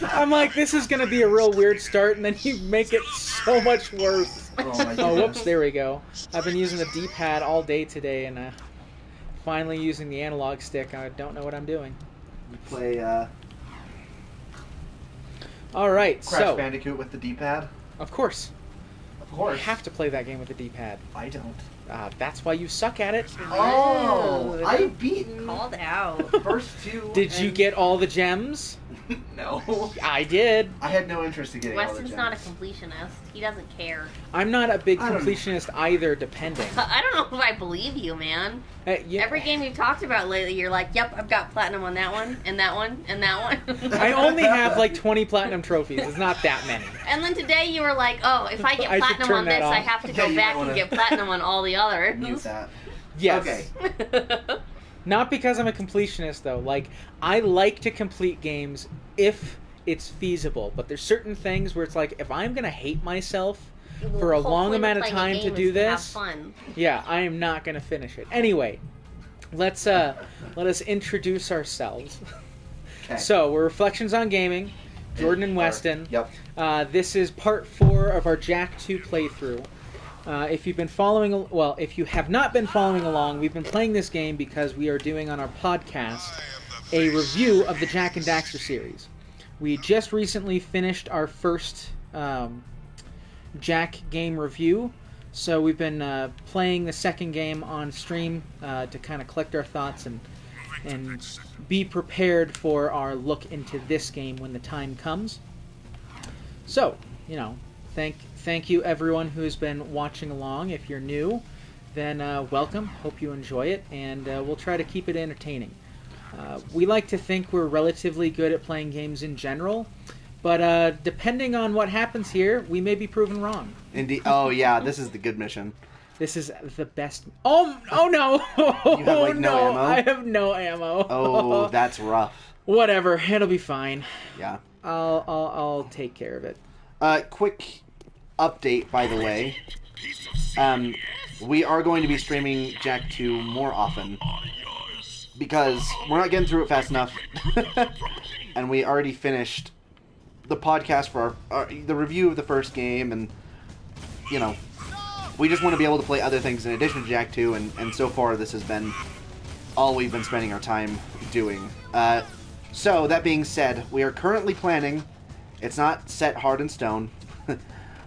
I'm like, this is going to be a real weird start, and then you make it so much worse. Oh, whoops, there we go. I've been using the D-pad all day today, and finally using the analog stick. I don't know what I'm doing. You play Alright, Crash so... Bandicoot with the D-pad? Of course. Of course. You have to play that game with the D-pad. I don't. That's why you suck at it. Oh! I've beaten... Called out. First two... Did you get all the gems? No. I did. I had no interest in getting all the Weston's gems. not a completionist. He doesn't care. I'm not a big I don't- completionist either, depending. I don't know if I believe you, man. Yeah. Every game we've talked about lately, you're like, yep, I've got platinum on that one, and that one, and that one. I only have like 20 platinum trophies. It's not that many. And then today you were like, oh, if I get I should platinum turn on that this, off. I have to Yeah, go you back might and wanna- get platinum on all the others. Mute that. Yes. Okay. Not because I'm a completionist, though. Like, I like to complete games if it's feasible. But there's certain things where it's like, if I'm going to hate myself for a The whole long point amount of playing a time to game do is have this, fun. yeah, I am not going to finish it. Anyway, let us introduce ourselves. Okay. So, we're Reflections on Gaming, Jordan and Weston. Yep. This is part 4 of our Jack 2 playthrough. If you've been following, well, if you have not been following along, we've been playing this game because we are doing on our podcast a review of the Jack and Daxter series. We just recently finished our first Jack game review, so we've been playing the second game on stream to kind of collect our thoughts and be prepared for our look into this game when the time comes. So, you know, thank you everyone who's been watching along. If you're new, then welcome. Hope you enjoy it, and we'll try to keep it entertaining. We like to think we're relatively good at playing games in general, but depending on what happens here, we may be proven wrong. Indeed. Oh, yeah, this is the good mission. This is the best. Oh no! You have, like, no ammo? I have no ammo. Oh, that's rough. Whatever, it'll be fine. Yeah. I'll take care of it. Quick update, by the way. We are going to be streaming Jack 2 more often because we're not getting through it fast enough. And we already finished the podcast for the review of the first game, and, you know, we just want to be able to play other things in addition to Jack 2, and so far this has been all we've been spending our time doing. So, that being said, we are currently planning, it's not set hard in stone,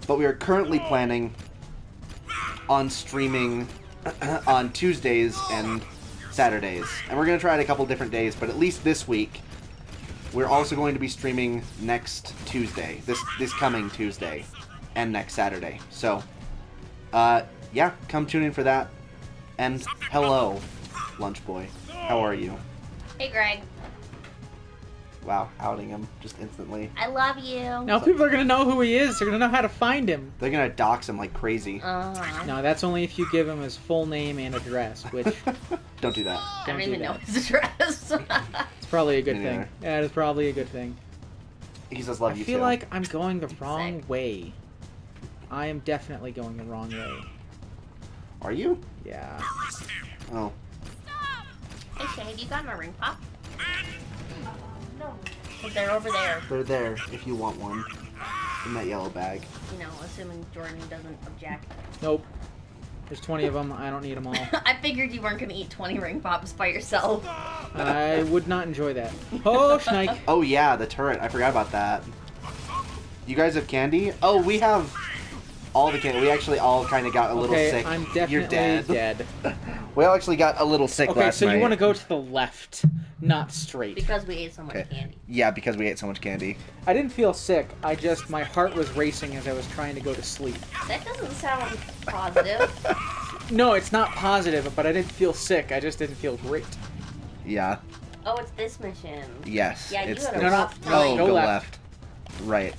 but we are currently planning on streaming on Tuesdays and Saturdays. And we're going to try it a couple different days, but at least this week, we're also going to be streaming next Tuesday, this coming Tuesday, and next Saturday. So, yeah, come tune in for that. And hello, Lunch Boy. How are you? Hey, Greg. Wow, outing him just instantly. I love you. Now people are gonna know who he is. They're gonna know how to find him. They're gonna dox him like crazy. No, that's only if you give him his full name and address, which Don't do that. I don't do even that. know his address. it's probably a good Me thing. neither. Yeah, it's probably a good thing. He says love I you feel too. like I'm going the wrong Sick. way. I am definitely going the wrong way. Are you? Yeah. Oh. Hey, Shay, have you gotten a ring pop? No. They're over there. They're there if you want one. In that yellow bag. You know, assuming Jordan doesn't object. Nope. There's 20 of them. I don't need them all. I figured you weren't going to eat 20 ring pops by yourself. I would not enjoy that. Oh, Schneik. Oh yeah, the turret. I forgot about that. You guys have candy? Oh, we have all the candy. We actually all kind of got a little Okay, sick. I'm definitely You're dead. dead. We all actually got a little sick Okay, last so night. you want to go to the left, not straight. Because we ate so much Okay. candy. Yeah, because we ate so much candy. I didn't feel sick. My heart was racing as I was trying to go to sleep. That doesn't sound positive. No, it's not positive, but I didn't feel sick. I just didn't feel great. Yeah. Oh, it's this mission. Yes. Yeah, you it's had a No, no, rough no, time. Oh, go go left. left. Right.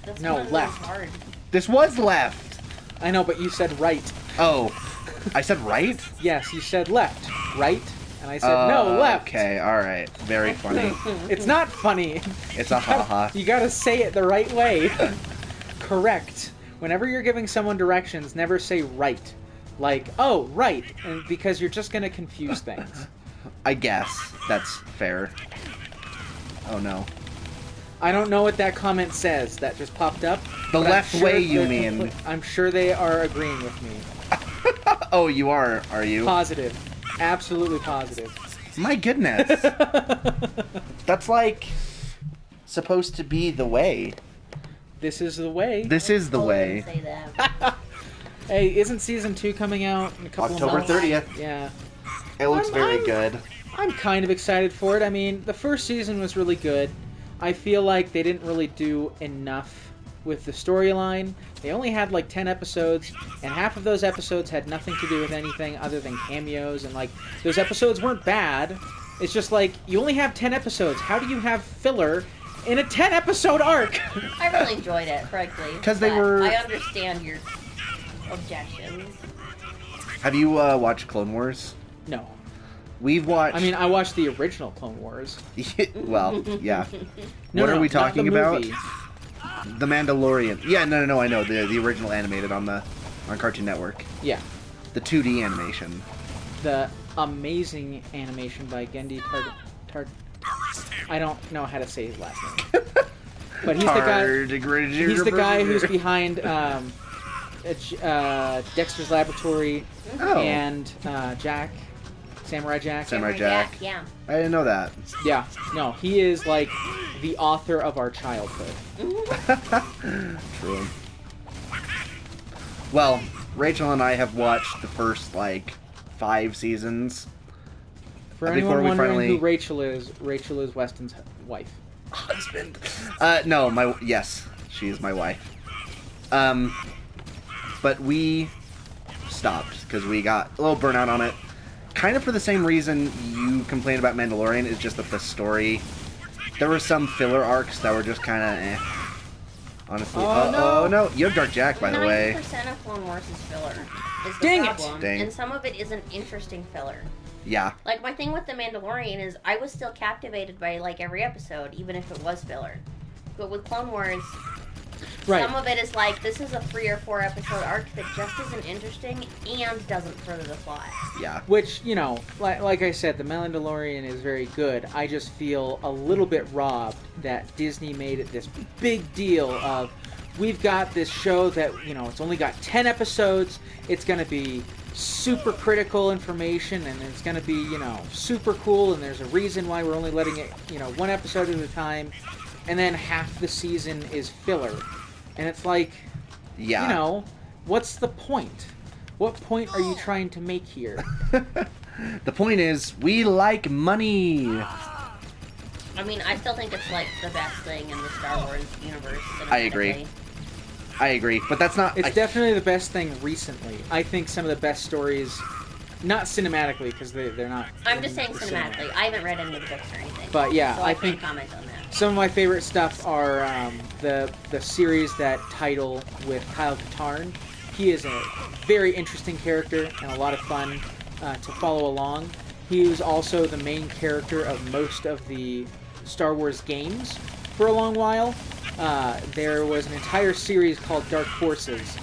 This No, one was left. hard. This was left. I know, but you said right. Oh. I said right? Yes, you said left. Right? And I said, no, left. Okay, alright. Very funny. It's not funny. It's a haha. You gotta say it the right way. Correct. Whenever you're giving someone directions, never say right. Like, oh, right. And because you're just gonna confuse things. I guess. That's fair. Oh no. I don't know what that comment says. That just popped up. The but left I'm sure way, you mean? I'm sure they are agreeing with me. Oh, you are you? Positive. Absolutely positive. My goodness. That's like supposed to be the way. This is the way. This is the way. Say that. Hey, isn't season 2 coming out in a couple October of months? 30th. Yeah. It looks very good. I'm kind of excited for it. I mean, the first season was really good. I feel like they didn't really do enough with the storyline. They only had like 10 episodes, and half of those episodes had nothing to do with anything other than cameos, and like, those episodes weren't bad. It's just like, you only have 10 episodes. How do you have filler in a 10-episode arc? I really enjoyed it, frankly. 'Cause they but were- I understand your objections. Have you watched Clone Wars? No. We've watched... I mean, I watched the original Clone Wars. well, yeah. No, What no, are we not talking the about? movie. The Mandalorian. Yeah, no, I know. The original animated on Cartoon Network. Yeah. The 2D animation. The amazing animation by Gendy I don't know how to say his last name. But he's the guy who's behind Dexter's Laboratory and Jack, Samurai Jack. Samurai Jack. Yeah. I didn't know that. Yeah, no, he is like the author of our childhood. True. Well, Rachel and I have watched the first, 5 seasons. For Before anyone we wondering finally- who Rachel is Weston's wife. Husband. No, yes, she is my wife. But we stopped because we got a little burnout on it. Kind of for the same reason you complained about Mandalorian, is just that the story... There were some filler arcs that were just kind of eh. Honestly. Oh, no. You have Dark Jack, by the way. 90% of Clone Wars is filler. Is the Dang it! problem. Dang. And some of it isn't interesting filler. Yeah. Like, my thing with The Mandalorian is I was still captivated by, every episode, even if it was filler. But with Clone Wars, Right. some of it is this is a 3 or 4 episode arc that just isn't interesting and doesn't further the plot. Yeah. Which, like I said, The Mandalorian is very good. I just feel a little bit robbed that Disney made it this big deal of, we've got this show that, it's only got 10 episodes, it's going to be super critical information, and it's going to be, super cool, and there's a reason why we're only letting it, 1 episode at a time, and then half the season is filler. And it's like, Yeah. What's the point? What point are you trying to make here? The point is, we like money. I mean, I still think it's, the best thing in the Star Wars universe. I agree. But that's not... It's definitely the best thing recently. I think some of the best stories, not cinematically, because they're not... I'm just saying the cinematically. I haven't read any of the books or anything. But yeah, so I I think can't comment on that. some of my favorite stuff are the series that title with Kyle Katarn. He is a very interesting character and a lot of fun to follow along. He was also the main character of most of the Star Wars games for a long while. There was an entire series called Dark Forces,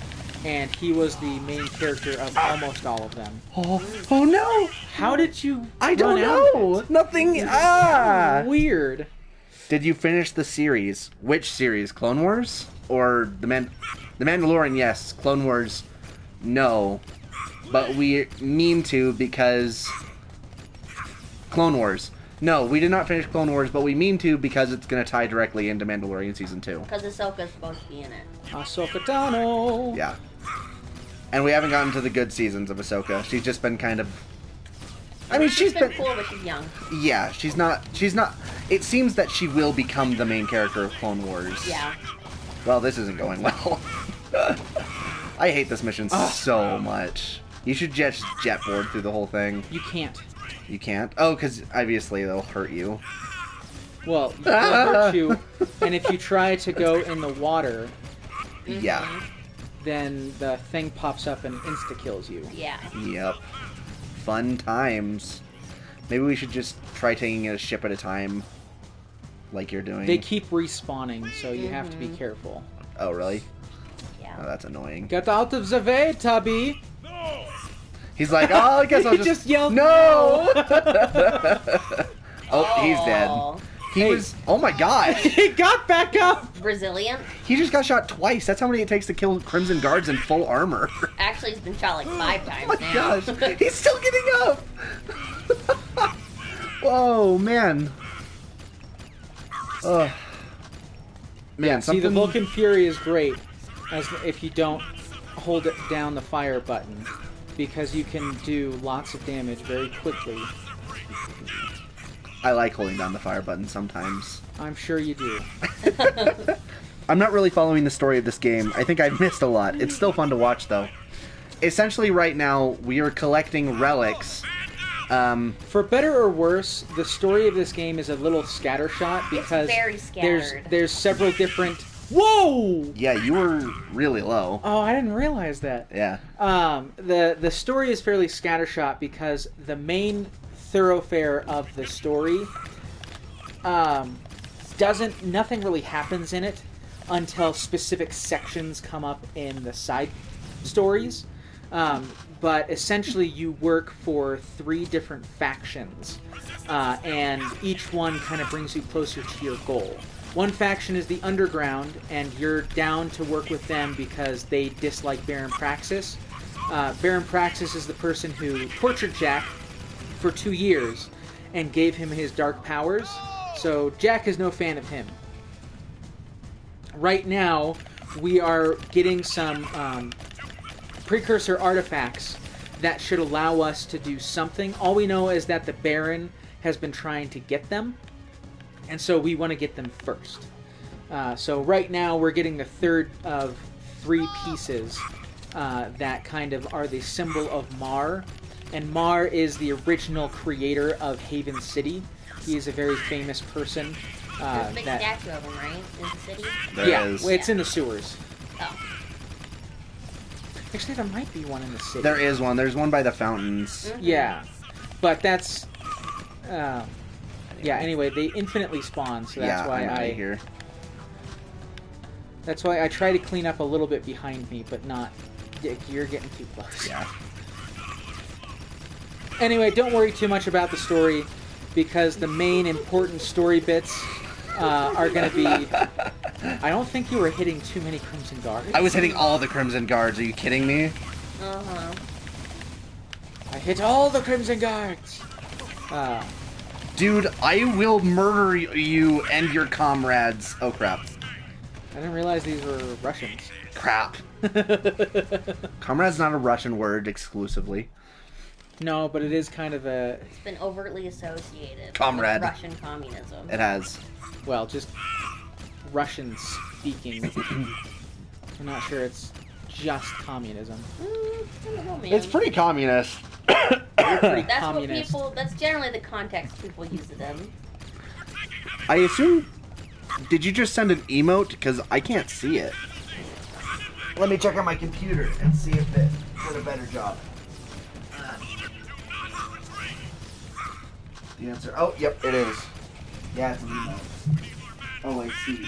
and he was the main character of almost all of them. Oh no! How did you I don't run out of know! it? Nothing... Weird. Did you finish the series? Which series? Clone Wars? Or The Mandalorian, yes. Clone Wars, no. But we mean to because... Clone Wars. No, we did not finish Clone Wars, but we mean to because it's going to tie directly into Mandalorian Season 2. Because Ahsoka's supposed to be in it. Ahsoka Tano. Yeah. And we haven't gotten to the good seasons of Ahsoka. She's just been kind of... I mean, she's been... cool, but she's young. Yeah, she's not... It seems that she will become the main character of Clone Wars. Yeah. Well, this isn't going well. I hate this mission so much. You should just jetboard through the whole thing. You can't. You can't? Oh, because obviously they'll hurt you. Well, they'll hurt you, and if you try to go in the water, Yeah. then the thing pops up and insta-kills you. Yeah. Yep. Fun times. Maybe we should just try taking it a ship at a time, like you're doing. They keep respawning, so you have to be careful. Oh, really? Yeah. Oh, that's annoying. Get out of the way, Tubby! He's like, oh, I guess I'll He just... just yelled, No! Oh, he's dead. He Hey. was... Oh my god! He got back up! Resilient. He just got shot twice. That's how many it takes to kill Crimson Guards in full armor. Actually, he's been shot like 5 times Oh my now. gosh! He's still getting up! Whoa, man. Ugh. Man, See, something... the Vulcan Fury is great as if you don't hold it down the fire button, because you can do lots of damage very quickly. I like holding down the fire button sometimes. I'm sure you do. I'm not really following the story of this game. I think I've missed a lot. It's still fun to watch, though. Essentially, right now, we are collecting relics. For better or worse, the story of this game is a little scattershot because It's very scattered. there's several different... Whoa! Yeah, you were really low. Oh, I didn't realize that. Yeah. The story is fairly scattershot because the main thoroughfare of the story nothing really happens in it until specific sections come up in the side stories. But essentially you work for 3 different factions, and each one kind of brings you closer to your goal. One faction is the Underground, and you're down to work with them because they dislike Baron Praxis. Baron Praxis is the person who tortured Jack for 2 years and gave him his dark powers, so Jack is no fan of him. Right now, we are getting some Precursor artifacts that should allow us to do something. All we know is that the Baron has been trying to get them, and so we want to get them first. So right now we're getting the third of 3 pieces that kind of are the symbol of Mar. And Mar is the original creator of Haven City. He is a very famous person. There's a big statue of him, right? In the city? There is. It's in the sewers. Oh. Actually, there might be one in the city. There is one. There's one by the fountains. Mm-hmm. Yeah, but that's... yeah, anyway, they infinitely spawn, so that's why I hear. That's why I try to clean up a little bit behind me, but not... You're getting too close. Yeah. Anyway, don't worry too much about the story, because the main important story bits are going to be... I don't think you were hitting too many Crimson Guards. I was hitting all the Crimson Guards. Are you kidding me? Uh-huh. I hit all the Crimson Guards! Dude, I will murder you and your comrades. Oh, crap. I didn't realize these were Russians. Crap. Comrade's not a Russian word exclusively. No, but it is kind of a... It's been overtly associated Comrade. with Russian communism. It has. Well, just Russian speaking. I'm not sure it's just communism. I don't know, man. It's pretty communist. Pretty That's communist. what people... That's generally the context people use it in. I assume... Did you just send an emote? Because I can't see it. Let me check on my computer and see if it did a better job. The answer... Oh, yep, it is. Yeah, it's an emote. Oh, I see.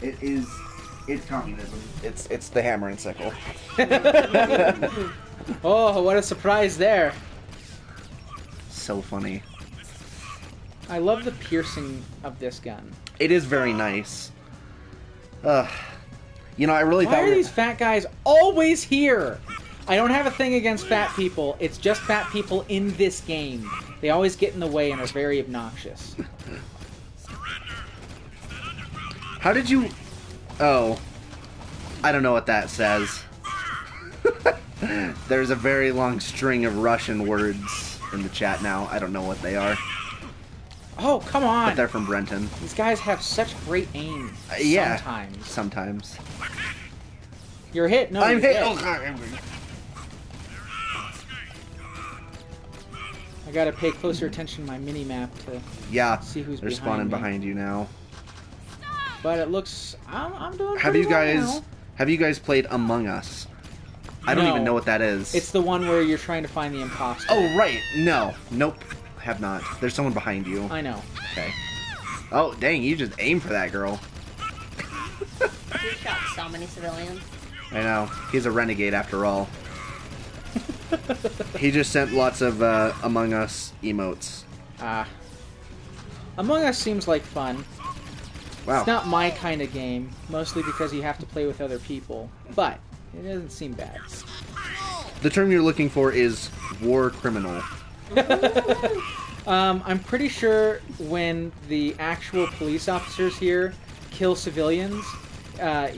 It is... It's communism. It's the hammer and sickle. Oh, what a surprise there. So funny. I love the piercing of this gun. It is very nice. You know, I really Why thought... are these fat guys always here? I don't have a thing against fat people. It's just fat people in this game. They always get in the way and are very obnoxious. How did you... Oh. I don't know what that says. There's a very long string of Russian words in the chat now. I don't know what they are. Oh, come But on! they're from Brenton. These guys have such great aim. Yeah. Sometimes. Sometimes. You're hit. No, I'm you're hit. dead. I gotta pay closer attention to my mini-map to Yeah. see who's They're behind spawning me. behind you now. But it looks... I'm doing Have pretty you well guys... now. Have you guys played Among Us? I don't No. even know what that is. It's the one where you're trying to find the imposter. Oh, right. No. Nope. Have not. There's someone behind you. I know. Okay. Oh, dang. You just aim for that girl. He shot so many civilians. I know. He's a renegade after all. He just sent lots of Among Us emotes. Ah. Among Us seems like fun. Wow. It's not my kind of game, mostly because you have to play with other people. But it doesn't seem bad. The term you're looking for is war criminal. I'm pretty sure when the actual police officers here kill civilians,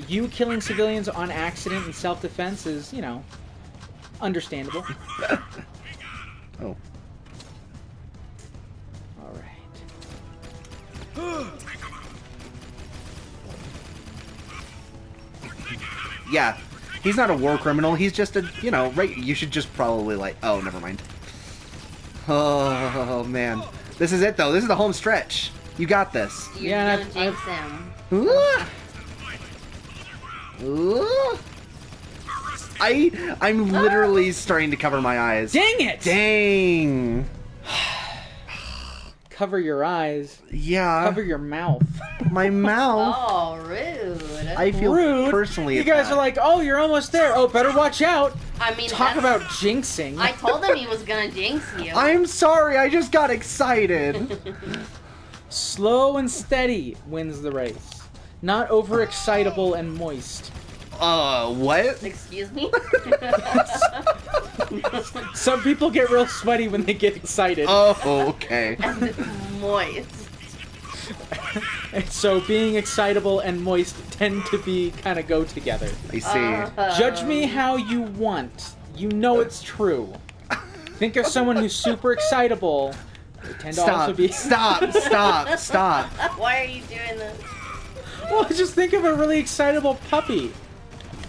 you killing civilians on accident in self-defense is, you know, understandable. Oh. Alright. Yeah. He's not a war criminal. He's just a, you know, right. You should just probably like. Oh, never mind. Oh man, this is it though. This is the home stretch. You got this. You're Yeah, gonna jinx him. I'm literally starting to cover my eyes. Dang it! Dang. Cover your eyes. Yeah. Cover your mouth. My mouth. Oh, rude. I feel Rude. personally You guys attacked. are like, oh, you're almost there. Oh, better watch out. I mean, Talk that's- about jinxing. I told him he was gonna jinx you. I'm sorry. I just got excited. Slow and steady wins the race. Not overexcitable and moist. What? Excuse me? Some people get real sweaty when they get excited. Oh, okay. Moist. And so being excitable and moist tend to be kind of go together. I see. Judge me how you want. You know it's true. Think of someone who's super excitable. They tend to also Stop. be. Stop. Why are you doing this? Well, just think of a really excitable puppy.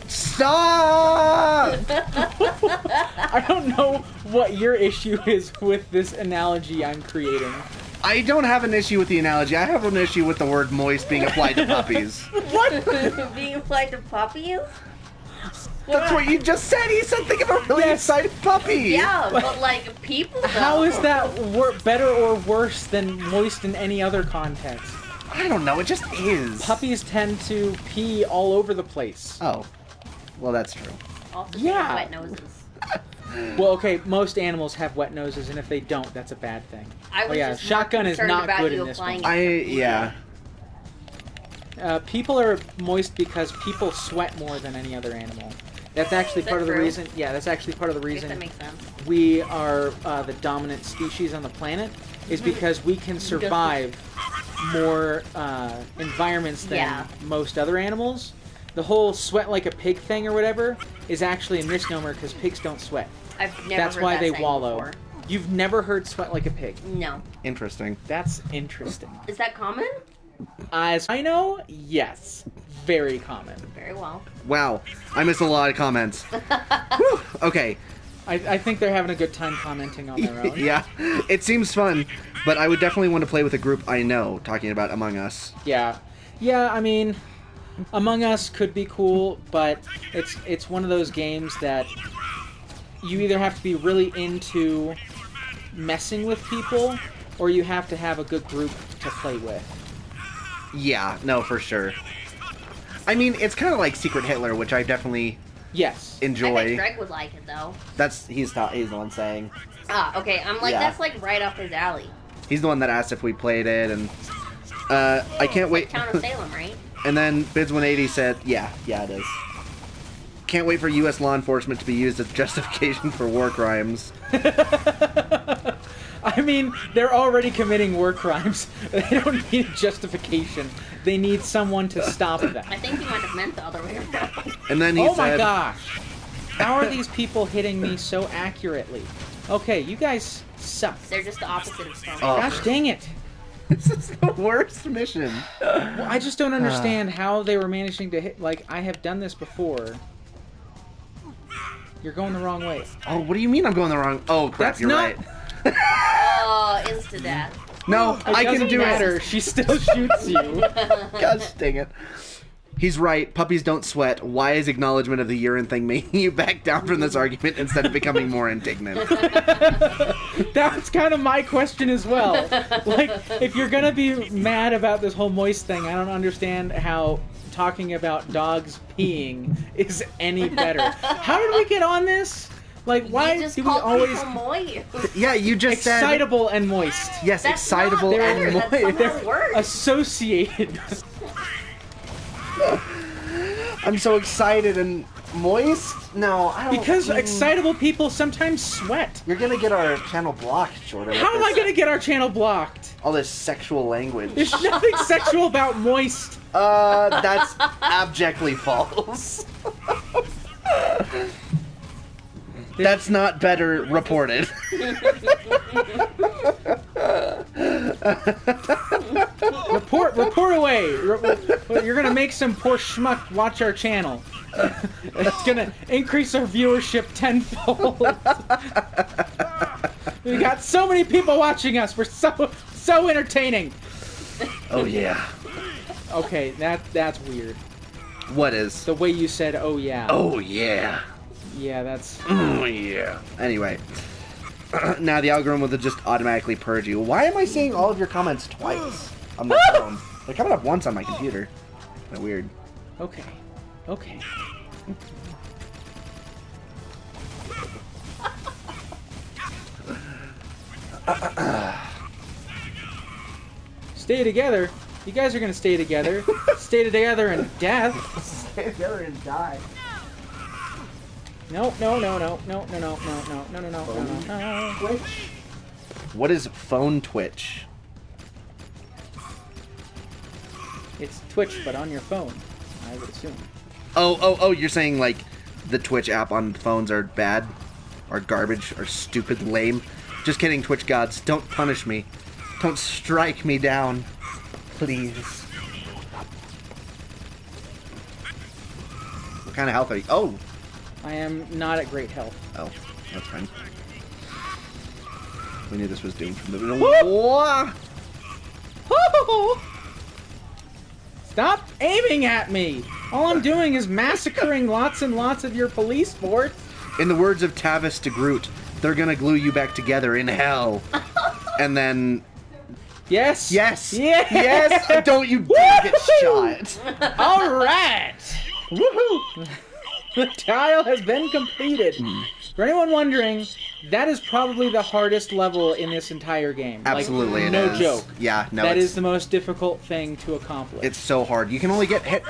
Stop! I don't know what your issue is with this analogy I'm creating. I don't have an issue with the analogy. I have an issue with the word moist being applied to puppies. What? Being applied to puppies? That's what you just said. He said think of a really Yes. excited puppy. Yeah, but like people though. How is that better or worse than moist in any other context? I don't know. It just is. Puppies tend to pee all over the place. Oh. Well, that's true. Also Yeah. wet noses. Well, okay, most animals have wet noses, and if they don't, that's a bad thing. I was yeah, just more shotgun is concerned not about good you in this applying one. it. Yeah. People are moist because people sweat more than any other animal. That's actually Is part that of the true? reason. Yeah, that's actually part of the I guess reason that makes sense. we are the dominant species on the planet. Is because we can survive more environments than Yeah. most other animals. The whole sweat like a pig thing or whatever is actually a misnomer because pigs don't sweat. I've never That's heard why that they saying wallow. before. You've never heard sweat like a pig. No. Interesting. That's interesting. Is that common? As I know, yes. Very common. Very well. Wow. I missed a lot of comments. Whew. Okay. I think they're having a good time commenting on their own. Yeah. It seems fun, but I would definitely want to play with a group I know, talking about Among Us. Yeah. Yeah, I mean, Among Us could be cool, but it's one of those games that you either have to be really into messing with people, or you have to have a good group to play with. Yeah, no, for sure. I mean, it's kind of like Secret Hitler, which I definitely Yes. I enjoy. bet Greg would like it though. He's the one saying. Ah, okay. I'm like, Yeah. that's like right up his alley. He's the one that asked if we played it, and I can't wait. Town of Salem, right? And then Bids180 said, yeah, it is. Can't wait for U.S. law enforcement to be used as justification for war crimes. I mean, they're already committing war crimes. They don't need justification. They need someone to stop them. I think he might have meant the other way around. And then he Oh said, my gosh! How are these people hitting me so accurately? Okay, you guys suck. They're just the opposite of strong. Oh. Gosh dang it! this is the worst mission. Well, I just don't understand how they were managing to hit. Like, I have done this before. You're going the wrong way. Oh, what do you mean I'm going the wrong? Oh, crap, That's you're not- right. Oh, insta death. No, It I can doesn't do matter. it. She still shoots you. Gosh dang it. He's right. Puppies don't sweat. Why is acknowledgement of the urine thing making you back down from this argument instead of becoming more indignant? That's kind of my question as well. Like, if you're gonna be mad about this whole moist thing, I don't understand how talking about dogs peeing is any better. How did we get on this? Like, why You just do we call always... people moist. Yeah, you just said... Excitable and moist. Yes, That's excitable not and better. That's moist. somehow worse. Associated. I'm so excited and moist? No, I don't... Because excitable people sometimes sweat. You're gonna get our channel blocked, Jordan. How am I gonna get our channel blocked? All this sexual language. There's nothing sexual about moist. That's abjectly false. That's not better reported. Report away. You're gonna make some poor schmuck watch our channel. It's gonna increase our viewership tenfold. We got so many people watching us. We're so entertaining. Oh yeah. Okay, that's weird. What is? The way you said, "Oh yeah." Oh yeah. Yeah, that's. Oh yeah. Anyway, now the algorithm will just automatically purge you. Why am I seeing all of your comments twice on my phone? They're coming up once on my computer. Kinda weird. Okay. Okay. Stay together. You guys are gonna stay together. Stay together in death. Stay together and die. No. Twitch. What is phone Twitch? It's Twitch, but on your phone, I would assume. Oh, you're saying like the Twitch app on phones are bad? Or garbage? Or stupid, lame? Just kidding, Twitch gods. Don't punish me. Don't strike me down. Please. What kind of health are you? Oh! I am not at great health. Oh, that's fine. We knew this was doomed from the... Whoop! Stop aiming at me! All I'm doing is massacring lots and lots of your police force. In the words of Tavis to Groot, they're gonna glue you back together in hell. And then... Yes! Yes! Yes! Yes! Don't you dare get shot! Alright! Woohoo! The tile has been completed. For anyone wondering, that is probably the hardest level in this entire game. Absolutely, like, it no is. joke. Yeah, no, That is the most difficult thing to accomplish. It's so hard. You can only get hit...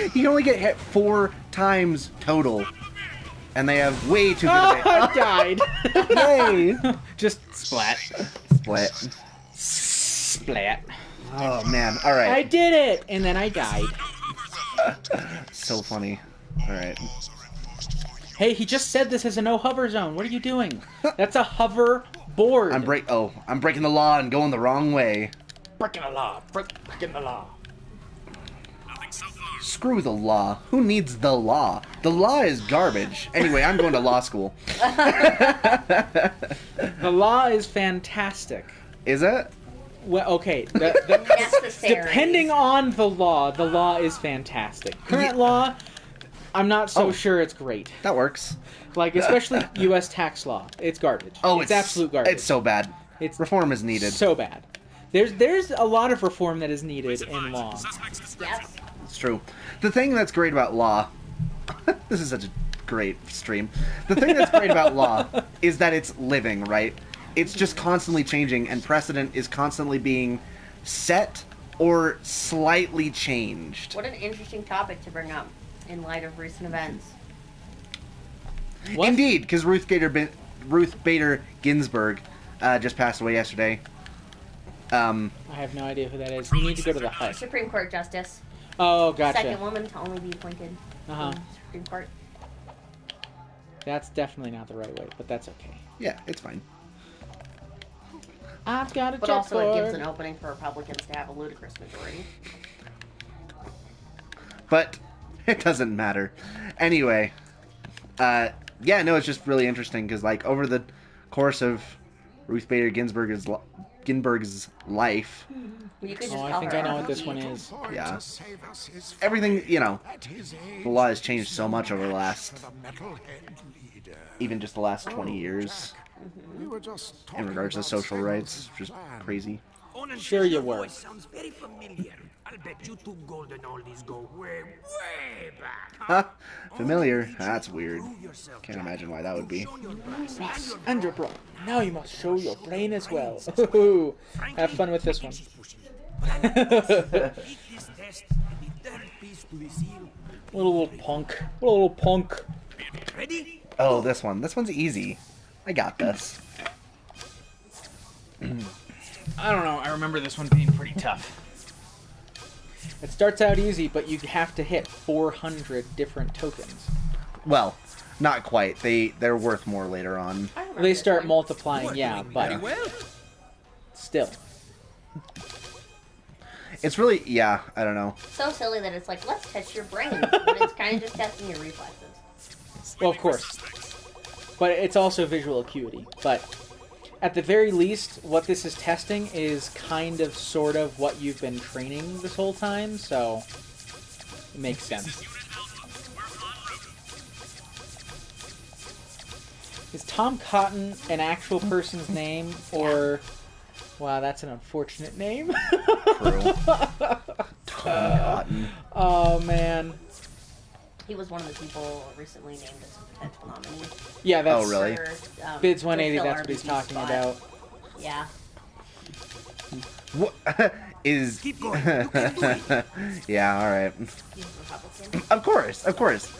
you can only get hit 4 times total. And they have way too good of I died. Yay! Just splat. Split. Splat. Oh, man. Alright. I did it! And then I died. So funny. Alright. Hey, he just said this is a no hover zone. What are you doing? That's a hover board. I'm breaking the law and going the wrong way. Breaking the law. Breaking the law. Screw the law. Who needs the law? The law is garbage. Anyway, I'm going to law school. The law is fantastic. Is it? Well, okay. Necessary. Depending on the law is fantastic. Current law, I'm not so sure it's great. That works. Like, especially U.S. tax law. It's garbage. Oh, it's absolute garbage. It's so bad. It's Reform is needed. so bad. There's a lot of reform that is needed in law. Yes. It's true. The thing that's great about law... this is such a great stream. The thing that's great about law is that it's living, right? It's just constantly changing, and precedent is constantly being set or slightly changed. What an interesting topic to bring up in light of recent events. What? Indeed, because Ruth Bader Ginsburg just passed away yesterday. I have no idea who that is. You need to go to the hut. Supreme Court Justice. Oh, gotcha. Second woman to only be appointed Uh-huh. to the Supreme Court. That's definitely not the right way, but that's okay. Yeah, it's fine. I've got a But also it gives an opening for Republicans to have a ludicrous majority. But it doesn't matter. Anyway, yeah, no, it's just really interesting because, like, over the course of Ruth Bader Ginsburg's life, You could just Oh, I call think her I know RFD. what this one is. yeah, everything, you know, the law has changed so much over the last, even just the last 20 years in regards to social rights, which is crazy. Sure you were. Sounds very familiar. I'll bet You two golden oldies go way, way back. Huh? Familiar? That's weird. Prove yourself, Can't Jack. imagine why that would be. Show your brass Ross, and and your your brawn. Now you must show your brain as well. brains. Ooh, Frankly, have fun with this I one. think she's pushing it. But I like this. Take this test and the third piece to the seal. Little punk. Little punk. Ready? Oh, this one. This one's easy. I got this. I don't know. I remember this one being pretty tough. It starts out easy, but you have to hit 400 different tokens. Well, not quite. They're worth more later on. I remember They this start one. multiplying, yeah, but still. It's really, yeah, I don't know. So silly that it's like, let's test your brain, but it's kind of just testing your reflexes. Well, of course. But it's also visual acuity. But at the very least, what this is testing is kind of, sort of, what you've been training this whole time, so it makes sense. Is Tom Cotton an actual person's name, or... Wow, that's an unfortunate name. True. Tom Cotton. Oh, man. He was one of the people recently named as a potential nominee. Yeah, that's... Oh, really? For, Bids to 180, fill that's what he's RBG's talking spot. about. Yeah. What is? Keep going. You can do it. Yeah, all right. He's Republican. Of course.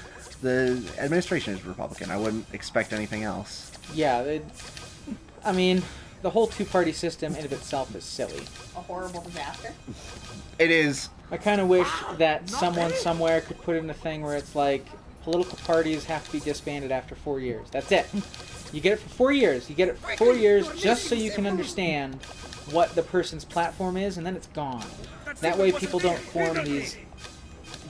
The administration is Republican. I wouldn't expect anything else. Yeah, I mean, the whole two-party system in of itself is silly. A horrible disaster. It is. I kind of wish that someone somewhere could put in a thing where it's like, political parties have to be disbanded after 4 years. That's it. You get it for 4 years. You get it for 4 years just so you can understand what the person's platform is, and then it's gone. That way people don't form these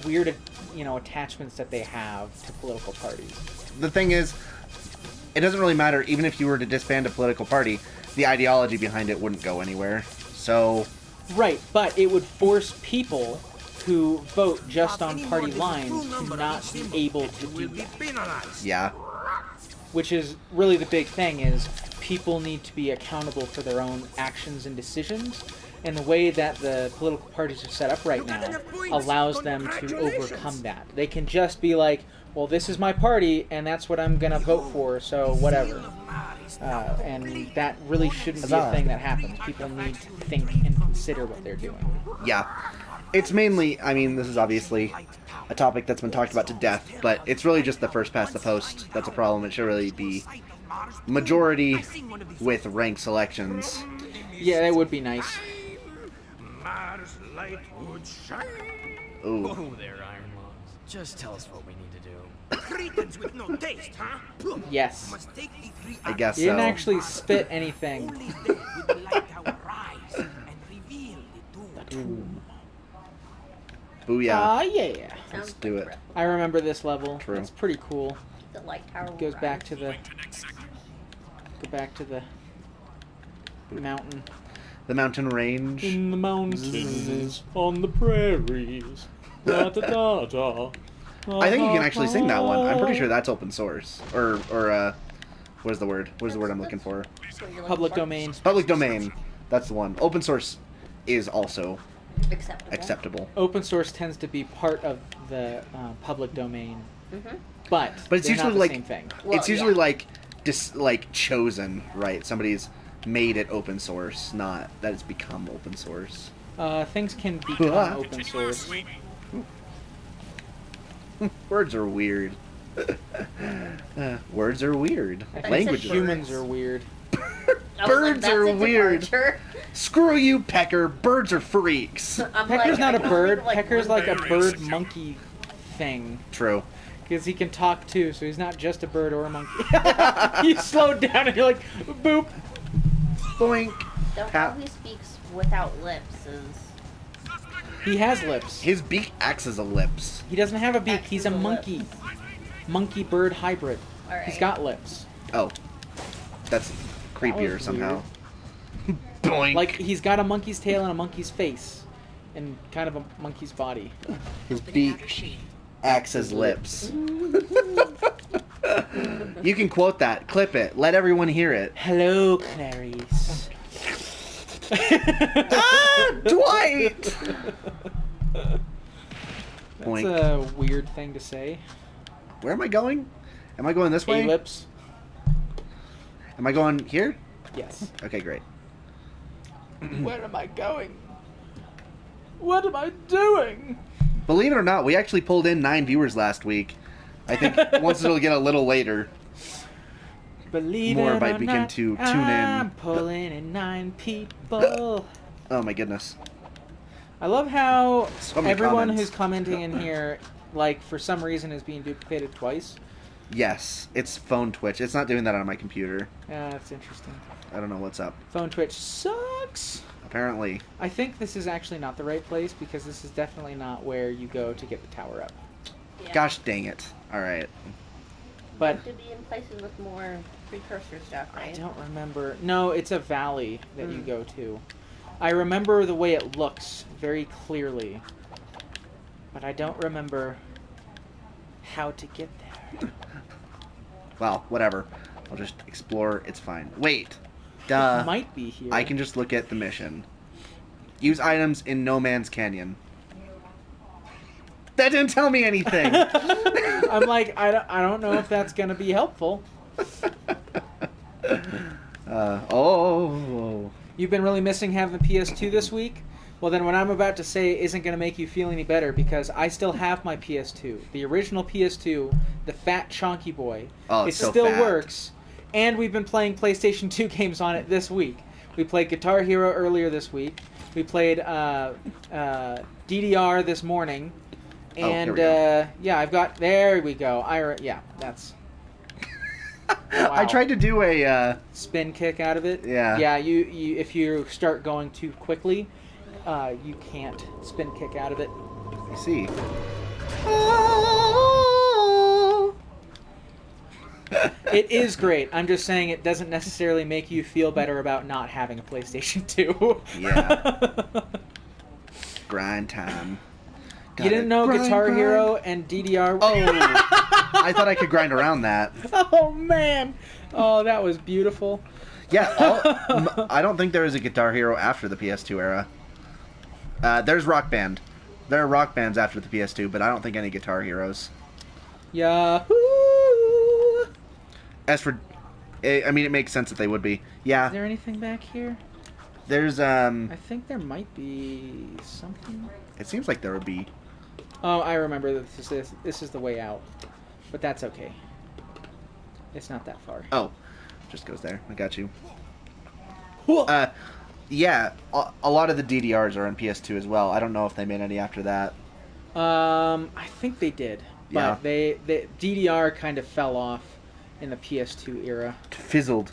weird, attachments that they have to political parties. The thing is, it doesn't really matter. Even if you were to disband a political party, the ideology behind it wouldn't go anywhere. So, Right, but it would force people who vote just on party lines to not be able to do Will be that. penalized. yeah. Which is really the big thing, is people need to be accountable for their own actions and decisions. And the way that the political parties are set up right now allows them to overcome that. They can just be like, well, this is my party, and that's what I'm going to vote for, so whatever. And that really shouldn't be a thing that happens. People need to think and consider what they're doing. Yeah. It's mainly, I mean, this is obviously a topic that's been talked about to death, but it's really just the first past the post that's a problem. It should really be majority with rank selections. Yeah, that would be nice. Mars light would shine. Ooh. Oh there, Iron Lungs. Just tell us what we need to do. Cretins with no taste, huh? Yes. Must take the three I guess You didn't so. actually spit anything. Only then will the light tower rise and reveal the tomb. Booyah. Yeah. Sounds Let's do like it. Rep. I remember this level. True. It's pretty cool. The light tower will Goes back rise. to the... Go back to the mountain. The mountain range. In the mountains, on the prairies. Da, da, da, da. I think you can actually sing that one. I'm pretty sure that's open source. Or what is the word? What is the word I'm looking for? That's what you're looking Public for. domain. Public domain. That's the one. Open source is also Acceptable. acceptable. Open source tends to be part of the public domain, Mm-hmm. but But it's they're not usually the like same thing. Well, it's usually yeah. like chosen, right? Somebody's made it open source, not that it's become open source. Things can become Ah. open source. Words are weird. Words are weird. I Languages. said Humans are weird. I was like, Birds that's are a weird. departure. Screw you, Pecker. Birds are freaks. I'm Pecker's like, not I a can bird. think of, like, Pecker's one like a bird. bird monkey thing. True. Because he can talk too, so he's not just a bird or a monkey. You slow down and you're like, boop. Boink. The Pat- how he speaks without lips is He has lips. His beak acts as a lips. He doesn't have a beak. He's a Acts as a monkey. lips. Monkey bird hybrid. Alright. He's got lips. Oh, that's creepier was somehow. Boink. Like, he's got a monkey's tail and a monkey's face. And kind of a monkey's body. his beak acts as lips. You can quote that. Clip it. Let everyone hear it. Hello, Clarice. Ah, Dwight! That's Boink. a weird thing to say. Where am I going? Am I going this way? Ellipse. Am I going here? Yes. Okay, great. Where am I going? What am I doing? Believe it or not, we actually pulled in 9 viewers last week. I think once it'll get a little later, Believe more it might or begin not, to tune I'm in. pulling in 9 people. Oh my goodness. I love how So many everyone comments. who's commenting in here, like, for some reason is being duplicated twice. Yes, it's phone Twitch. It's not doing that on my computer. Yeah, that's interesting. I don't know what's up. Phone Twitch sucks. Apparently. I think this is actually not the right place because this is definitely not where you go to get the tower up. Yeah. Gosh dang it. Alright. But To be in places with more precursor stuff, I right? don't remember. No, it's a valley that you Mm. go to. I remember the way it looks very clearly, but I don't remember how to get there. Well, whatever. I'll just explore. It's fine. Wait. Duh. It might be here. I can just look at the mission. Use items in No Man's Canyon. That didn't tell me anything. I'm like, I don't know if that's going to be helpful. Oh. You've been really missing having the PS2 this week? Well, then what I'm about to say isn't going to make you feel any better because I still have my PS2. The original PS2, the fat chunky boy. Oh, It it's so still fat. works. And we've been playing PlayStation 2 games on it this week. We played Guitar Hero earlier this week. We played DDR this morning. Oh, here And, we go. yeah, I've got... There we go. Yeah, that's... I tried to do a... spin kick out of it. Yeah. Yeah, you if you start going too quickly, you can't spin kick out of it. You see. It is great. I'm just saying it doesn't necessarily make you feel better about not having a PlayStation 2. Yeah. Grind time. You didn't know Grind, Guitar grind. Hero and DDR? Oh, I thought I could grind around that. Oh, man. Oh, that was beautiful. Yeah, I don't think there was a Guitar Hero after the PS2 era. There's Rock Band. There are Rock Bands after the PS2, but I don't think any Guitar Heroes. Yahoo! As for... I mean, it makes sense that they would be. Yeah, Is there anything back here? there's... I think there might be something. It seems like there would be... Oh, I remember that this is the way out. But that's okay. It's not that far. Oh, just goes there. I got you. Cool. Yeah, a lot of the DDRs are on PS2 as well. I don't know if they made any after that. I think they did. Yeah. But they DDR kind of fell off in the PS2 era. Fizzled.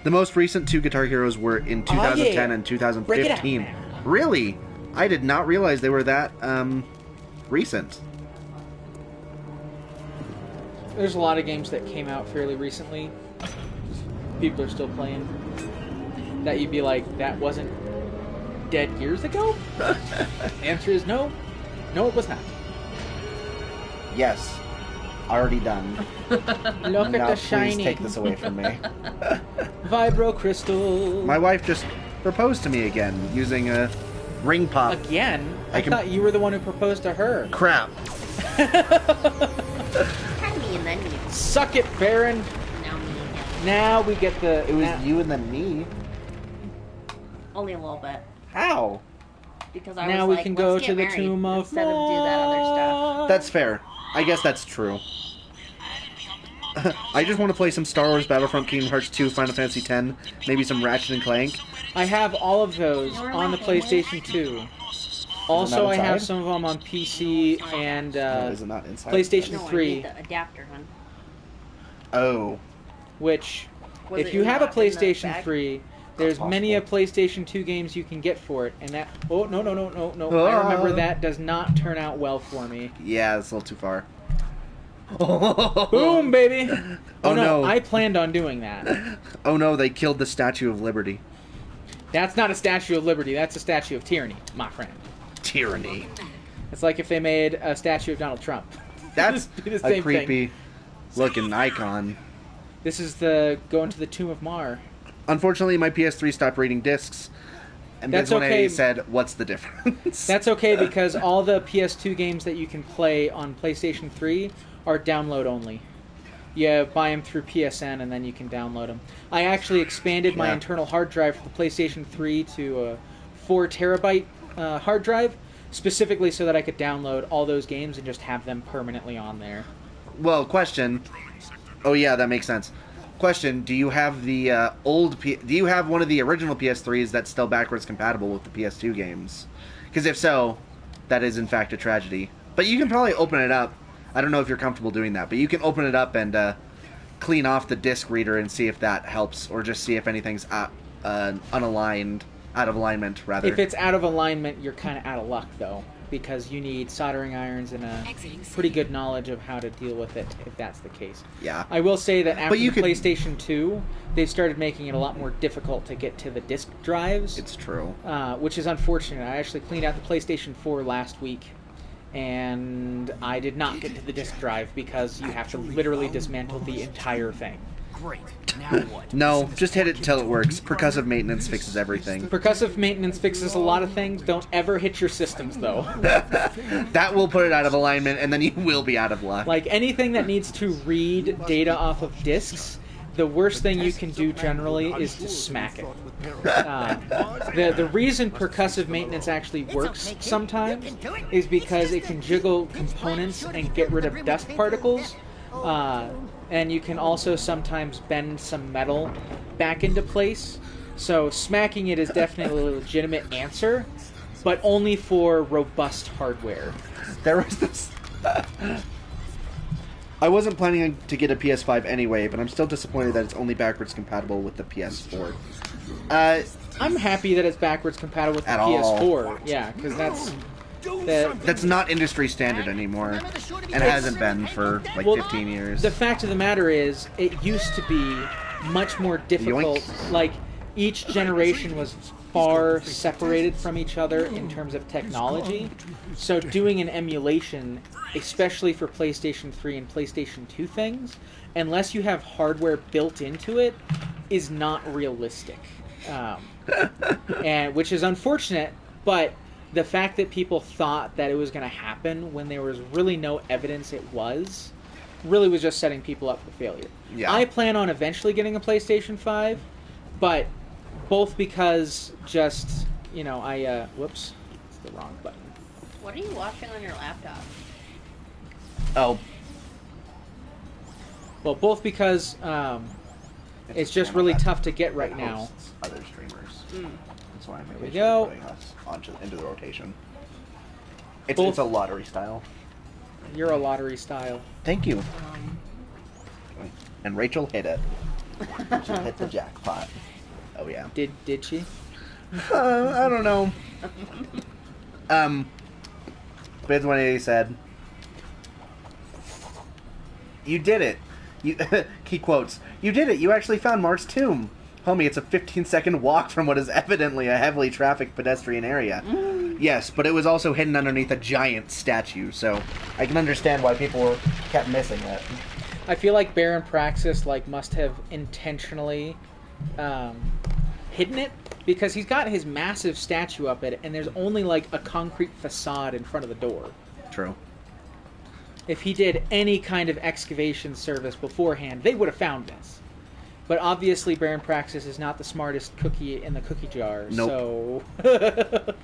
The most recent 2 Guitar Heroes were in 2010 yeah. and Break it out, 2015. man. Really? I did not realize they were that recent. There's a lot of games that came out fairly recently. People are still playing. That you'd be like, that wasn't dead years ago? Answer is no. No, it was not. Yes. Already done. Look at Now the please shiny take this away from me. vibro crystal. My wife just proposed to me again using a ring pop. Again? I I can- thought you were the one who proposed to her. Crap. Kind of me and then you. Suck it, Baron. Now me again. Now we get the... It was now- you and then me. Only a little bit. How? Because I Now was we like, can let's go get to the married tomb of instead of do that other stuff. That's fair. I guess that's true. I just want to play some Star Wars Battlefront, Kingdom Hearts 2, Final Fantasy X, maybe some Ratchet and Clank. I have all of those on the PlayStation 2. Also, I have inside? some of them on PC and No, is it not inside? PlayStation No, I 3, need the adapter, hun. Oh. which, Was if it you have a not in the PlayStation bag? 3, there's That's many a possible. PlayStation 2 games you can get for it, and that... Oh, no. I Ah. remember that does not turn out well for me. Yeah, it's a little too far. Boom, baby! Oh, no. I planned on doing that. Oh no, they killed the Statue of Liberty. That's not a Statue of Liberty, that's a Statue of Tyranny, my friend. Tyranny. It's like if they made a statue of Donald Trump. That's It'd be the a same creepy thing. looking icon. This is the going to the Tomb of Mar. Unfortunately, my PS3 stopped reading discs. And That's Bidsone okay. said, "What's the difference?" That's okay because all the PS2 games that you can play on PlayStation 3 are download only. You buy them through PSN and then you can download them. I actually expanded my internal hard drive for the PlayStation 3 to a 4 terabyte hard drive, specifically so that I could download all those games and just have them permanently on there. Well, question. Oh yeah, that makes sense. Question: do you have the do you have one of the original PS3s that's still backwards compatible with the PS2 games? Because if so, that is in fact a tragedy. But you can probably open it up. I don't know if you're comfortable doing that, but you can open it up and clean off the disc reader and see if that helps, or just see if anything's unaligned, out of alignment, rather. If it's out of alignment, you're kind of out of luck, though, because you need soldering irons and a pretty good knowledge of how to deal with it, if that's the case. Yeah. I will say that after PlayStation 2, they've started making it a lot more difficult to get to the disc drives. It's true. Which is unfortunate. I actually cleaned out the PlayStation 4 last week, and I did not get to the disc drive because you have to literally dismantle the entire thing. Great. Now what? No, just hit it until it works. Percussive maintenance fixes everything. Percussive maintenance fixes a lot of things. Don't ever hit your systems, though. That will put it out of alignment, and then you will be out of luck. Like, anything that needs to read data off of disks, the worst thing you can do generally is to smack it. The reason percussive maintenance actually works sometimes is because it can jiggle components and get rid of dust particles. And you can also sometimes bend some metal back into place. So smacking it is definitely a legitimate answer, but only for robust hardware. There was this... I wasn't planning to get a PS5 anyway, but I'm still disappointed that it's only backwards compatible with the PS4. I'm happy that it's backwards compatible with the PS4. Yeah, because that's not industry standard anymore, and hasn't been for like 15 years. The fact of the matter is, it used to be much more difficult. Yoink. Like, each generation was far separated from each other in terms of technology. So doing an emulation, especially for PlayStation 3 and PlayStation 2 things, unless you have hardware built into it, is not realistic. And which is unfortunate, but the fact that people thought that it was going to happen when there was really no evidence it was, really was just setting people up for failure. Yeah. I plan on eventually getting a PlayStation 5, but both because just, whoops, it's the wrong button. What are you watching on your laptop? Oh. Well, both because it's just really tough to get right now. Other streamers. That's why I'm There we go. putting us into the rotation. It's a lottery style. You're a lottery style. Thank you. And Rachel hit it. She hit the jackpot. Oh yeah. Did she? I don't know. Bids 180 said, "You did it." He quotes, "You did it. You actually found Mark's tomb. Homie, it's a 15-second walk from what is evidently a heavily trafficked pedestrian area." Yes, but it was also hidden underneath a giant statue, so I can understand why people kept missing it. I feel like Baron Praxis must have intentionally hidden it, because he's got his massive statue up it, and there's only a concrete facade in front of the door. True. If he did any kind of excavation service beforehand, they would have found this. But obviously Baron Praxis is not the smartest cookie in the cookie jar, Nope. so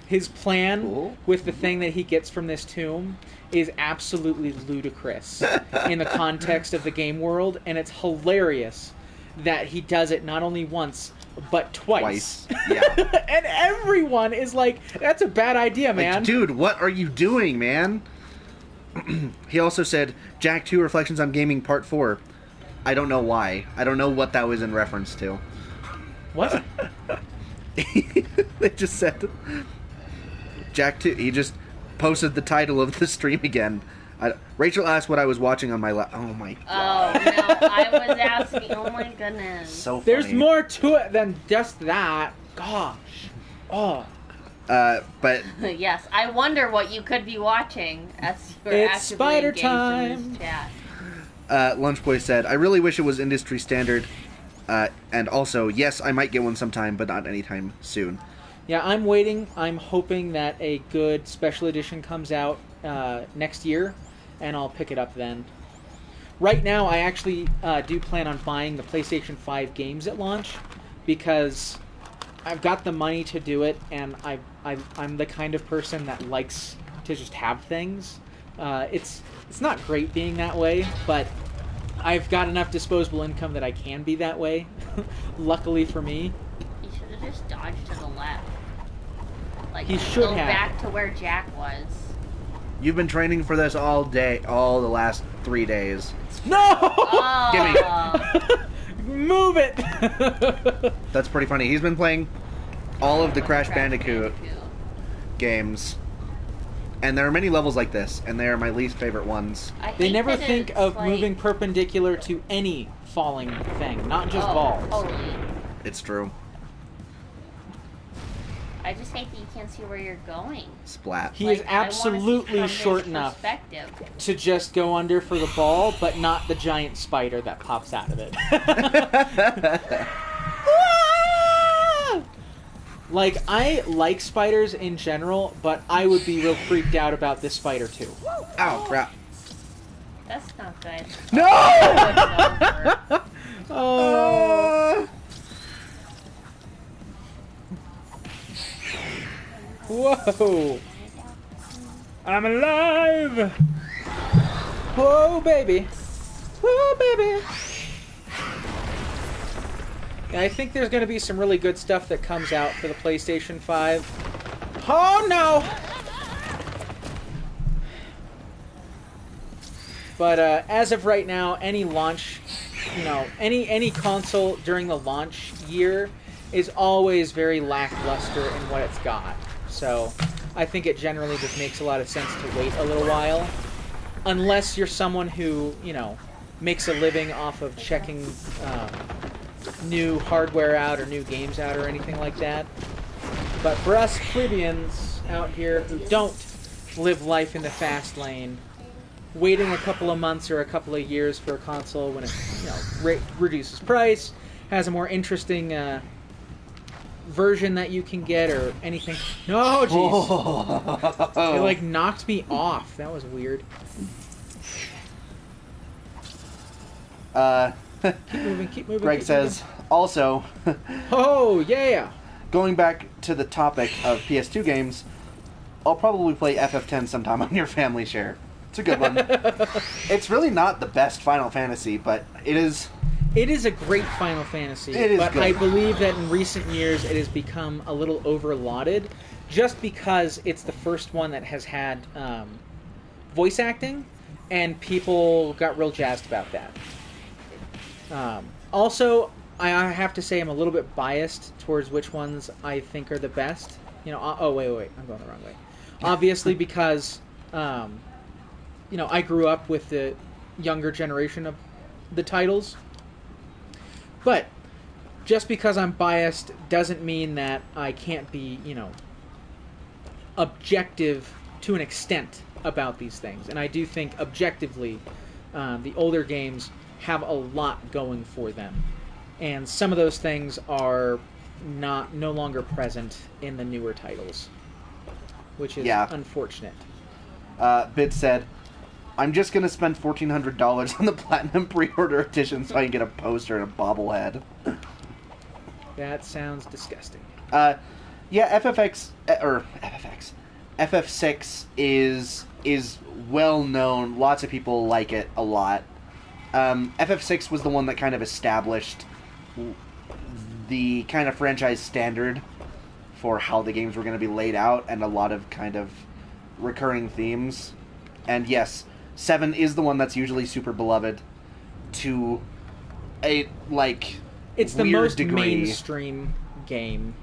his plan with the thing that he gets from this tomb is absolutely ludicrous in the context of the game world, and it's hilarious that he does it not only once but twice. Yeah. And everyone is like, "That's a bad idea, man." Dude, what are you doing, man? He also said, "Jack 2 Reflections on Gaming Part 4. I don't know why. I don't know what that was in reference to. What? They just said Jack 2. He just posted the title of the stream again. Rachel asked what I was watching on my oh my god. Oh, no, I was asking. Oh my goodness. So funny. There's more to it than just that. Gosh. Oh. But Yes, I wonder what you could be watching as you're It's actively spider engaged time. in this chat. Lunchboy said, "I really wish it was industry standard. And also, yes, I might get one sometime, but not anytime soon. Yeah, I'm waiting. I'm hoping that a good special edition comes out next year, and I'll pick it up then. Right now, I actually do plan on buying the PlayStation 5 games at launch, because I've got the money to do it, and I'm the kind of person that likes to just have things. It's not great being that way, but I've got enough disposable income that I can be that way. Luckily for me. He should have just dodged to the left. Like, He should go have. back to where Jack was. You've been training for this all day, all the last 3 days. No! Oh. Move it! That's pretty funny. He's been playing all of the Crash Bandicoot games. And there are many levels like this, and they are my least favorite ones. They never think of moving perpendicular to any falling thing, not just balls. Totally. It's true. I just hate that you can't see where you're going. Splat. He is absolutely short enough to just go under for the ball, but not the giant spider that pops out of it. Like, I like spiders in general, but I would be real freaked out about this spider too. Ow, crap. That's not good. No! Oh. Whoa! I'm alive! Whoa, baby! Whoa, baby! Yeah, I think there's going to be some really good stuff that comes out for the PlayStation 5. Oh, no! But as of right now, any launch, any console during the launch year is always very lackluster in what it's got. So I think it generally just makes a lot of sense to wait a little while. Unless you're someone who, makes a living off of checking new hardware out or new games out or anything like that. But for us plebeians out here who don't live life in the fast lane, waiting a couple of months or a couple of years for a console when it reduces price, has a more interesting version that you can get or anything. No, jeez. It like knocked me off. That was weird. Keep moving. Greg says, also, oh, yeah. going back to the topic of PS2 games, I'll probably play FF10 sometime on your family share. It's a good one. It's really not the best Final Fantasy, but it is... It is a great Final Fantasy, but good. I believe that in recent years it has become a little overlauded, just because it's the first one that has had voice acting, and people got real jazzed about that. Also, I have to say I'm a little bit biased towards which ones I think are the best. Wait, I'm going the wrong way. Obviously, because, I grew up with the younger generation of the titles. But just because I'm biased doesn't mean that I can't be, objective to an extent about these things. And I do think objectively the older games have a lot going for them. And some of those things are no longer present in the newer titles, which is unfortunate. Bid said, I'm just going to spend $1,400 on the Platinum Pre-Order Edition so I can get a poster and a bobblehead. That sounds disgusting. FF6 is well known. Lots of people like it a lot. FF6 was the one that kind of established the kind of franchise standard for how the games were going to be laid out and a lot of kind of recurring themes. And yes, 7 is the one that's usually super beloved to a, it's the weird most degree. Mainstream game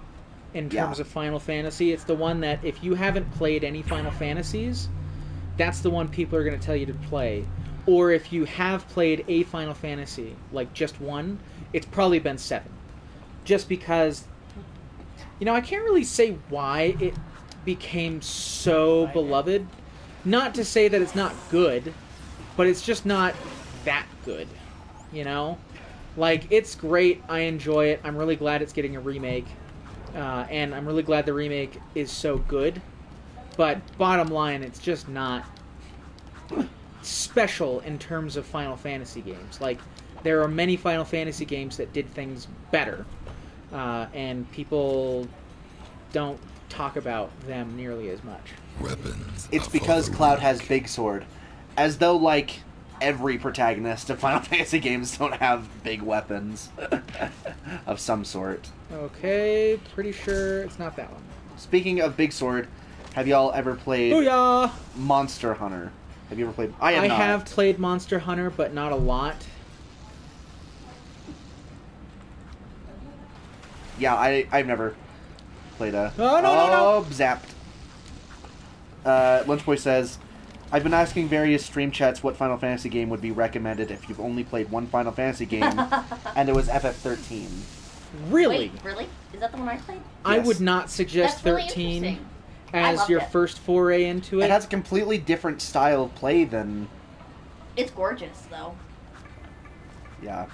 in terms of Final Fantasy. It's the one that if you haven't played any Final Fantasies, that's the one people are going to tell you to play. Or if you have played a Final Fantasy, like just one, it's probably been 7. Just because, I can't really say why it became so beloved. Not to say that it's not good, but it's just not that good, Like, it's great. I enjoy it. I'm really glad it's getting a remake. And I'm really glad the remake is so good. But bottom line, it's just not special in terms of Final Fantasy games. Like, there are many Final Fantasy games that did things better. And people don't talk about them nearly as much. It's because Cloud has Big Sword. As though, like, every protagonist of Final Fantasy games don't have big weapons of some sort. Okay, pretty sure it's not that one. Speaking of Big Sword, have y'all ever played Booyah! Monster Hunter? Have you ever played? I not. have played Monster Hunter, but not a lot. Yeah, I've never played a... Oh, no. Zapped. Lunchboy says, I've been asking various stream chats what Final Fantasy game would be recommended if you've only played one Final Fantasy game, and it was FF13. Really? Wait, really? Is that the one I played? I Yes. would not suggest That's really 13 interesting. I as loved your it. first foray into it. It has a completely different style of play than... It's gorgeous, though. Yeah.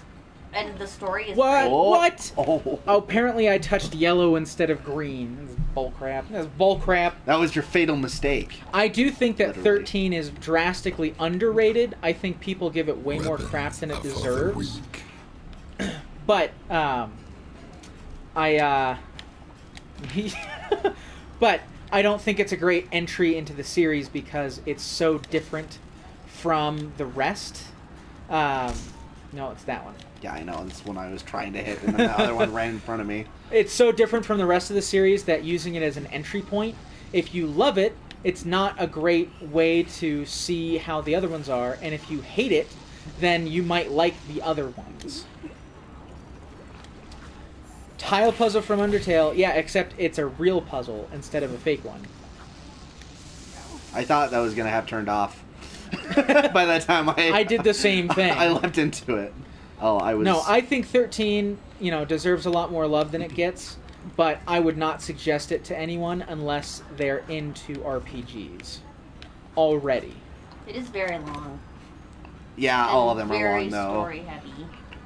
And the story is What? great. What? Oh. Oh, apparently I touched yellow instead of green. This is bullcrap. That's bullcrap. That was your fatal mistake. I do think that Literally. 13 is drastically underrated. I think people give it way more crap than it deserves. But, but I don't think it's a great entry into the series because it's so different from the rest. No, it's that one. Yeah, I know. This one I was trying to hit, and then the other one ran in front of me. It's so different from the rest of the series that using it as an entry point, if you love it, it's not a great way to see how the other ones are, and if you hate it, then you might like the other ones. Tile puzzle from Undertale, yeah, except it's a real puzzle instead of a fake one. I thought that was going to have turned off by that time I did the same thing. I leapt into it. Oh, I was... No, I think 13, deserves a lot more love than it gets, but I would not suggest it to anyone unless they're into RPGs already. It is very long. Yeah, all of them are very long, though. story heavy.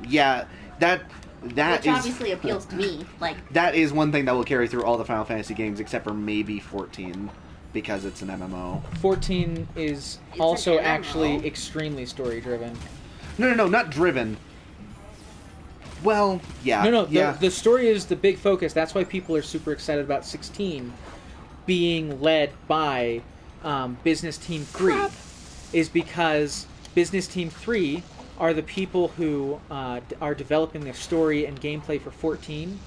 Yeah, that Which is... obviously appeals to me. Like, That is one thing that will carry through all the Final Fantasy games, except for maybe 14, because it's an MMO. 14 is It's also an MMO. actually extremely story-driven. No, not driven. Well, yeah. No, yeah. the story is the big focus. That's why people are super excited about 16 being led by Business Team 3. Is because Business Team 3 are the people who are developing their story and gameplay for 14.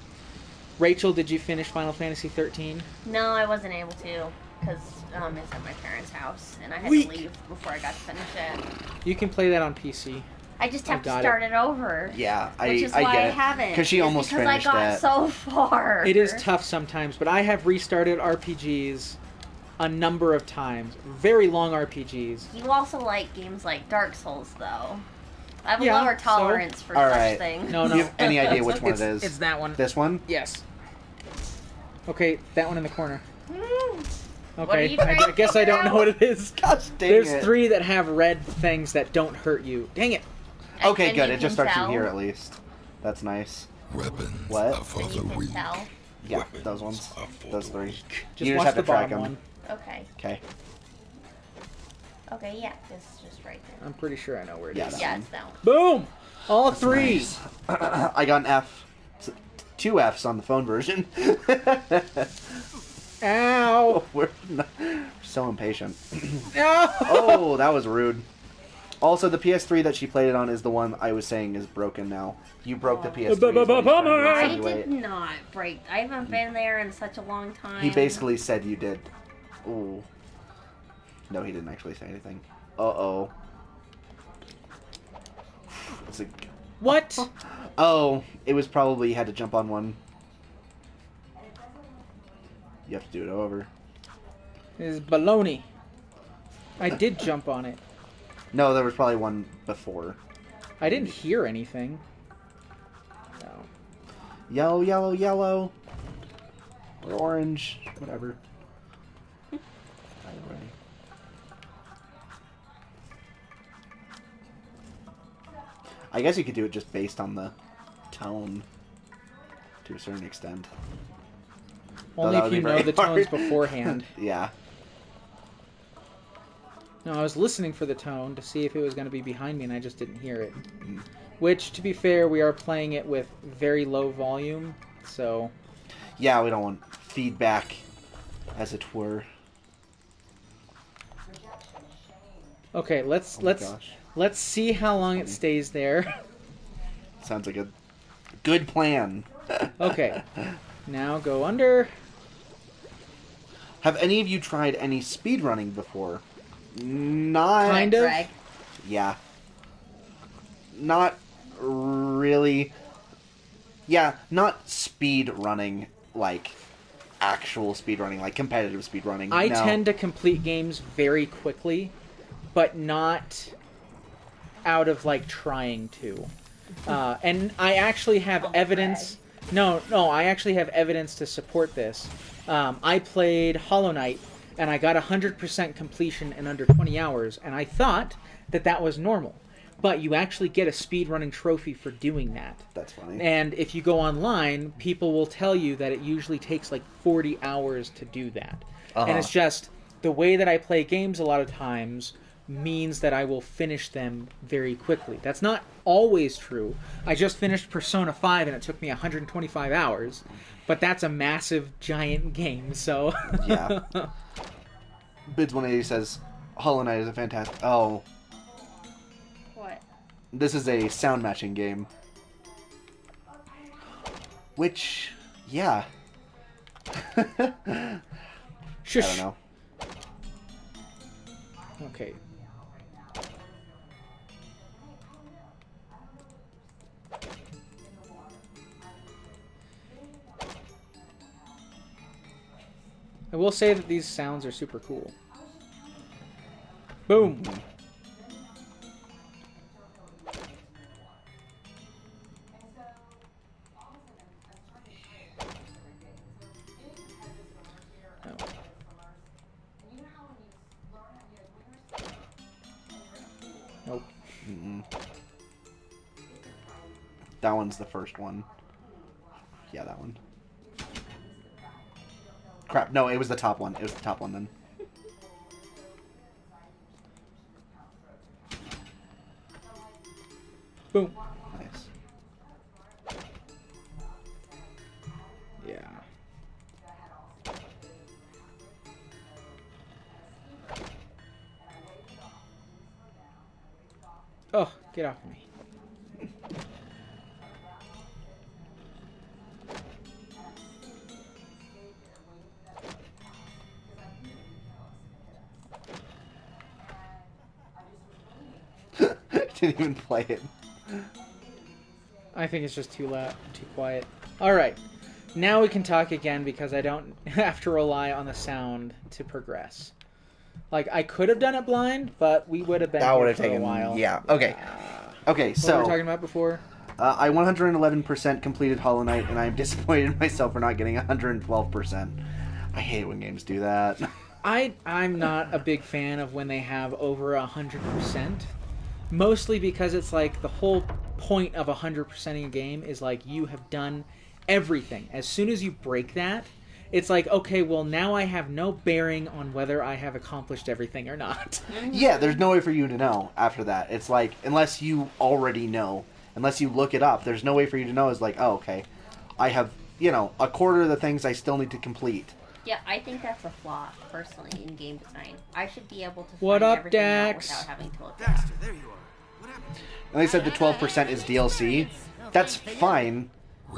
Rachel, did you finish Final Fantasy 13? no, I wasn't able to because it's at my parents' house and I had Weak. to leave before I got to finish it. You can play that on PC. I just have to got start it over. Yeah, Which is I why get I it. haven't. Because she It's almost because finished I got that. so far. It is tough sometimes, but I have restarted RPGs a number of times. Very long RPGs. You also like games like Dark Souls, though. I have a Yeah, lower so- tolerance for All such right. things. No, Do you have any idea which one it is? It's that one. This one? Yes. Okay, that one in the corner. What are Okay, you trying I to guess I figure don't know out? what it is. Gosh dang There's it. 3 that have red things that don't hurt you. Dang it. Okay, And good. you It just can starts you tell. here at least. That's nice. Weapons What? are for And the you can weak. tell. Yeah, those ones. Those 3. Just You watch have the to track bottom them. one. Okay. Okay. Okay, yeah. It's just right there. I'm pretty sure I know where it is. Yeah, that Yeah, one. it's that one. Boom! All 3. Nice. I got an F. 2 Fs on the phone version. Ow! We're so impatient. Ow! Oh, that was rude. Also, the PS3 that she played it on is the one I was saying is broken now. You broke the PS3. is what he's trying to I insinuate. did not break. I haven't been there in such a long time. He basically said you did. Ooh. No, he didn't actually say anything. Uh-oh. It's a... What? Oh, it was probably you had to jump on one. You have to do it over. This is baloney. I did jump on it. No, there was probably one before. I didn't hear anything. No. Yellow, yellow, yellow. Or orange. Whatever. Either way. I guess you could do it just based on the tone to a certain extent. Only that if would you be know very the tones hard. beforehand. Yeah. No, I was listening for the tone to see if it was going to be behind me, and I just didn't hear it. Which, to be fair, we are playing it with very low volume, so... Yeah, we don't want feedback, as it were. Okay, let's Gosh. see how long it stays there. Sounds like a good plan. Okay, now go under. Have any of you tried any speedrunning before? Not... Kind of. Drag. Yeah. Not really. Yeah, not speed running, like actual speed running, like competitive speed running. I No. tend to complete games very quickly, but not out of, like, trying to. And I actually have evidence... No, I actually have evidence to support this. I played Hollow Knight, and I got 100% completion in under 20 hours, and I thought that was normal. But you actually get a speedrunning trophy for doing that. That's funny. And if you go online, people will tell you that it usually takes like 40 hours to do that. And it's just, the way that I play games a lot of times means that I will finish them very quickly. That's not always true. I just finished Persona 5 and it took me 125 hours. But that's a massive, giant game, so... Yeah. Bids180 says, Hollow Knight is a fantastic... Oh... What? This is a sound matching game. Which, yeah. Shush. I don't know. Okay. I will say that these sounds are super cool. Boom! Nope. That one's the first one. Yeah, that one. Crap, no, it was the top one. It was the top one then. Boom. Nice. Yeah. Oh, get off me. Didn't even play it. I think it's just too loud, too quiet. Alright. Now we can talk again because I don't have to rely on the sound to progress. Like, I could have done it blind, but we would have been That here would have for taken... a while. Yeah, okay. Okay, What so... were we talking about before? I 111% completed Hollow Knight, and I'm disappointed in myself for not getting 112%. I hate when games do that. I'm not a big fan of when they have over 100%. Mostly because it's like the whole point of 100%ing a game is like you have done everything. As soon as you break that, it's like, okay, well now I have no bearing on whether I have accomplished everything or not. Yeah, there's no way for you to know after that. It's like, unless you already know, unless you look it up, there's no way for you to know. It's like, oh, okay, I have, a quarter of the things I still need to complete. Yeah, I think that's a flaw, personally, in game design. I should be able to What find up, everything out Dax? without having to look it up. Daxter, there you are. What happened? And they said the 12% is DLC. That's fine.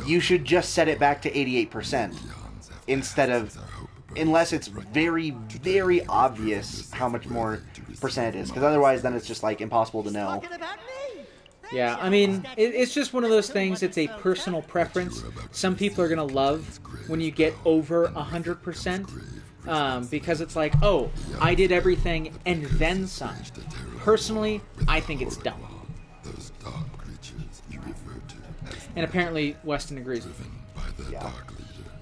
You should just set it back to 88%. Instead of... Unless it's very, very obvious how much more percent it is. Because otherwise, then it's just, like, impossible to know. Yeah, I mean, it's just one of those things. It's a personal preference. Some people are going to love when you get over 100%. Because it's like, oh, I did everything and then some. Personally, I think it's dumb. And apparently, Weston agrees with me. Yeah.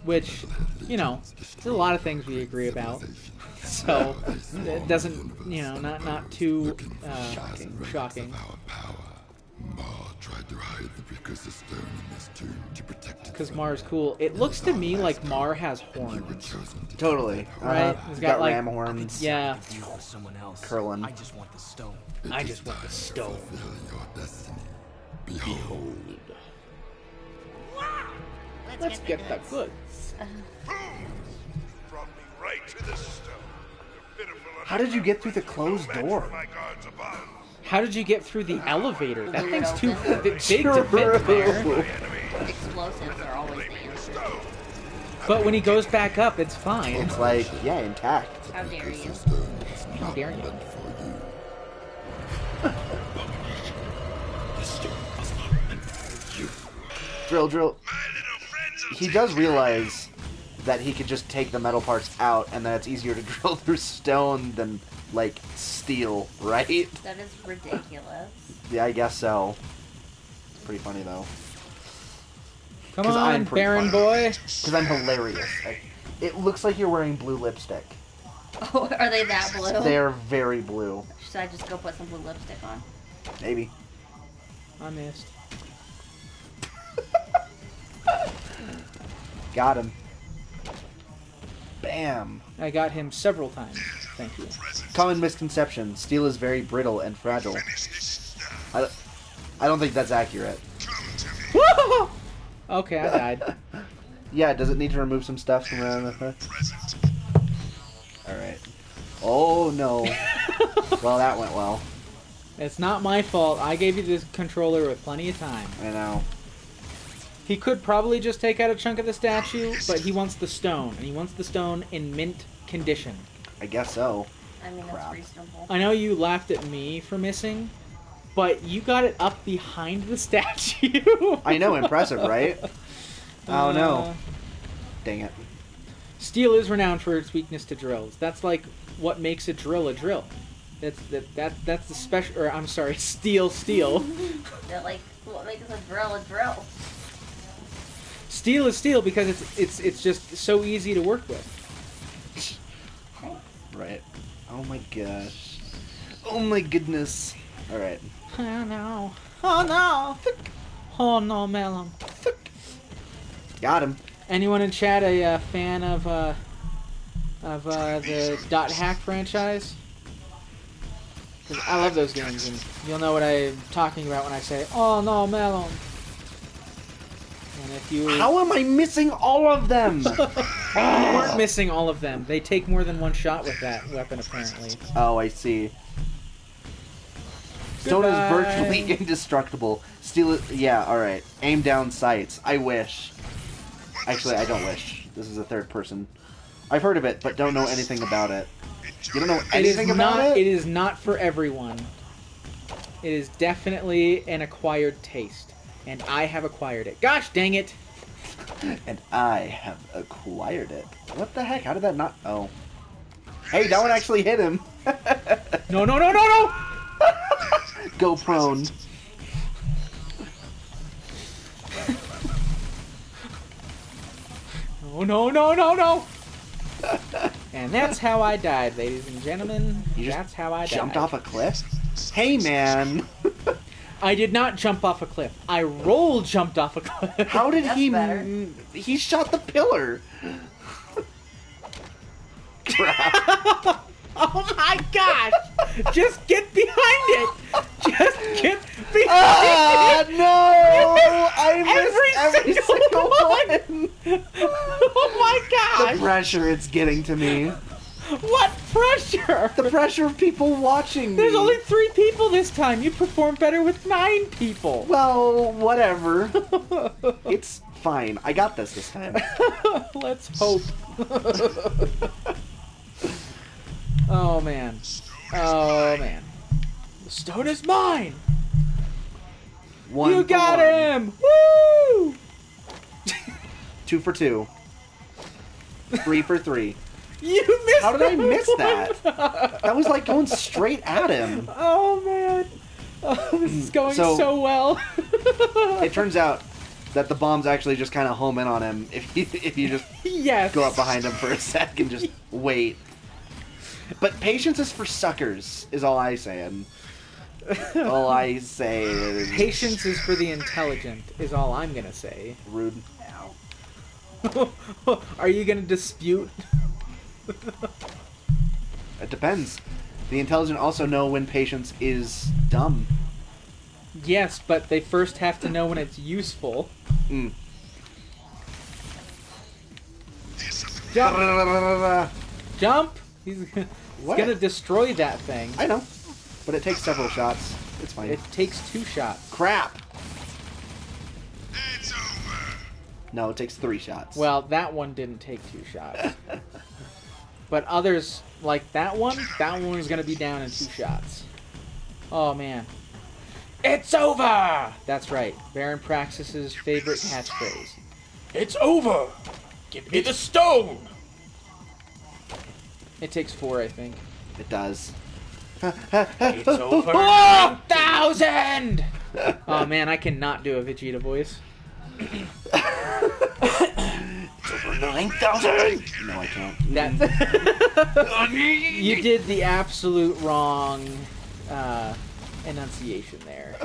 Which, there's a lot of things we agree about. So, it doesn't, not too shocking. Ma tried to hide the Precursor stone in this tomb to protect it. Because Mar's cool. It looks to me like Mar has horns. Totally. Right? He's got like ram horns. Yeah. You with someone else. Curling. I just want the stone. I just want the stone. Fulfill your destiny. Behold. Let's get the goods. Brought me right to the stone. The pitiful How did you get through the closed door? my guards above. How did you get through the elevator? That Blew thing's it too open. big to fit there. Explosives are always the answer. But when he goes back up, it's fine. It's like, yeah, intact. How dare you? How dare you? Drill. He does realize that he could just take the metal parts out, and that it's easier to drill through stone than, like, steel, right? That is ridiculous. Yeah, I guess so. It's pretty funny, though. Come 'Cause I'm on, pretty Baron funny. boy. Because I'm hilarious. It looks like you're wearing blue lipstick. Oh, are they that blue? They're very blue. Should I just go put some blue lipstick on? Maybe. I missed. Got him. Bam. I got him several times. Thank you. Common misconception. Steel is very brittle and fragile. I don't think that's accurate. Okay, I died. Yeah, does it need to remove some stuff from around the... Alright. Oh, no. Well, that went well. It's not my fault. I gave you this controller with plenty of time. I know. He could probably just take out a chunk of the statue, but he wants the stone, and he wants the stone in mint condition. I guess so. I mean, Crap. that's reasonable. I know you laughed at me for missing, but you got it up behind the statue. I know, impressive, right? Oh, no. Dang it. Steel is renowned for its weakness to drills. That's like what makes a drill a drill. That's the special. Or I'm sorry, steel. They're like, what makes a drill a drill? Steel is steel because it's just so easy to work with. Right. Oh my gosh. Oh my goodness. Alright. Oh no! Oh no! Oh no, Melon. Got him. Anyone in chat a fan of the Dot Hack franchise? 'Cause I love those games, and you'll know what I'm talking about when I say, "Oh no, Melon." And if you How am I missing all of them? you weren't missing all of them, they take more than one shot with that weapon apparently. Oh, I see. Stone is Goodbye. virtually indestructible. Steel is... Yeah, alright. Aim down sights. I wish. Actually, I don't wish. This is a third person. I've heard of it, but don't know anything about it. You don't know anything about it? It is not for everyone. It is definitely an acquired taste, and I have acquired it. Gosh dang it! And I have acquired it. What the heck? How did that not... Oh. Hey, that one actually hit him. No! Go prone. No! And that's how I died, ladies and gentlemen. You just That's how I died. Jumped off a cliff? Hey, man. I did not jump off a cliff. I jumped off a cliff. How did That's he... better. He shot the pillar. Crap. Oh my gosh! Just get behind it! Just get behind Ah, it! no! I missed every single one! Oh my The gosh! pressure it's getting to me. What pressure? The pressure of people watching me. There's only 3 people this time. You performed better with 9 people. Well, whatever. It's fine. I got this time. Let's hope. Oh man. The stone is mine! One You for got one. him! Woo! 2 for 2. 3 for 3. You missed How did I that miss one. that? That was like going straight at him. Oh man. Oh, this is going So- so well. It turns out that the bombs actually just kind of home in on him if you just Yes. go up behind him for a sec and just wait. But patience is for suckers, is all I saying. All I say is... Patience is for the intelligent, is all I'm gonna say. Rude. Are you gonna dispute? It depends. The intelligent also know when patience is dumb. Yes, but they first have to know when it's useful. Mm. Jump! Jump! He's What? gonna destroy that thing. I know. But it takes several shots. It's fine. It takes 2 shots. Crap! It's over. No, it takes 3 shots. Well, that one didn't take 2 shots. But others, like that one's gonna be down in 2 shots. Oh, man. It's over! That's right. Baron Praxis's favorite catchphrase. It's over! Give me the stone! It takes 4, I think. It does. It's over. 1,000! Oh, man, I cannot do a Vegeta voice. It's over 9,000! No, I can't. That you did the absolute wrong enunciation there.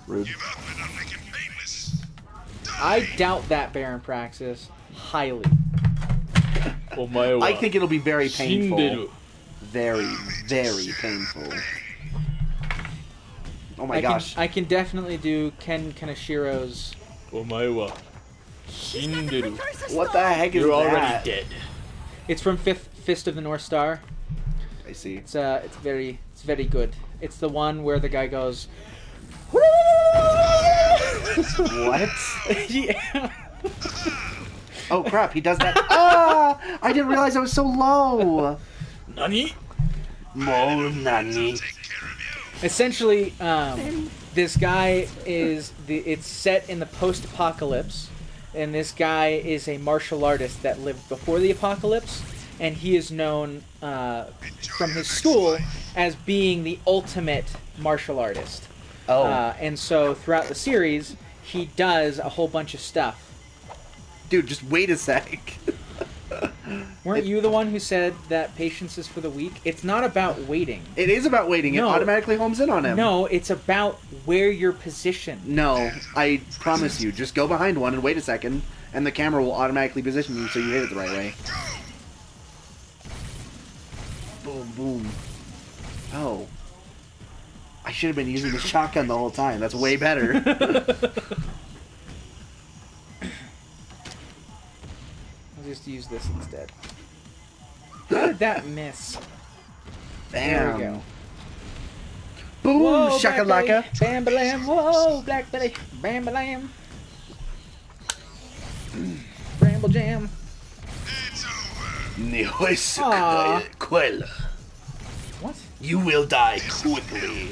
Rude. Give up and I'll make it painless. I doubt that, Baron Praxis. Highly. I think it'll be very painful. Shinderu. Very, very painful. Oh my gosh. I can definitely do Ken Kanashiro's. Omae wa shinderu. What the heck is You're that? already dead. It's from Fist of the North Star. I see. It's very good. It's the one where the guy goes. What? Yeah. Oh crap, he does that. Ah! I didn't realize I was so low. Nani? Mo nani. Essentially, this guy is it's set in the post-apocalypse, and this guy is a martial artist that lived before the apocalypse, and he is known from his school as being the ultimate martial artist. Oh. And so throughout the series, he does a whole bunch of stuff. Dude, just wait a sec. Weren't you the one who said that patience is for the weak? It's not about waiting. It is about waiting. No. It automatically homes in on him. No, it's about where you're positioned. No, I promise you. Just go behind one and wait a second, and the camera will automatically position you so you hit it the right way. Boom, boom. Oh. I should have been using the shotgun the whole time. That's way better. I'll just use this instead. How did that miss? Bam. There we go. Boom, Whoa, shakalaka. Bam balam, whoa, Black Betty, bam balam. Bramble jam. Aw. What? You will die quickly.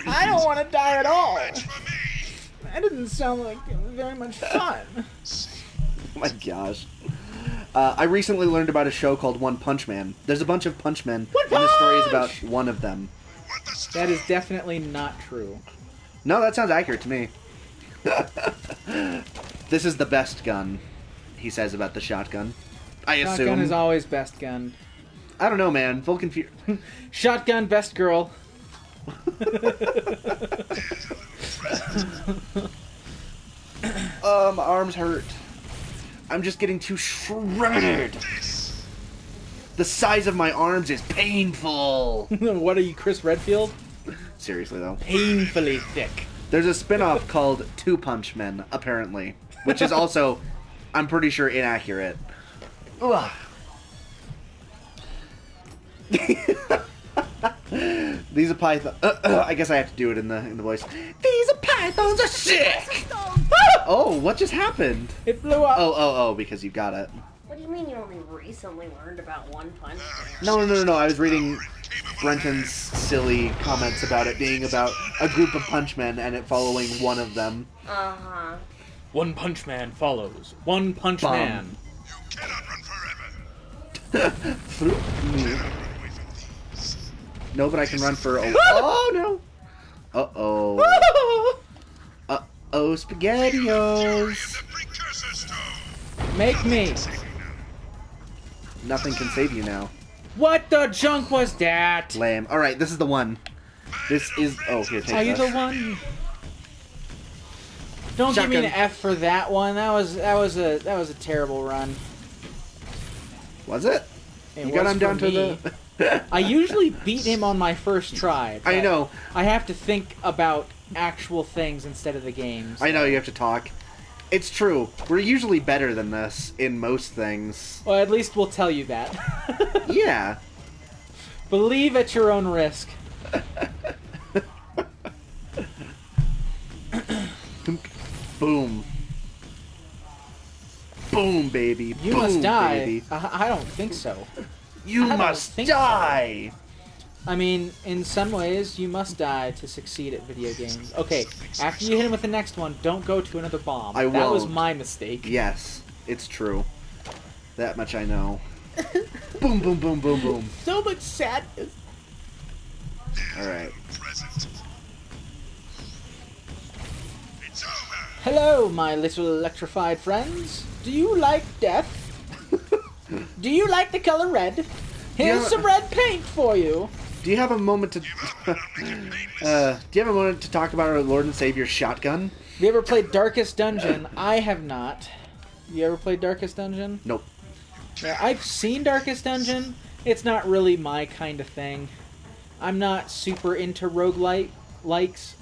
I don't want to die at all. That didn't sound like very much fun. Oh my gosh. I recently learned about a show called One Punch Man. There's a bunch of punch men, and the story is about one of them. That is definitely not true. No, that sounds accurate to me. This is the best gun, he says about the shotgun. I assume. Shotgun is always best gun. I don't know, man. Full confusion. Shotgun, best girl. My arms hurt. I'm just getting too shredded. The size of my arms is painful. What are you, Chris Redfield? Seriously, though. Painfully thick. There's a spin-off called Two Punch Men, apparently. Which is also, I'm pretty sure, inaccurate. Ugh. These are pythons. I guess I have to do it in the voice. These are pythons are sick. Oh, what just happened? It blew up. Oh, because you got it. What do you mean you only recently learned about One Punch Man? No. I was reading Brenton's silly comments about it being about a group of punchmen and it following one of them. Uh-huh. One Punch Man follows. One Punch Bum. Man. You cannot run forever. No, but I can run for. Oh no! Uh-oh. Uh-oh, SpaghettiOs. The Precursor stone. Make me. Nothing can save you now. What the junk was that? Lame. Alright, this is the one. This is... Oh, here, take Are you the this. one? Don't give me an Shotgun. F for that one. That was a terrible run. Was it? It You got was him down for to me. the... I usually beat him on my first try. I but know. I have to think about actual things instead of the games. I know, you have to talk. It's true. We're usually better than this in most things. Well, at least we'll tell you that. Yeah. Believe at your own risk. Boom. Boom, baby. You Boom, must die. baby. I don't think so. You I don't must think so. die. I mean, in some ways, you must die to succeed at video games. Okay, after you hit him with the next one, don't go to another bomb. That was won't. my mistake. Yes, it's true. That much I know. Boom, boom, boom, boom, boom. So much sadness. Alright. It's over. Hello, my little electrified friends. Do you like death? Do you like the color red? Here's Yeah. some red paint for you. Do you have a moment to... do you have a moment to talk about our Lord and Savior shotgun? Have you ever played Darkest Dungeon? I have not. You ever played Darkest Dungeon? Nope. Yeah, I've seen Darkest Dungeon. It's not really my kind of thing. I'm not super into roguelite, lights,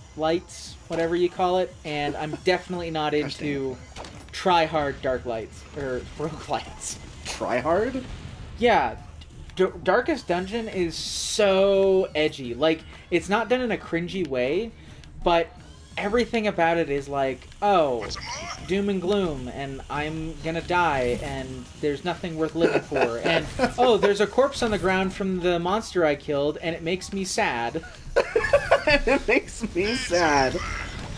whatever you call it, and I'm definitely not into try-hard dark lights, or roguelites. Try hard? Yeah, Darkest Dungeon is so edgy. Like, it's not done in a cringy way, but everything about it is like, oh, doom and gloom, and I'm gonna die, and there's nothing worth living for, and oh, there's a corpse on the ground from the monster I killed, and it makes me sad. It makes me sad.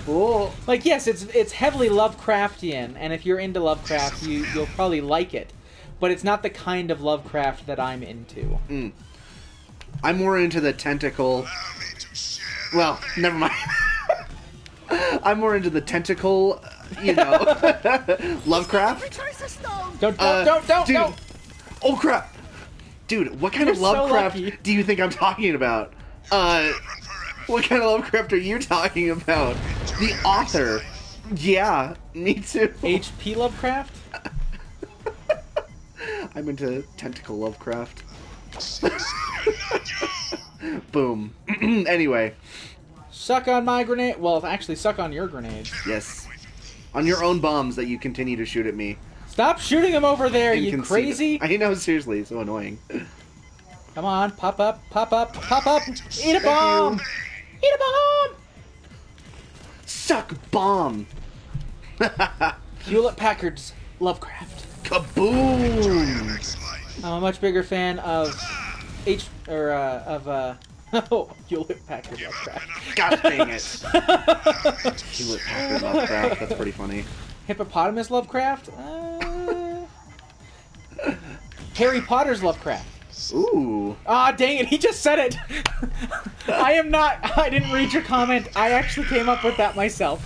Cool. Like, yes, it's heavily Lovecraftian, and if you're into Lovecraft, you'll probably like it, but it's not the kind of Lovecraft that I'm into. I'm more into the tentacle... Well, never mind. I'm more into the tentacle, Lovecraft. Don't, Dude. don't! Oh crap! Dude, what kind of You're so Lovecraft lucky. do you think I'm talking about? What kind of Lovecraft are you talking about? The author. Yeah, me too. HP Lovecraft? I'm into tentacle Lovecraft. Boom. Anyway, Suck on my grenade. Well, actually, suck on your grenades. yes. On your own bombs that you continue to shoot at me. Stop shooting him over there, you Inconceivable. crazy! I know, seriously, it's so annoying. Come on, pop up, pop up, pop up! Eat a bomb! Eat a bomb! Suck bomb! Hewlett Packard's Lovecraft. Kaboom! I'm a much bigger fan of Hewlett Packard Lovecraft. Gosh dang it. Hewlett Packard Lovecraft, that's pretty funny. Hippopotamus Lovecraft? Harry Potter's Lovecraft. Ooh. Ah, dang it, he just said it! I didn't read your comment. I actually came up with that myself.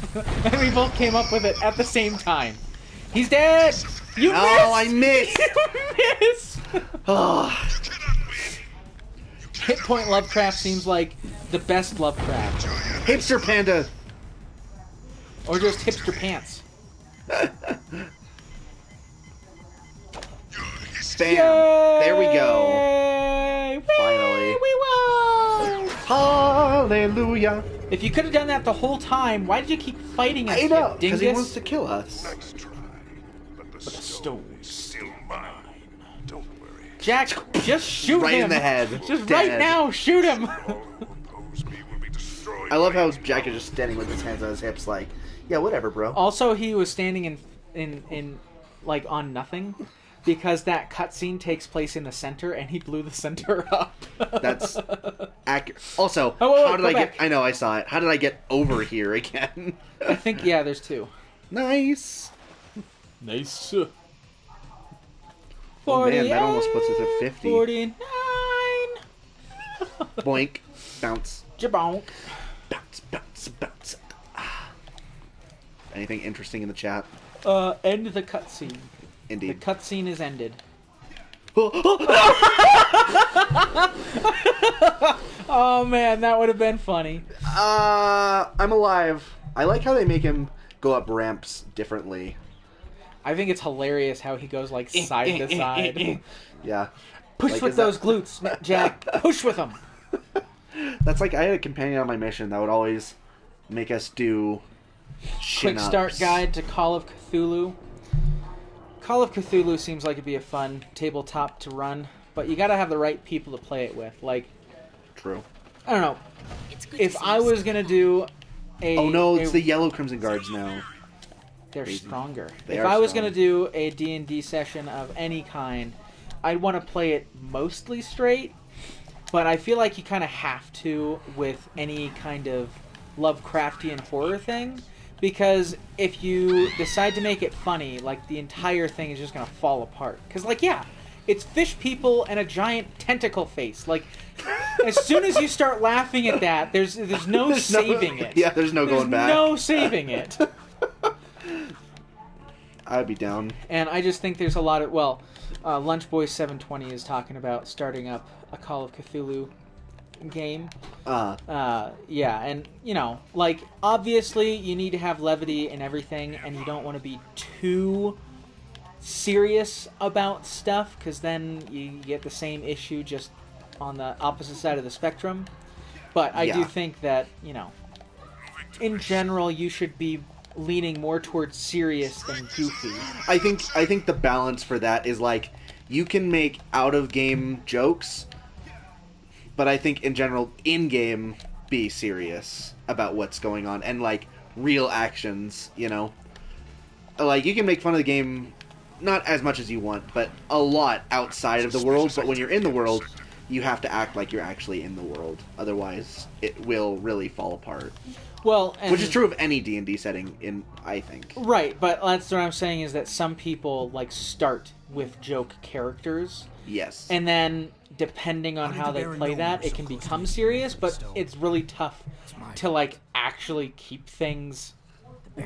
And we both came up with it at the same time. He's dead! You missed! Oh, I missed! You missed! Oh. Hit Point Lovecraft seems like the best Lovecraft. Hipster Panda! Or just Hipster Pants. Bam! There we go. Yay! Finally. We won! Hallelujah! If you could have done that the whole time, why did you keep fighting us, I know, you because he dingus? wants to kill us. Nice try. But the stone stone is still mine. Don't worry. Jack, just shoot Right him! in the head. Just Dead. right now, shoot him! All who oppose me will be destroyed. I love by how its Jack is just standing with his hands on his hips like, yeah, whatever, bro. Also, he was standing in like on nothing because that cutscene takes place in the center, and he blew the center up. That's accurate. Also, Oh, wait, how did go I back. get... I know, I saw it. How did I get over here again? I think there's two. Nice. Nice. Oh man, that almost puts us at 50. 49. Boink. Bounce. Jabonk. Bounce, bounce, bounce. Ah. Anything interesting in the chat? End the cutscene. The Indeed. cutscene is ended. Oh man, that would have been funny. I'm alive. I like how they make him go up ramps differently. I think it's hilarious how he goes like side to side. Yeah. Push Like, with is those that- glutes, Jack. Push with them. That's like I had a companion on my mission that would always make us do Quick chin-ups. start guide to Call of Cthulhu. Call of Cthulhu seems like it'd be a fun tabletop to run, but you gotta have the right people to play it with. Like, True. I don't know. If I was gonna do a... Oh no, it's the Yellow Crimson Guards now. They're stronger. They If are I was strong. going to do a D&D session of any kind, I'd want to play it mostly straight, but I feel like you kind of have to with any kind of Lovecraftian horror thing, because if you decide to make it funny, like, the entire thing is just going to fall apart. Because, like, yeah, it's fish people and a giant tentacle face. Like, as soon as you start laughing at that, there's no saving it. Yeah, there's no going back. No saving it. I'd be down. And I just think there's a lot of... Well, Lunchboy720 is talking about starting up a Call of Cthulhu game. Yeah, and, you know, like, obviously you need to have levity and everything, and you don't want to be too serious about stuff, because then you get the same issue just on the opposite side of the spectrum. But I do Yeah. think that, you know, in general, you should be leaning more towards serious than goofy. I think the balance for that is like you can make out of game jokes, but I think in general in game be serious about what's going on and like real actions, you know. Like you can make fun of the game not as much as you want, but a lot outside of the world, but when you're in the world, you have to act like you're actually in the world. Otherwise, it will really fall apart. Well, and, Which is true of any D&D setting, I think. Right, but that's what I'm saying is that some people like start with joke characters, Yes. and then depending on how they play that, it can become serious. But it's really tough to like actually keep things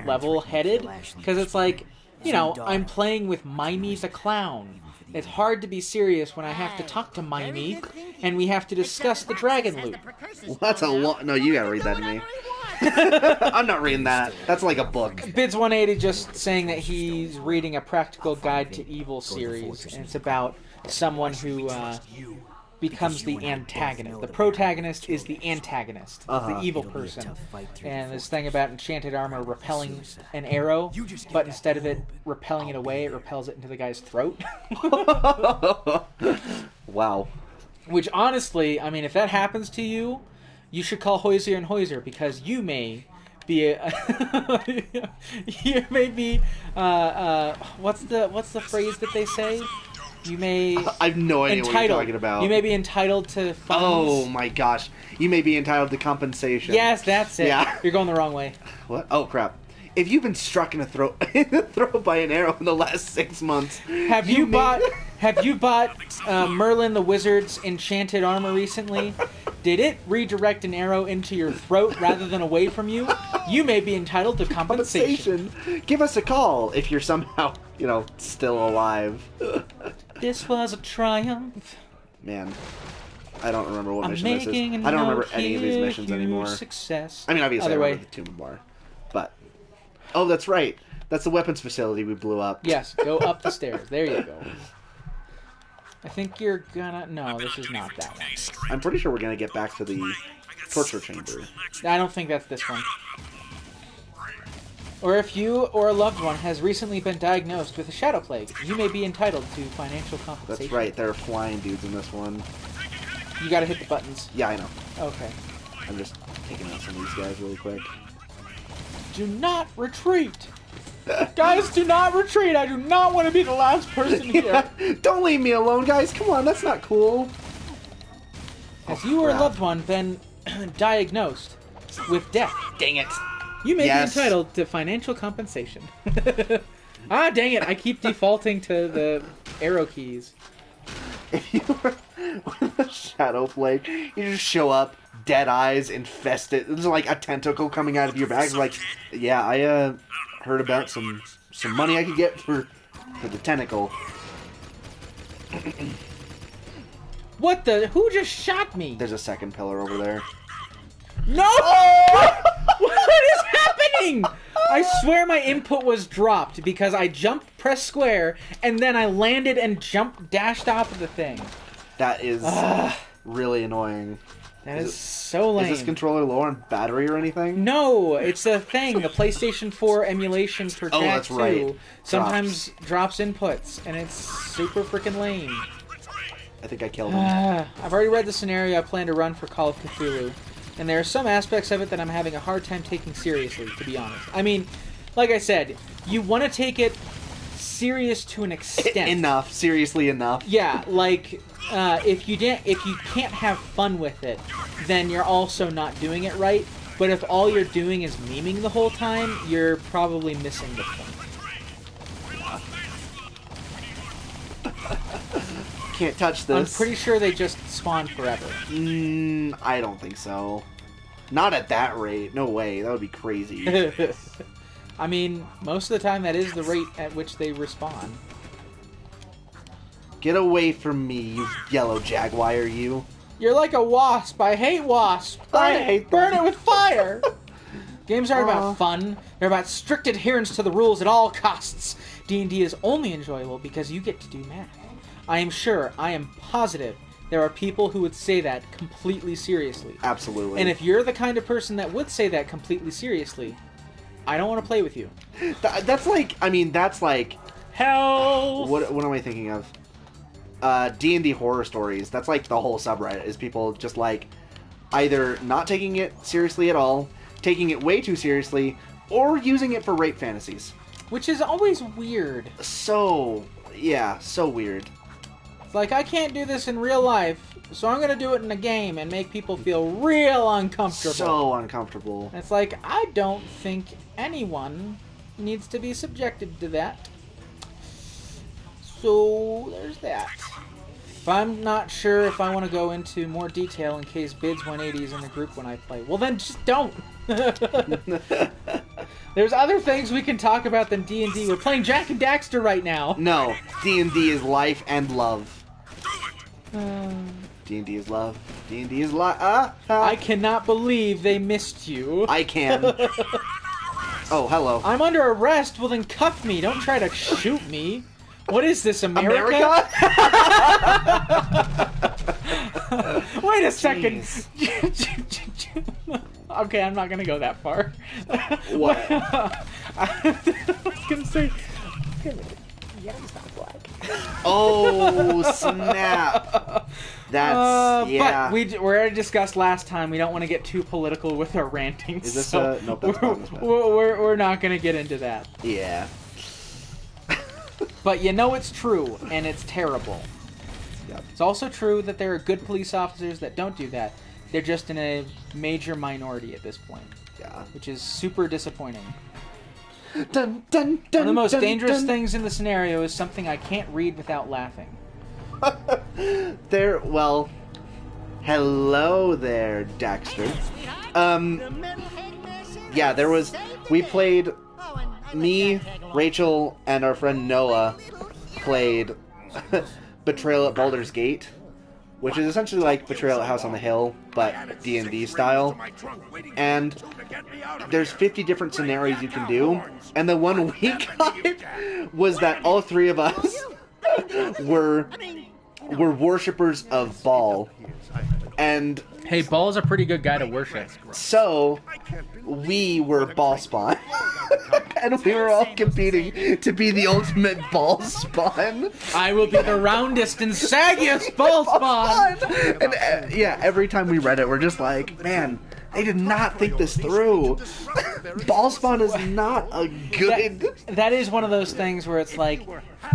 level-headed, because it's like, you know, I'm playing with Mimey the Clown. It's hard to be serious when I have to talk to Mimey, and we have to discuss the Dragon Loop. Well, that's a lot. No, you gotta read that to me. I'm not reading that. That's like a book. Bids 180 just saying that he's reading a Practical Guide to Evil series, and it's about someone who becomes the antagonist. The protagonist is the antagonist, the evil person. And this thing about enchanted armor repelling an arrow, but instead of it repelling it away, it repels it into the guy's throat. Wow. Which, honestly, I mean, if that happens to you, you should call Hoyser and Hoyser, because you may be you may be what's the phrase that they say? You may I have no idea what you're talking about. You may be entitled to funds. Oh my gosh. You may be entitled to compensation. Yes, that's it. Yeah. You're going the wrong way. What? Oh crap. If you've been struck in the throat by an arrow in the last 6 months, Have you bought Merlin the Wizard's enchanted armor recently? Did it redirect an arrow into your throat rather than away from you? You may be entitled to compensation. Give us a call if you're somehow, still alive. This was a triumph. Man, I don't remember what I'm mission this is. making I don't a remember note any of these here, missions huge anymore. Success. I mean, obviously Other I way. remember the Tomb Bar, but oh, that's right. That's the weapons facility we blew up. Yes, go up the stairs. There you go. I think you're gonna... No, this is not that one. I'm pretty sure we're gonna get back to the torture chamber. I don't think that's this one. Or if you or a loved one has recently been diagnosed with a shadow plague, you may be entitled to financial compensation. That's right. There are flying dudes in this one. You gotta hit the buttons. Yeah, I know. Okay. I'm just taking out some of these guys really quick. Do not retreat! Guys, do not retreat! I do not want to be the last person here! Don't leave me alone, guys. Come on, that's not cool. Has you or a crap. loved one been diagnosed with death? Dang it. You may Yes. be entitled to financial compensation. Ah, dang it! I keep defaulting to the arrow keys. If you were with a shadow plague, you just show up, dead eyes, infested. There's like a tentacle coming out of your back. It's like, yeah, I heard about some money I could get for the tentacle. What the? Who just shot me? There's a second pillar over there. No! What is happening? I swear my input was dropped because I jumped, pressed square, and then I landed and dashed off of the thing. That is really annoying. That is so lame. Is this controller low on battery or anything? No, it's a thing. The PlayStation 4 emulation for Jak 2 that's right. sometimes drops inputs, and it's super freaking lame. I think I killed him. I've already read the scenario I plan to run for Call of Cthulhu, and there are some aspects of it that I'm having a hard time taking seriously, to be honest. I mean, like I said, you want to take it serious to an extent. Enough. Seriously enough. Yeah, like, if you can't have fun with it, then you're also not doing it right. But if all you're doing is memeing the whole time, you're probably missing the point. Can't touch this. I'm pretty sure they just spawn forever. I don't think so. Not at that rate. No way. That would be crazy. I mean, most of the time that is the rate at which they respawn. Get away from me, you yellow jaguar, you. You're like a wasp. I hate wasps. Burn it with fire. Games aren't about fun. They're about strict adherence to the rules at all costs. D&D is only enjoyable because you get to do math. I am sure, I am positive, there are people who would say that completely seriously. Absolutely. And if you're the kind of person that would say that completely seriously, I don't want to play with you. That's like, Hell. What am I thinking of? D&D horror stories. That's like the whole subreddit, is people just like either not taking it seriously at all, taking it way too seriously, or using it for rape fantasies. Which is always weird. So weird. It's like, I can't do this in real life, so I'm going to do it in a game and make people feel real uncomfortable. So uncomfortable. It's like, I don't think anyone needs to be subjected to that. So, there's that. If I'm not sure if I want to go into more detail in case Bids 180 is in the group when I play, well then just don't. There's other things we can talk about than D&D. We're playing Jak and Daxter right now. No, D&D is life and love. D&D is love. D&D is life. I cannot believe they missed you. I can. Oh, hello. I'm under arrest. Well, then cuff me. Don't try to shoot me. What is this, America? Wait a second. Okay, I'm not gonna go that far. What? I was gonna say, yellow's not black. Oh, snap. That's, yeah. But we already discussed last time, we don't want to get too political with our rantings. Is this so nope, that's fine. we're not gonna get into that. Yeah. But you know it's true, and it's terrible. Yep. It's also true that there are good police officers that don't do that. They're just in a major minority at this point. Yeah. Which is super disappointing. Dun, dun, dun, One of the most dun, dangerous dun. things in the scenario is something I can't read without laughing. Well, hello there, Daxter. Yeah, we played, me, Rachel, and our friend Noah played Betrayal at Baldur's Gate, which is essentially like Betrayal at House on the Hill, but D&D style. And there's 50 different scenarios you can do, and the one we got was that all three of us were worshippers of Baal. And Hey, Ball's a pretty good guy to worship. so we were Baal spawn. And we were all competing to be the ultimate Baal spawn. I will be the roundest and saggiest Ball spawn! And yeah, every time we read it, we're just like, man, they did not think this through. Ball spawn is not a good... That is one of those things where it's like,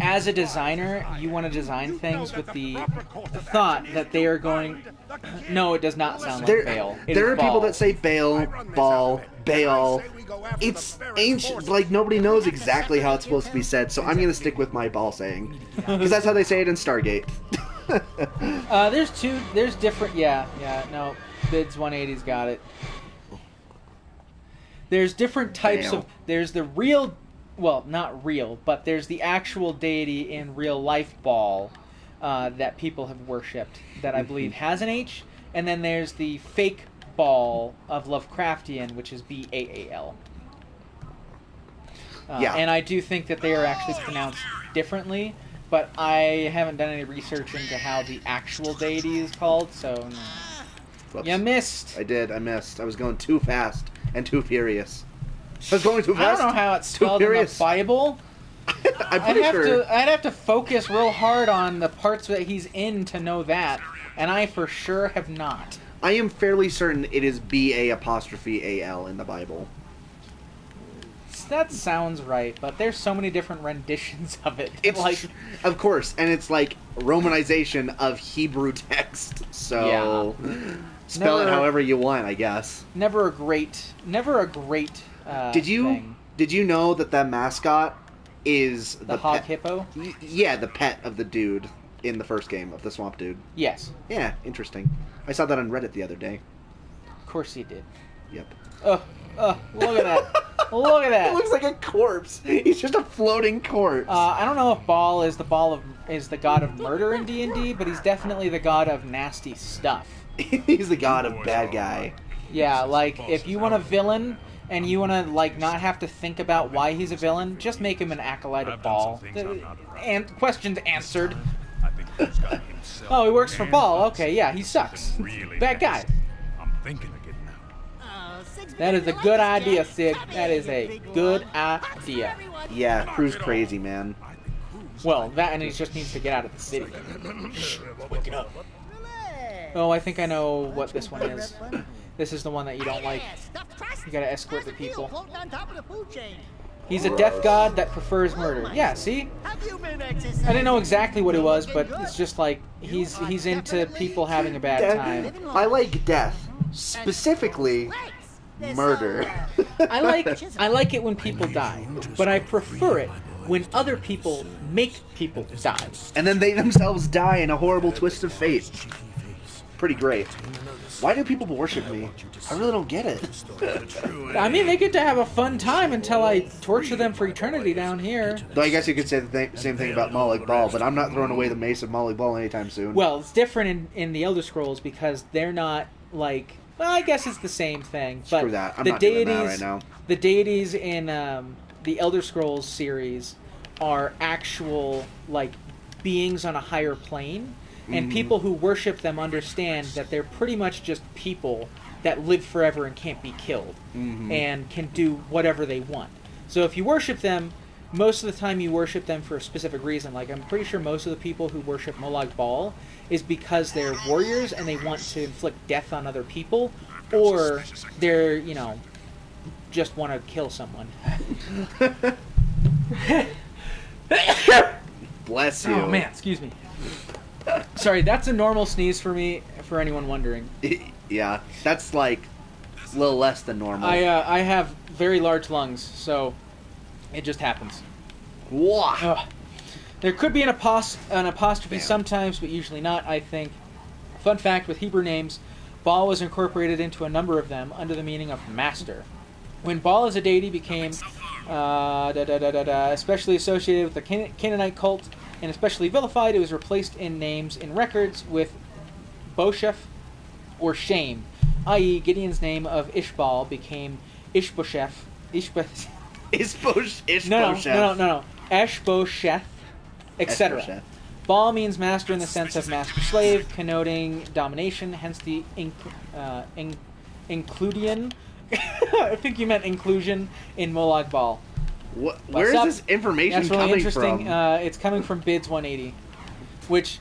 as a designer, you want to design things with the thought that they are going... No, it does not sound like Baal. There are people that say Baal, Baal, Baal. It's ancient. Like, nobody knows exactly how it's supposed to be said, so I'm going to stick with my Baal saying. Because that's how they say it in Stargate. There's different... Yeah, no. Bids 180's got it. There's different types of... There's the real... Well, not real, but there's the actual deity in real life Baal, that people have worshipped that I believe has an H, and then there's the fake Baal of Lovecraftian, which is Baal. And I do think that they are actually pronounced differently, but I haven't done any research into how the actual deity is called, so Whoops. you missed. I did. I missed. I was going too fast and too furious. I was going too I fast. don't know how it's spelled in the Bible. I'm pretty sure. I'd have to focus real hard on the parts that he's in to know that, and I for sure have not. I am fairly certain it is B-A-apostrophe-A-L in the Bible. That sounds right, but there's so many different renditions of it. It's like, of course, and it's like Romanization of Hebrew text. So spell it however you want, I guess. Never a great. Did you thing. Did you know that the mascot is the hog hippo? Yeah, the pet of the dude in the first game of the swamp dude. Yes. Yeah, interesting. I saw that on Reddit the other day. Of course you did. Yep. Look at that. Look at that. It looks like a corpse. He's just a floating corpse. I don't know if Baal is the god of murder in D&D, but he's definitely the god of nasty stuff. He's the god of bad guy. Yeah, like if you want a villain and you want to like not have to think about why he's a villain, just make him an acolyte of Baal. And questions answered. Oh, he works for Baal. Okay, yeah, he sucks. Bad guy. I'm thinking of getting out. That is a good idea, Sig. That is a good idea. Yeah, Crew's crazy, man. Well, that and he just needs to get out of the city. Waking up. Oh, I think I know what this one is. This is the one that you don't like. You gotta escort the people. He's a death god that prefers murder. Yeah, see? I didn't know exactly what it was, but it's just like he's into people having a bad time. I like death. Specifically, murder. I like it when people die, but I prefer it when other people make people die. And then they themselves die in a horrible twist of fate. Pretty great. Why do people worship me? I really don't get it. I mean, they get to have a fun time until I torture them for eternity down here. Though I guess you could say the same thing about Moloch Ball, but I'm not throwing away the mace of Moloch Ball anytime soon. Well, it's different in the Elder Scrolls because they're not like... Well, I guess it's the same thing. But screw that. I'm not doing that right now. The deities in the Elder Scrolls series are actual like beings on a higher plane. And people who worship them understand that they're pretty much just people that live forever and can't be killed and can do whatever they want. So if you worship them, most of the time you worship them for a specific reason. Like I'm pretty sure most of the people who worship Moloch Ball is because they're warriors and they want to inflict death on other people, or they're, just want to kill someone. Bless you. Oh man, excuse me. Sorry, that's a normal sneeze for me, for anyone wondering. Yeah, that's like a little less than normal. I have very large lungs, so it just happens. Whoa. There could be an apostrophe Damn. sometimes, but usually not, I think. Fun fact with Hebrew names, Baal was incorporated into a number of them under the meaning of master. When Baal as a deity became especially associated with the Canaanite cult, and especially vilified, it was replaced in names in records with Bosheth or shame, i.e. Gideon's name of Ishbaal became Ishbosheth. Ishbosheth. No. Ishbosheth, etc. Baal means master in the sense of master-slave, connoting domination, hence the inclusion. I think you meant inclusion in Moloch Baal. Where is this information That's really coming interesting. from? It's coming from Bids 180. Which,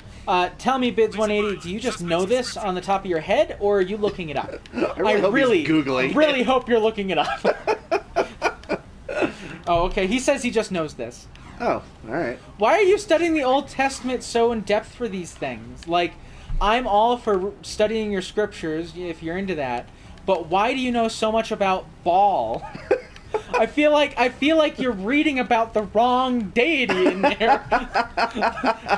tell me, Bids 180, do you just know this on the top of your head, or are you looking it up? I really hope he's Googling. Really hope you're looking it up. Oh, okay. He says he just knows this. Oh, alright. Why are you studying the Old Testament so in depth for these things? Like, I'm all for studying your scriptures, if you're into that, but why do you know so much about Baal? I feel like you're reading about the wrong deity in there.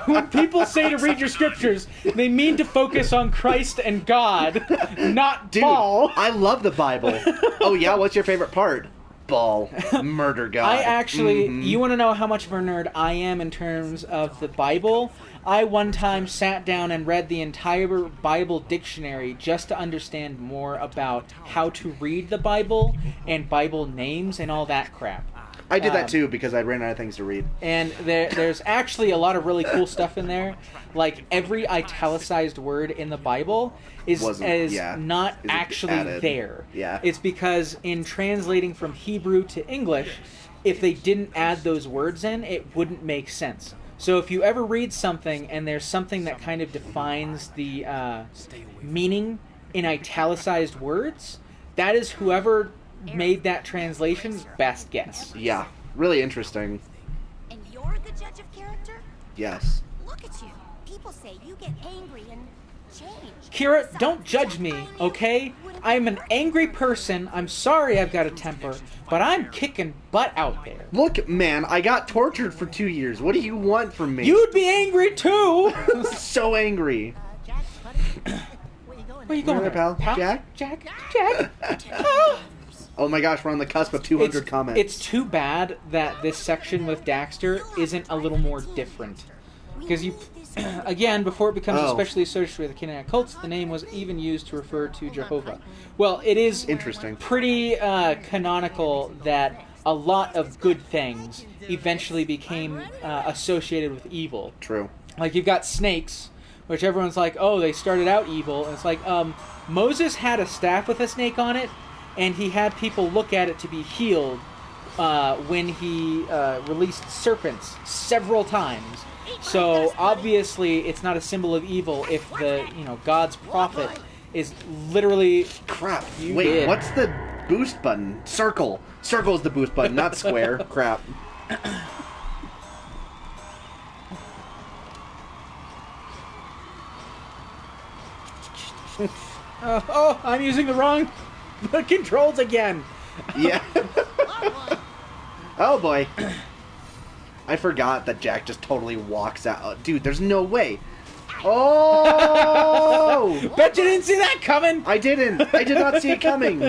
When people say to read your scriptures, they mean to focus on Christ and God, not Baal. I love the Bible. Oh yeah, what's your favorite part? Baal, murder god. I actually, you want to know how much of a nerd I am in terms of the Bible? I one time sat down and read the entire Bible dictionary just to understand more about how to read the Bible and Bible names and all that crap. I did that too because I ran out of things to read. And there's actually a lot of really cool stuff in there. Like every italicized word in the Bible is not actually added. there. Yeah. It's because in translating from Hebrew to English, if they didn't add those words in, it wouldn't make sense. So if you ever read something and there's something that kind of defines the meaning in italicized words, that is whoever made that translation's best guess. Yeah, really interesting. And you're the judge of character? Yes. Look at you. People say you get angry and change. Kira, don't judge me, okay? I'm an angry person. I'm sorry I've got a temper, but I'm kicking butt out there. Look, man, I got tortured for 2 years. What do you want from me? You'd be angry too. So angry. Jack, buddy, where you going? Where you going, Where, pal? Jack? Jack. Oh my gosh, we're on the cusp of 200 comments. It's too bad that this section with Daxter isn't a little more different. Because you, again, before it becomes especially associated with the Canaanite cults, the name was even used to refer to Jehovah. Well, it is interesting, pretty canonical that a lot of good things eventually became associated with evil. True. Like you've got snakes, which everyone's like, oh, they started out evil. And it's like, Moses had a staff with a snake on it, and he had people look at it to be healed when he released serpents several times. So obviously, it's not a symbol of evil if the God's prophet is literally crap. Wait, what's the boost button? Circle. Circle is the boost button, not square. Crap. I'm using the wrong controls again. Yeah. Oh boy. I forgot that Jack just totally walks out. Dude, there's no way. Oh! Bet you didn't see that coming. I didn't. I did not see it coming.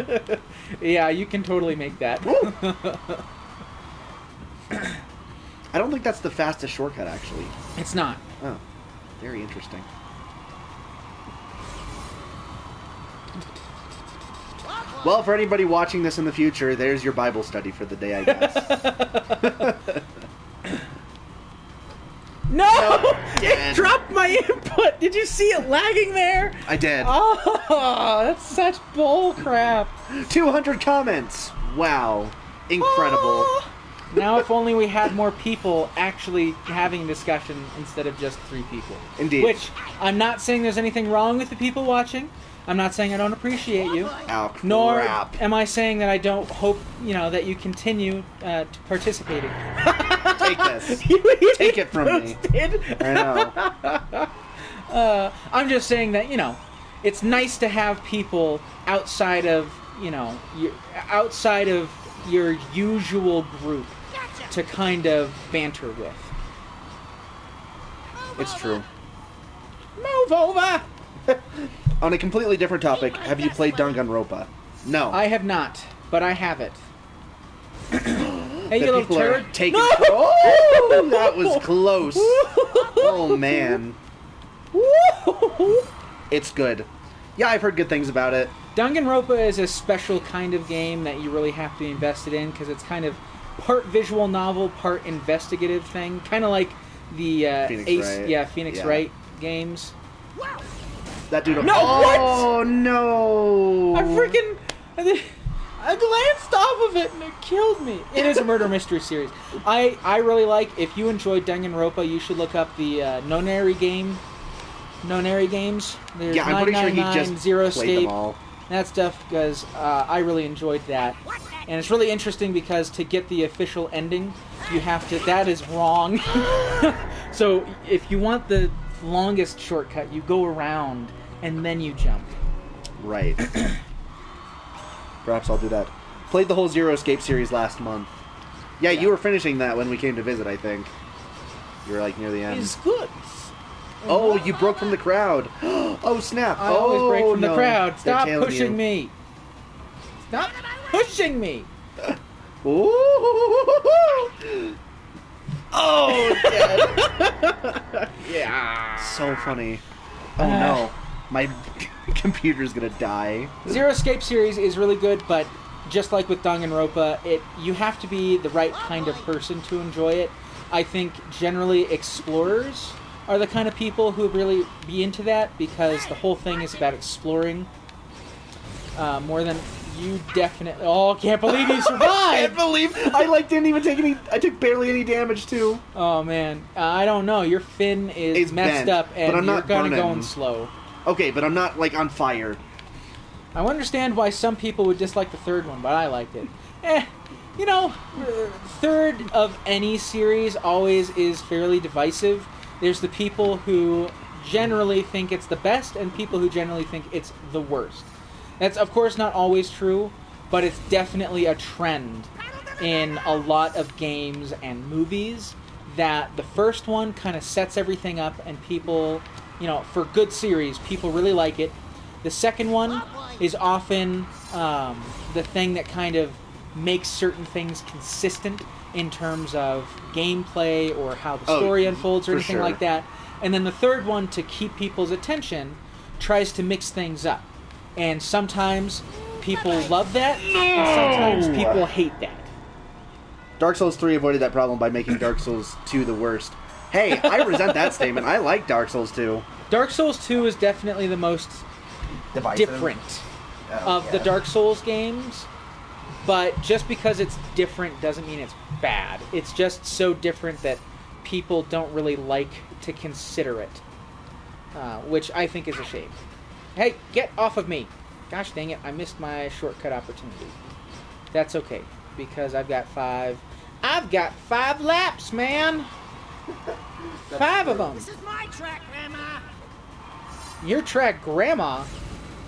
Yeah, you can totally make that. I don't think that's the fastest shortcut, actually. It's not. Oh, very interesting. Well, for anybody watching this in the future, there's your Bible study for the day, I guess. No! It dropped my input! Did you see it lagging there? I did. Oh, that's such bull crap. 200 comments! Wow. Incredible. Oh. Now if only we had more people actually having discussion instead of just 3 people. Indeed. Which, I'm not saying there's anything wrong with the people watching. I'm not saying I don't appreciate you. Oh, crap. Nor am I saying that I don't hope, that you continue participating. Take this. Take it from me. I know. I'm just saying that, it's nice to have people outside of, outside of your usual group to kind of banter with. It's true. Move over! On a completely different topic, have you played Danganronpa? No. I have not, but I have it. Hey, you little turd. Taking Oh, that was close. Oh, man. It's good. Yeah, I've heard good things about it. Danganronpa is a special kind of game that you really have to be invested in because it's kind of part visual novel, part investigative thing. Kind of like the Phoenix Wright games. That dude. No, oh, what? No! I glanced off of it and it killed me. It is a murder mystery series. I really like. If you enjoyed Danganronpa, you should look up the Nonary games. There's yeah, I'm pretty sure he just Zero played Escape, them all. that stuff, because I really enjoyed that. And it's really interesting because to get the official ending, you have to. That is wrong. So if you want the longest shortcut, you go around and then you jump. Right. Perhaps I'll do that. Played the whole Zero Escape series last month. Yeah, you were finishing that when we came to visit, I think. You were like near the end. It's good. Oh, you broke from the crowd. Oh, snap. I always break from the no. crowd. They're Stop tailing pushing you. me. Stop pushing me. Ooh. Oh, dead. Yeah. So funny. Oh no. My computer's gonna die. Zero Escape series is really good, but just like with Danganronpa, you have to be the right kind of person to enjoy it. I think generally explorers are the kind of people who really be into that, because the whole thing is about exploring more than you definitely... Oh, can't believe you survived! I can't believe I didn't even take any... I took barely any damage too. Oh man, I don't know. Your fin is messed bent, up, and but I'm you're not kind of burning. going slow. Okay, but I'm not on fire. I understand why some people would dislike the third one, but I liked it. Third of any series always is fairly divisive. There's the people who generally think it's the best, and people who generally think it's the worst. That's, of course, not always true, but it's definitely a trend in a lot of games and movies that the first one kind of sets everything up, and people, for good series, people really like it. The second one is often the thing that kind of makes certain things consistent in terms of gameplay or how the story unfolds or anything like that. And then the third one, to keep people's attention, tries to mix things up. And sometimes people love that, and sometimes people hate that. Dark Souls 3 avoided that problem by making Dark Souls 2 the worst. Hey, I resent that statement. I like Dark Souls 2. Dark Souls 2 is definitely the most different of the Dark Souls games, but just because it's different doesn't mean it's bad. It's just so different that people don't really like to consider it, which I think is a shame. Hey, get off of me! Gosh dang it, I missed my shortcut opportunity. That's okay, because I've got 5 laps, man! 5 of them! This is my track, Grandma! Your track, Grandma?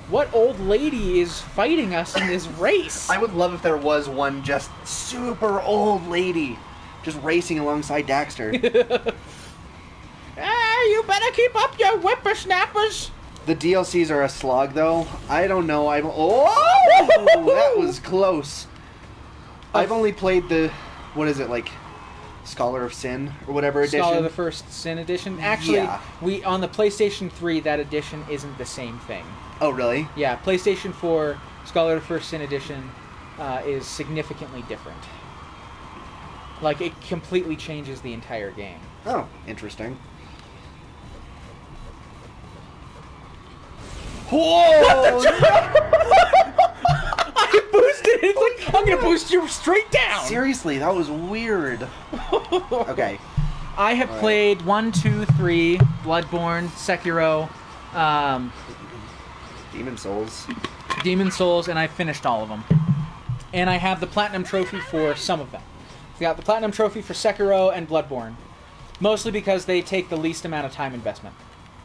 What old lady is fighting us in this race? I would love if there was one just super old lady just racing alongside Daxter. Hey, you better keep up your whippersnappers! The DLCs are a slog, though. I don't know. Oh! That was close. I've only played the... What is it, Scholar of Sin or whatever edition? Scholar of the First Sin edition. Actually, Yeah. on the PlayStation 3, that edition isn't the same thing. Oh, really? Yeah, PlayStation 4, Scholar of the First Sin edition is significantly different. It completely changes the entire game. Oh, interesting. Whoa! I boosted it! It's like, I'm gonna boost you straight down! Seriously, that was weird. Okay. I have played 1, 2, 3, Bloodborne, Sekiro, Demon Souls, and I finished all of them. And I have the Platinum Trophy for some of them. I got the Platinum Trophy for Sekiro and Bloodborne. Mostly because they take the least amount of time investment.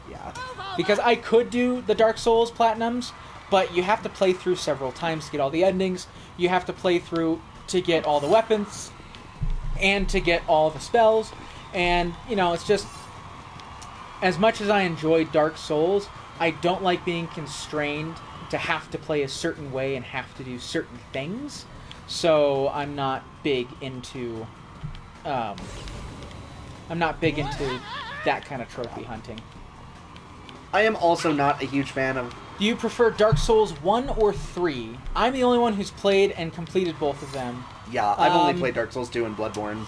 Yeah. Because I could do the Dark Souls Platinums, but you have to play through several times to get all the endings. You have to play through to get all the weapons, and to get all the spells. And, it's just... As much as I enjoy Dark Souls, I don't like being constrained to have to play a certain way and have to do certain things. So I'm not big into... I'm not big into that kind of trophy hunting. I am also not a huge fan of... Do you prefer Dark Souls 1 or 3? I'm the only one who's played and completed both of them. Yeah, I've only played Dark Souls 2 and Bloodborne.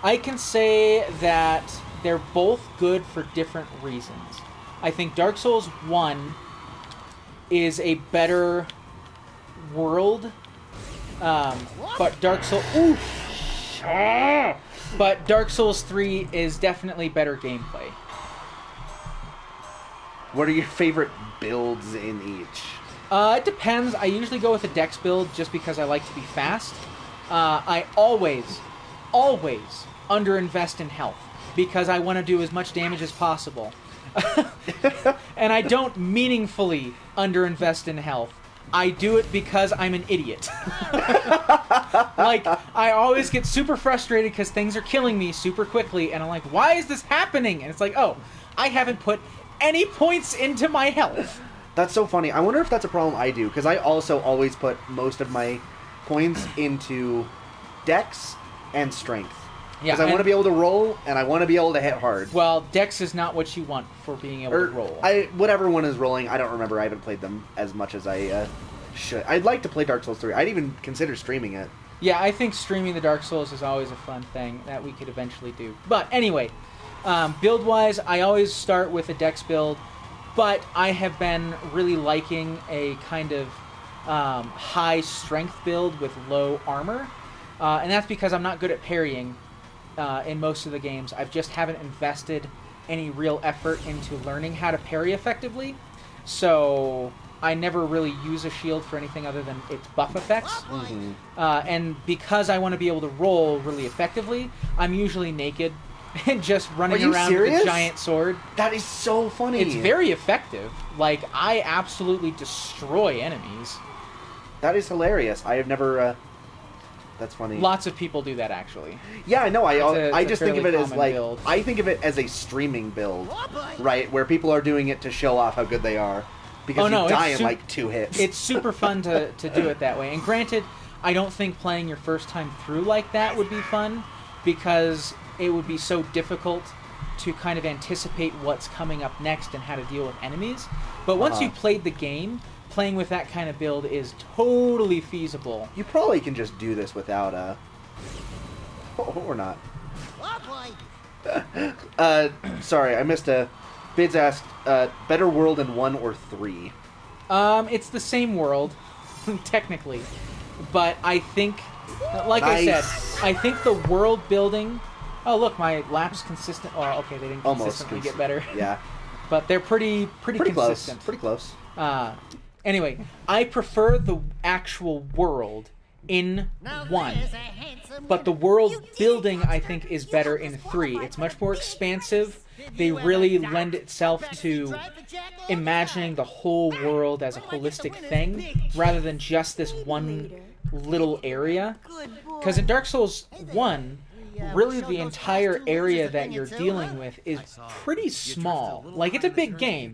I can say that they're both good for different reasons. I think Dark Souls 1 is a better world, but Dark Souls... But Dark Souls 3 is definitely better gameplay. What are your favorite builds in each? It depends. I usually go with a dex build just because I like to be fast. I always underinvest in health because I want to do as much damage as possible. And I don't meaningfully underinvest in health. I do it because I'm an idiot. I always get super frustrated because things are killing me super quickly, and I'm like, why is this happening? And it's like, oh, I haven't put any points into my health. That's so funny. I wonder if that's a problem I do, because I also always put most of my points into dex and strength. Yeah, Because I want to and- be able to roll, and I want to be able to hit hard. Well, Dex is not what you want for being able to roll. Whatever one is rolling, I don't remember. I haven't played them as much as I should. I'd like to play Dark Souls 3. I'd even consider streaming it. Yeah, I think streaming the Dark Souls is always a fun thing that we could eventually do. But anyway, build-wise, I always start with a Dex build, but I have been really liking a kind of high strength build with low armor. And that's because I'm not good at parrying in most of the games. I just haven't invested any real effort into learning how to parry effectively. So I never really use a shield for anything other than its buff effects. Mm-hmm. And because I want to be able to roll really effectively, I'm usually naked and just running around with a giant sword. That is so funny. It's very effective. Like, I absolutely destroy enemies. That is hilarious. I have never... That's funny. Lots of people do that, actually. Yeah, I know. It's I a just think of it fairly as common like... build. I think of it as a streaming build, right? Where people are doing it to show off how good they are. Because you die in like 2 hits. It's super fun to do it that way. And granted, I don't think playing your first time through like that would be fun, because it would be so difficult to kind of anticipate what's coming up next and how to deal with enemies. But once you've played the game, playing with that kind of build is totally feasible. You probably can just do this without or not. Sorry, I missed a... Bids asked, better world in 1 or 3? It's the same world, technically. But I think, like I said, I think the world building... Oh, look, my lap's consistent. Oh, okay, they didn't consistently get better. Yeah. But they're pretty consistent. Pretty close. Anyway, I prefer the actual world in 1. But the world building, I think, is better in 3. It's much more expansive. They really lend itself to imagining the whole world as a holistic thing, rather than just this one little area. Because in Dark Souls 1... really the entire area that you're dealing with is pretty small. Like, it's a big game,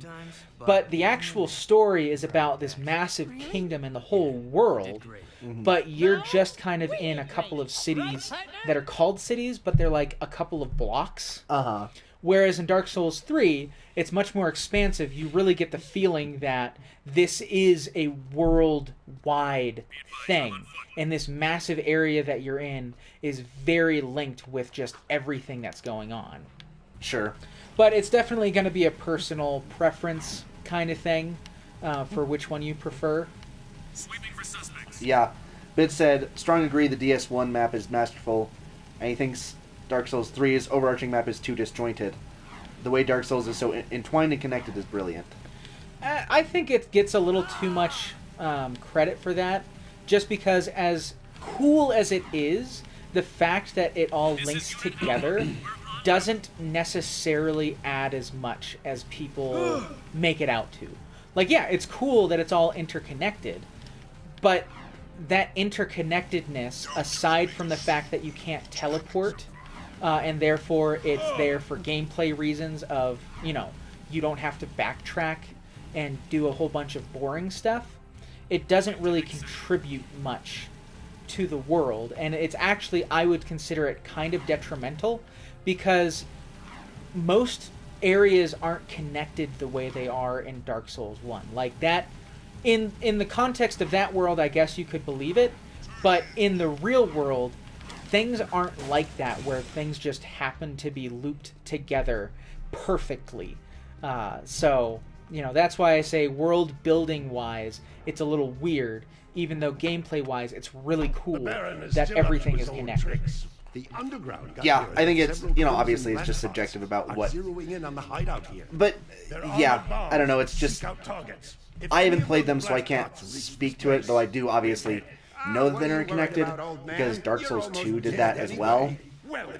but the actual story is about this massive kingdom and the whole world. But you're just kind of in a couple of cities that are called cities, but they're like a couple of blocks. Uh-huh. Whereas in Dark Souls 3, it's much more expansive. You really get the feeling that this is a worldwide thing. And this massive area that you're in is very linked with just everything that's going on. Sure. But it's definitely going to be a personal preference kind of thing for which one you prefer. Yeah. Bid said, strong agree the DS1 map is masterful, and he thinks Dark Souls 3's overarching map is too disjointed. The way Dark Souls is so entwined and connected is brilliant. I think it gets a little too much credit for that, just because as cool as it is, the fact that it all links together doesn't necessarily add as much as people make it out to. Like, yeah, it's cool that it's all interconnected, but that interconnectedness, aside from the fact that you can't teleport, and therefore it's there for gameplay reasons of, you know, you don't have to backtrack and do a whole bunch of boring stuff, it doesn't really contribute much to the world. And it's actually, I would consider it kind of detrimental, because most areas aren't connected the way they are in Dark Souls 1. Like, that, in the context of that world, I guess you could believe it, but in the real world, things aren't like that, where things just happen to be looped together perfectly. So, you know, that's why I say world building wise, it's a little weird, even though gameplay wise, it's really cool that everything is connected. Yeah, I think it's, you know, obviously it's just subjective about what... But, yeah, I don't know, it's just... I haven't played them, so I can't speak to it, though I do obviously know that they're connected, because Dark Souls 2 did that as well,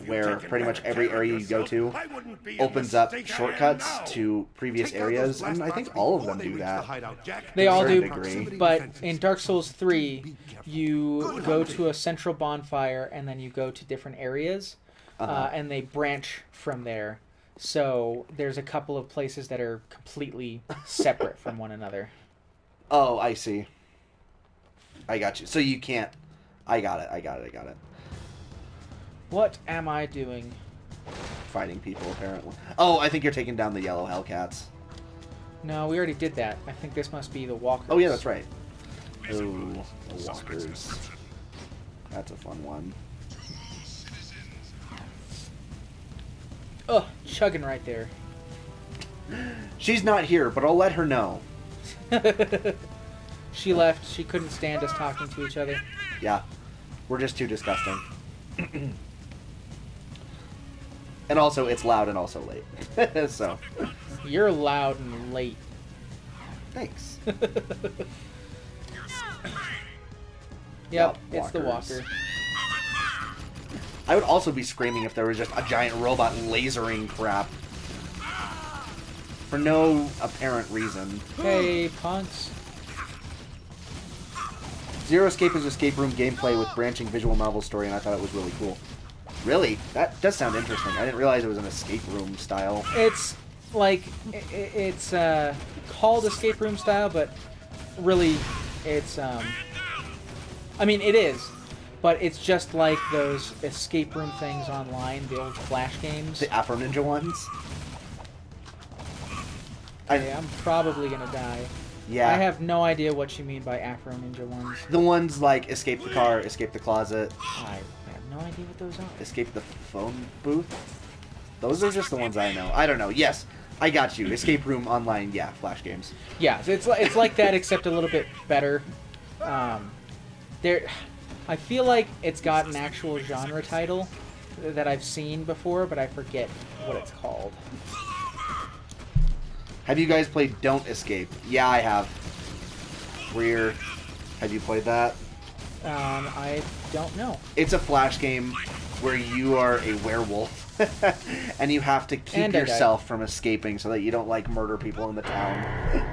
where pretty much every area you go to opens up shortcuts to previous areas, and I think all of them do that. They all do, degree. but in Dark Souls 3, you go to a central bonfire, and then you go to different areas, and they branch from there. So there's a couple of places that are completely separate from one another. Oh, I see. I got you. So you can't... I got it. What am I doing? Fighting people, apparently. Oh, I think you're taking down the yellow Hellcats. No, we already did that. I think this must be the walkers. Oh, yeah, that's right. Oh, the walkers. That's a fun one. Ugh, chugging right there. She's not here, but I'll let her know. She left. She couldn't stand us talking to each other. Yeah. We're just too disgusting. And also, it's loud and also late. So. You're loud and late. Thanks. Yep, it's walkers. the walker. I would also be screaming if there was just a giant robot lasering crap. For no apparent reason. Hey, punks. Zero Escape is escape room gameplay with branching visual novel story, and I thought it was really cool. Really? That does sound interesting. I didn't realize it was an escape room style. It's like it's called escape room style, but really, it's I mean, it is, but it's just like those escape room things online, the old Flash games. The Afro Ninja ones? I'm probably gonna die. Yeah. I have no idea what you mean by Afro Ninja ones. The ones like Escape the Car, Escape the Closet, I have no idea what those are. Escape the Phone Booth. Those are just the ones I know. I don't know. Yes, I got you. Escape room online, yeah, Flash games. Yeah, it's like that except a little bit better. I feel like it's got an actual genre title that I've seen before, but I forget what it's called. Have you guys played Don't Escape? Yeah, I have. Weird. Have you played that? I don't know. It's a Flash game where you are a werewolf and you have to keep yourself from escaping so that you don't like murder people in the town.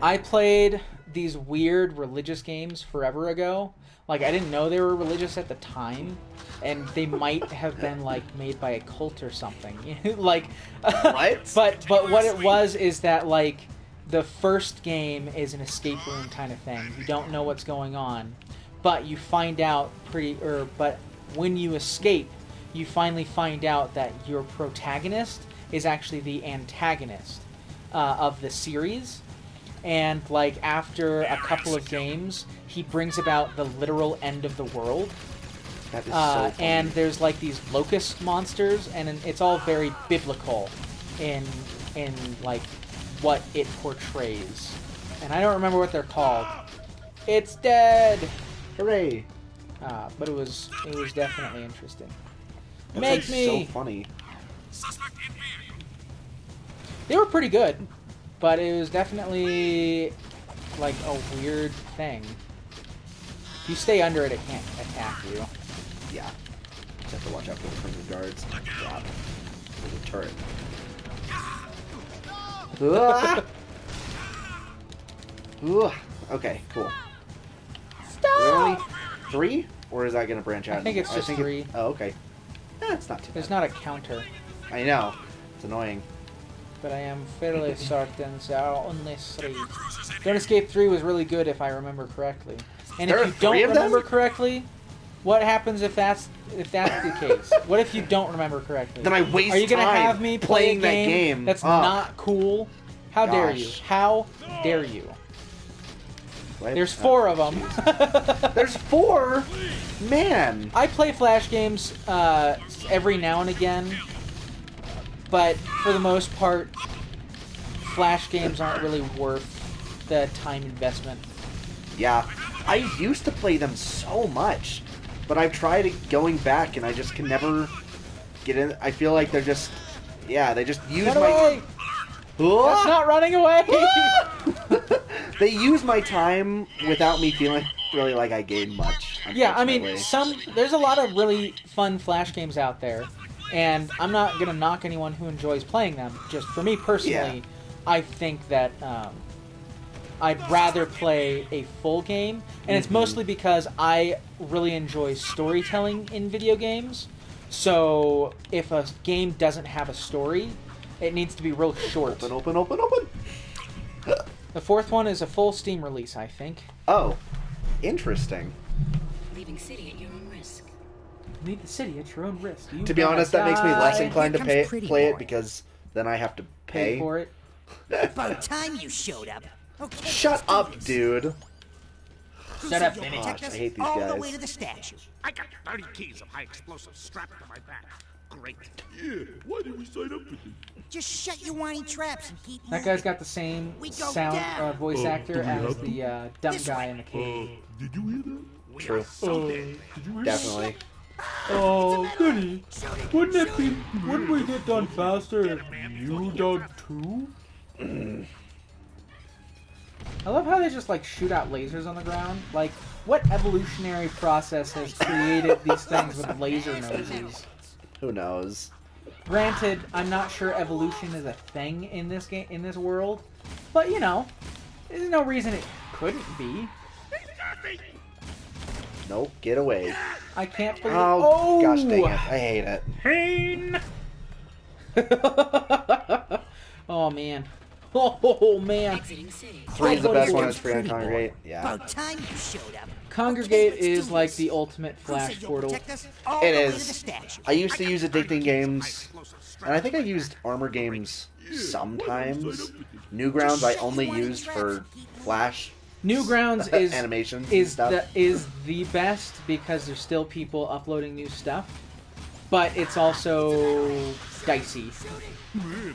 I played these weird religious games forever ago. Like, I didn't know they were religious at the time, and they might have been like made by a cult or something. Like, what? But what it was is that like the first game is an escape room kind of thing. You don't know what's going on, but you find out but when you escape, you finally find out that your protagonist is actually the antagonist of the series. And, like, after a couple of games, he brings about the literal end of the world. That is so funny. And there's, like, these locust monsters, and it's all very biblical in like, what it portrays. And I don't remember what they're called. It's dead! Hooray! But it was definitely interesting. That Make sounds me! so funny. They were pretty good. But it was definitely, like, a weird thing. If you stay under it, it can't attack you. Yeah. Just have to watch out for the prison guards. Yeah. There's a turret. Okay, cool. Stop! Really? 3? Or is that going to branch out? I think it's just 3. Oh, okay. It's not too There's bad. not a counter. I know. It's annoying. But I am fairly certain there are only 3. Don't Escape 3 was really good if I remember correctly. And There if are you 3 don't of them? remember correctly, what happens if that's the case? What if you don't remember correctly? Then I waste Are you gonna time have me play playing a that game game. that's Ugh. not cool? How dare you? Gosh. How dare you? What? There's 4 of them. There's 4? Man. I play Flash games every now and again, but for the most part, Flash games aren't really worth the time investment. Yeah. I used to play them so much, but I've tried going back and I just can never get in. I feel like they're just, they just use Run away! That's not running away! They use my time without me feeling really like I gain much. Yeah, I mean, unfortunately. there's a lot of really fun Flash games out there, and I'm not going to knock anyone who enjoys playing them. Just for me personally, I think that I'd rather play a full game, and it's mostly because I really enjoy storytelling in video games. So if a game doesn't have a story, it needs to be real short. Open. The 4th one is a full Steam release, I think. Oh, interesting. Leaving city at your own risk. Leave the city at your own risk. To be honest, that makes me less inclined to Here comes play it Pretty Boy. because then I have to pay pay. for it. About time you showed up. Okay, Shut up, dude. Shut up, Vinny. Gosh, I hate these all the guys. way to the statue. I got 30 keys of high explosives strapped to my back. Great. Yeah, why did we sign up for this? Just shut your whiny traps and keep That moving. guy's got the same We go sound down. voice actor do we as have the dumb This guy way. in the cave. Did you hear that? We True. are so dead. Definitely. Oh, goody. Wouldn't we get done faster if you done too? I love how they just like shoot out lasers on the ground. Like, what evolutionary process has created these things with laser noses? Who knows? Granted, I'm not sure evolution is a thing in this game, in this world, but you know, there's no reason it couldn't be. Nope, get away. I can't believe. Oh, gosh dang it. I hate it. Pain. Oh man. Oh man. 3 is the best one. It's free on Pretty Boy. Congregate. Yeah. About time you showed up. Congregate Okay, let's is do like this. the ultimate flash Cruiser, you'll portal. protect us all It the way is. to the statue. I used to use Addicting Games, and I think I used Armor Games sometimes. Newgrounds I only used for Flash Newgrounds is animations and is stuff. the best because there's still people uploading new stuff, but it's also dicey.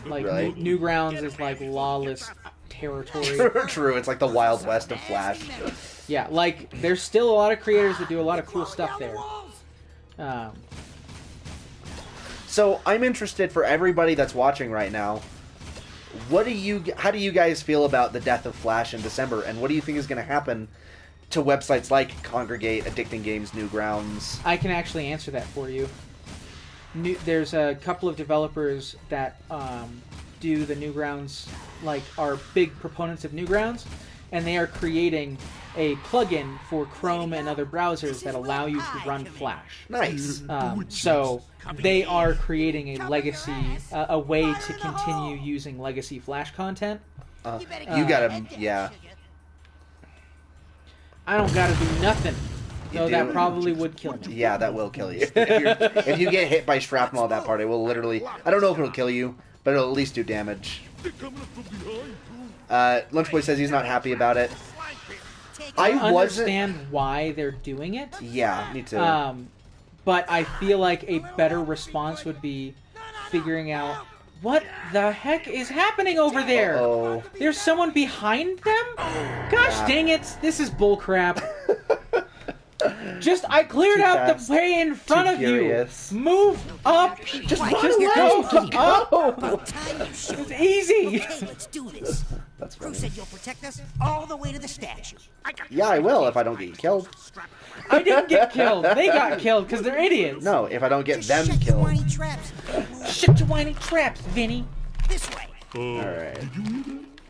Like Really? Newgrounds is like lawless territory. True, it's like the Wild West of Flash. Yeah, like there's still a lot of creators that do a lot of cool stuff there. So I'm interested for everybody that's watching right now. How do you guys feel about the death of Flash in December, and what do you think is going to happen to websites like Congregate, Addicting Games, Newgrounds? I can actually answer that for you. There's a couple of developers that do the Newgrounds, like are big proponents of Newgrounds, and they are creating a plugin for Chrome and other browsers that allow you to run Flash. Nice. So they are creating a legacy, a way to continue using legacy Flash content. You gotta, yeah. I don't gotta do nothing. You Though do? that probably would kill me. Yeah, that will kill you. If you get hit by shrapnel at that part, it will literally... I don't know if it'll kill you, but it'll at least do damage. Lunchboy says he's not happy about it. I I wasn't... understand why they're doing it. Yeah, me too. But I feel like a better response would be figuring out what the heck is happening over there. Uh-oh. There's someone behind them? Gosh dang it! This is bullcrap. I cleared Too out fast. the way in front Too of furious. you. Move up. Just run Just away. go. About time you showed It's up. easy. Okay, let's do this. That's Crew funny. said you'll protect us all the way to the statue. Yeah, I will if I don't get killed. I didn't get killed. They got killed because they're idiots. No, if I don't get Just them shut your killed. whiny traps. Shut your whiny traps, Vinny. This way. Alright.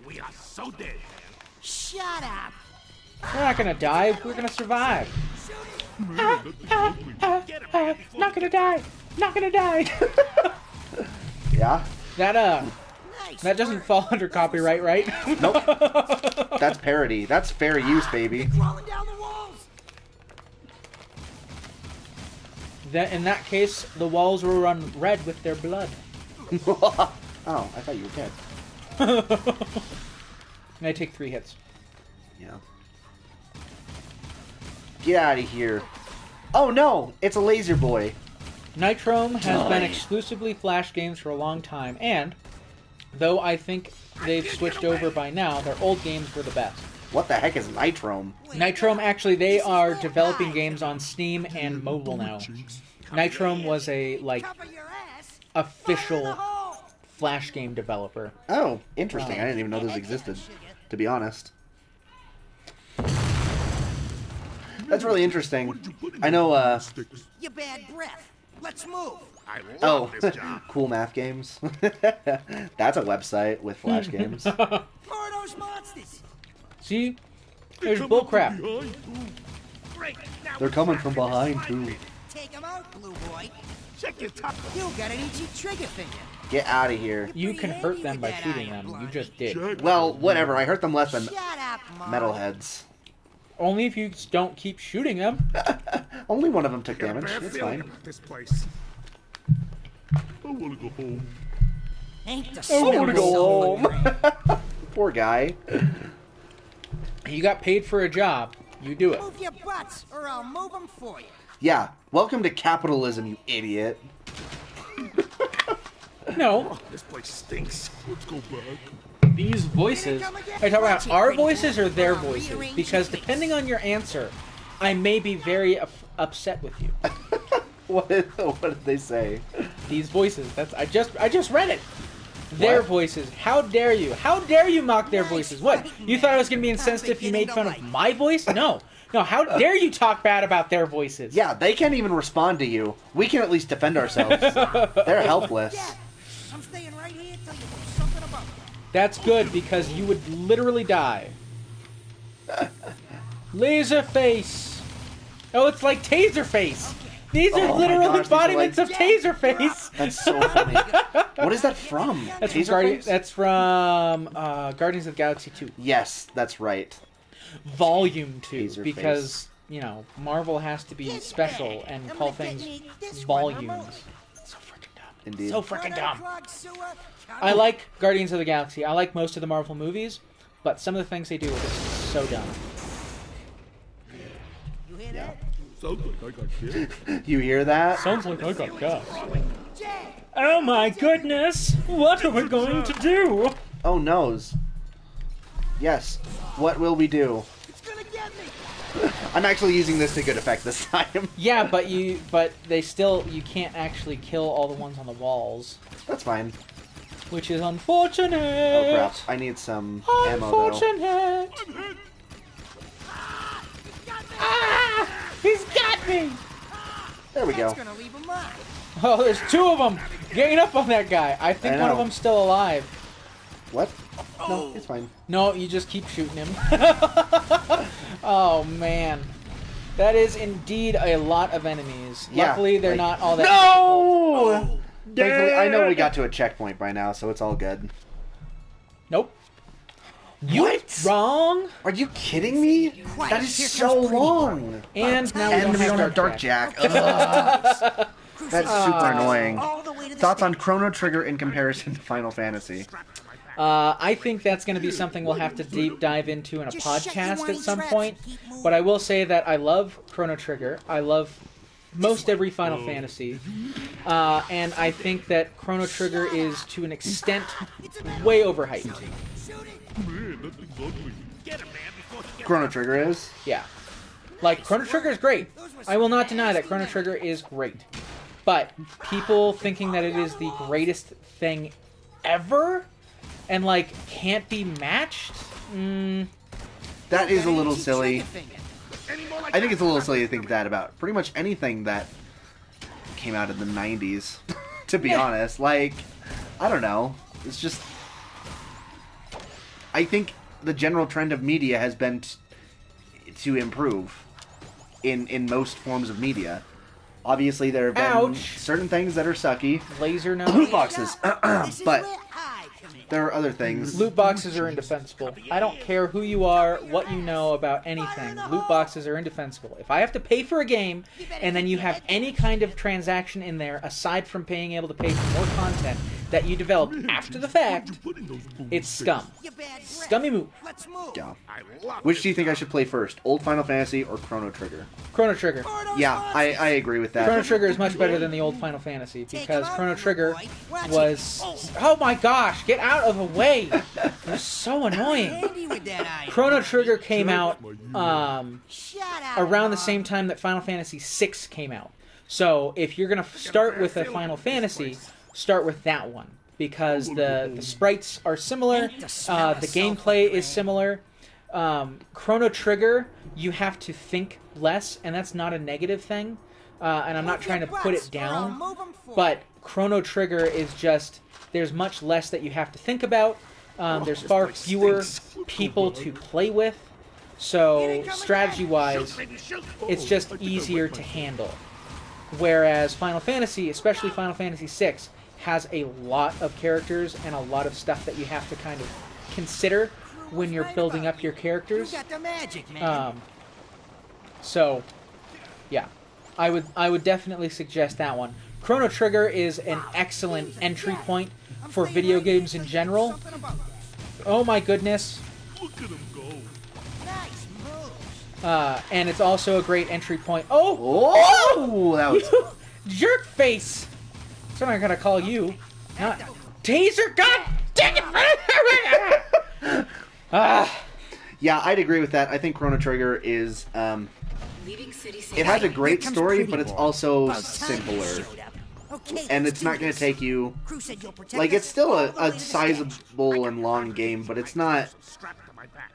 We are so dead. Shut up. We're not gonna die. We're gonna survive. Not gonna die. Not gonna die. Yeah? Nice That doesn't work. fall under copyright, right? Nope. That's parody. That's fair use, baby. Crawling down the walls. In that case, the walls will run red with their blood. Oh, I thought you were dead. And I take 3 hits. Yeah. Get out of here. Oh no! It's a laser boy. Nitrome has been Die. exclusively Flash games for a long time, and though I think they've switched over by now, their old games were the best. What the heck is Nitrome? Nitrome, actually, they are developing games on Steam and mobile now. Nitrome was a, like, Cover your ass. official Flash game developer. Oh, interesting. I didn't even know those existed, to be honest. That's really interesting. I know, You bad breath. Let's move. I love oh, this job. Cool Math Games. That's a website with Flash games. More of those monsters. See? There's bullcrap. Great. Now They're coming from behind, too. Take him out, blue boy. check your top. You got an itchy trigger finger. Get out of here. You can hurt them by shooting them. You just did. Well, whatever. I hurt them less than Shut up, Mom. metalheads. Only if you don't keep shooting them. Only one of them took damage. It's fine. This place. I want to go home. Ain't the I want to go smell home. Poor guy. You got paid for a job. You do it. Move your butts, or I'll move them for you. Yeah. Welcome to capitalism, you idiot. No, This place stinks. Let's go back. these voices. Are you talking about our voices or their voices? Because depending on your answer, I may be very upset with you. What did they say? These voices. That's I just read it. Their What? voices. How dare you? How dare you mock their voices? What? You thought I was gonna be insensitive if you made fun of my voice? No. No, how dare you talk bad about their voices? Yeah, they can't even respond to you. We can at least defend ourselves. They're helpless. I'm staying right here till you do something about it. That's good because you would literally die. Laserface. Oh, it's like Taserface. These are Oh my literal gosh, these are embodiments like- of Taserface. That's so funny. What is that from? That's from, Taserface? Guardians of the Galaxy 2. Yes, that's right. Volume 2. Taserface. Because, you know, Marvel has to be special and call things volumes. So freaking dumb. Indeed. So freaking dumb. I like Guardians of the Galaxy. I like most of the Marvel movies, but some of the things they do are just so dumb. You hear that? Sounds like I got killed. You hear that? Sounds like I got gas. Oh my goodness! What are we going to do? Oh, noes. Yes. What will we do? It's gonna get me. I'm actually using this to good effect this time. Yeah, but you can't actually kill all the ones on the walls, That's fine. which is unfortunate. Oh crap. I need some ammo though. Unfortunate. Ah! He's got me! There we go. That's gonna leave a mark. Oh, there's two of them ganging up on that guy. I think I one of know. them's still alive. What? No, it's fine. No, you just keep shooting him. Oh man, that is indeed a lot of enemies. Yeah, Luckily, they're like- not all that. No! Thankfully, I know we got to a checkpoint by now, so it's all good. Nope. You What? wrong. Are you kidding me? Quiet, That is here so comes Pretty long. And now And we don't have Dark Jack. Jack. Ugh. That's super annoying. All the way to the Thoughts on Chrono Trigger in comparison to Final Fantasy? I think that's going to be something we'll have to deep dive into in a Just shut your podcast whiny at some traps point. and keep moving. But I will say that I love Chrono Trigger. I love most every Final Fantasy. And I think that Chrono Trigger is, to an extent, way overhyped. Man, that thing's ugly. Get him, man, before you get Chrono Trigger is? Yeah. Like, Chrono Trigger is great. I will not deny that Chrono Trigger is great. But people thinking that it is the greatest thing ever and, like, can't be matched? That is a little silly. any more like I think it's a little silly to think that about pretty much anything that came out in the 90s, to be honest. Like, I don't know. It's just... I think the general trend of media has been to improve in most forms of media. Obviously, there have been Ouch. certain things that are sucky. Laser Loot nose? boxes. This is But where I come in. there are other things. Loot boxes are indefensible. I don't care who you are, what you know about anything. Loot boxes are indefensible. If I have to pay for a game, and then you have any kind of transaction in there, aside from being able to pay for more content that you developed after the fact, it's scum. You bad breath. Scummy move. Let's move. Yeah. I love Which do you think I should play first? Old Final Fantasy or Chrono Trigger? Chrono Trigger. Yeah, I agree with Chrono that. Trigger is much better than the old Final Fantasy because Chrono Trigger was... Oh my gosh, get out of the way! You're so annoying. Handy with that eye. Chrono Trigger came out Shut up. around the same time that Final Fantasy VI came out. So if you're going to start with a Final Fantasy, start with that one. Because the sprites are similar, the gameplay is similar. Chrono Trigger, you have to think less, and that's not a negative thing. And I'm not trying to put it down, but Chrono Trigger is just, there's much less that you have to think about. There's far fewer people to play with. So strategy-wise, it's just easier to handle. Whereas Final Fantasy, especially Final Fantasy VI, has a lot of characters and a lot of stuff that you have to kind of consider when you're building up your characters. You got the magic, man. So, yeah, I would definitely suggest that one. Chrono Trigger is an excellent entry point for video games in general. Oh my goodness. Look at him go. Nice moves. And it's also a great entry point. Oh! Oh! That was... Jerk face! That's what I'm gonna call you. Not Taser, god dang it! Yeah, I'd agree with that. I think Chrono Trigger is, it has a great story, but it's also simpler. And it's not going to take you... Like, it's still a sizable and long game, but it's not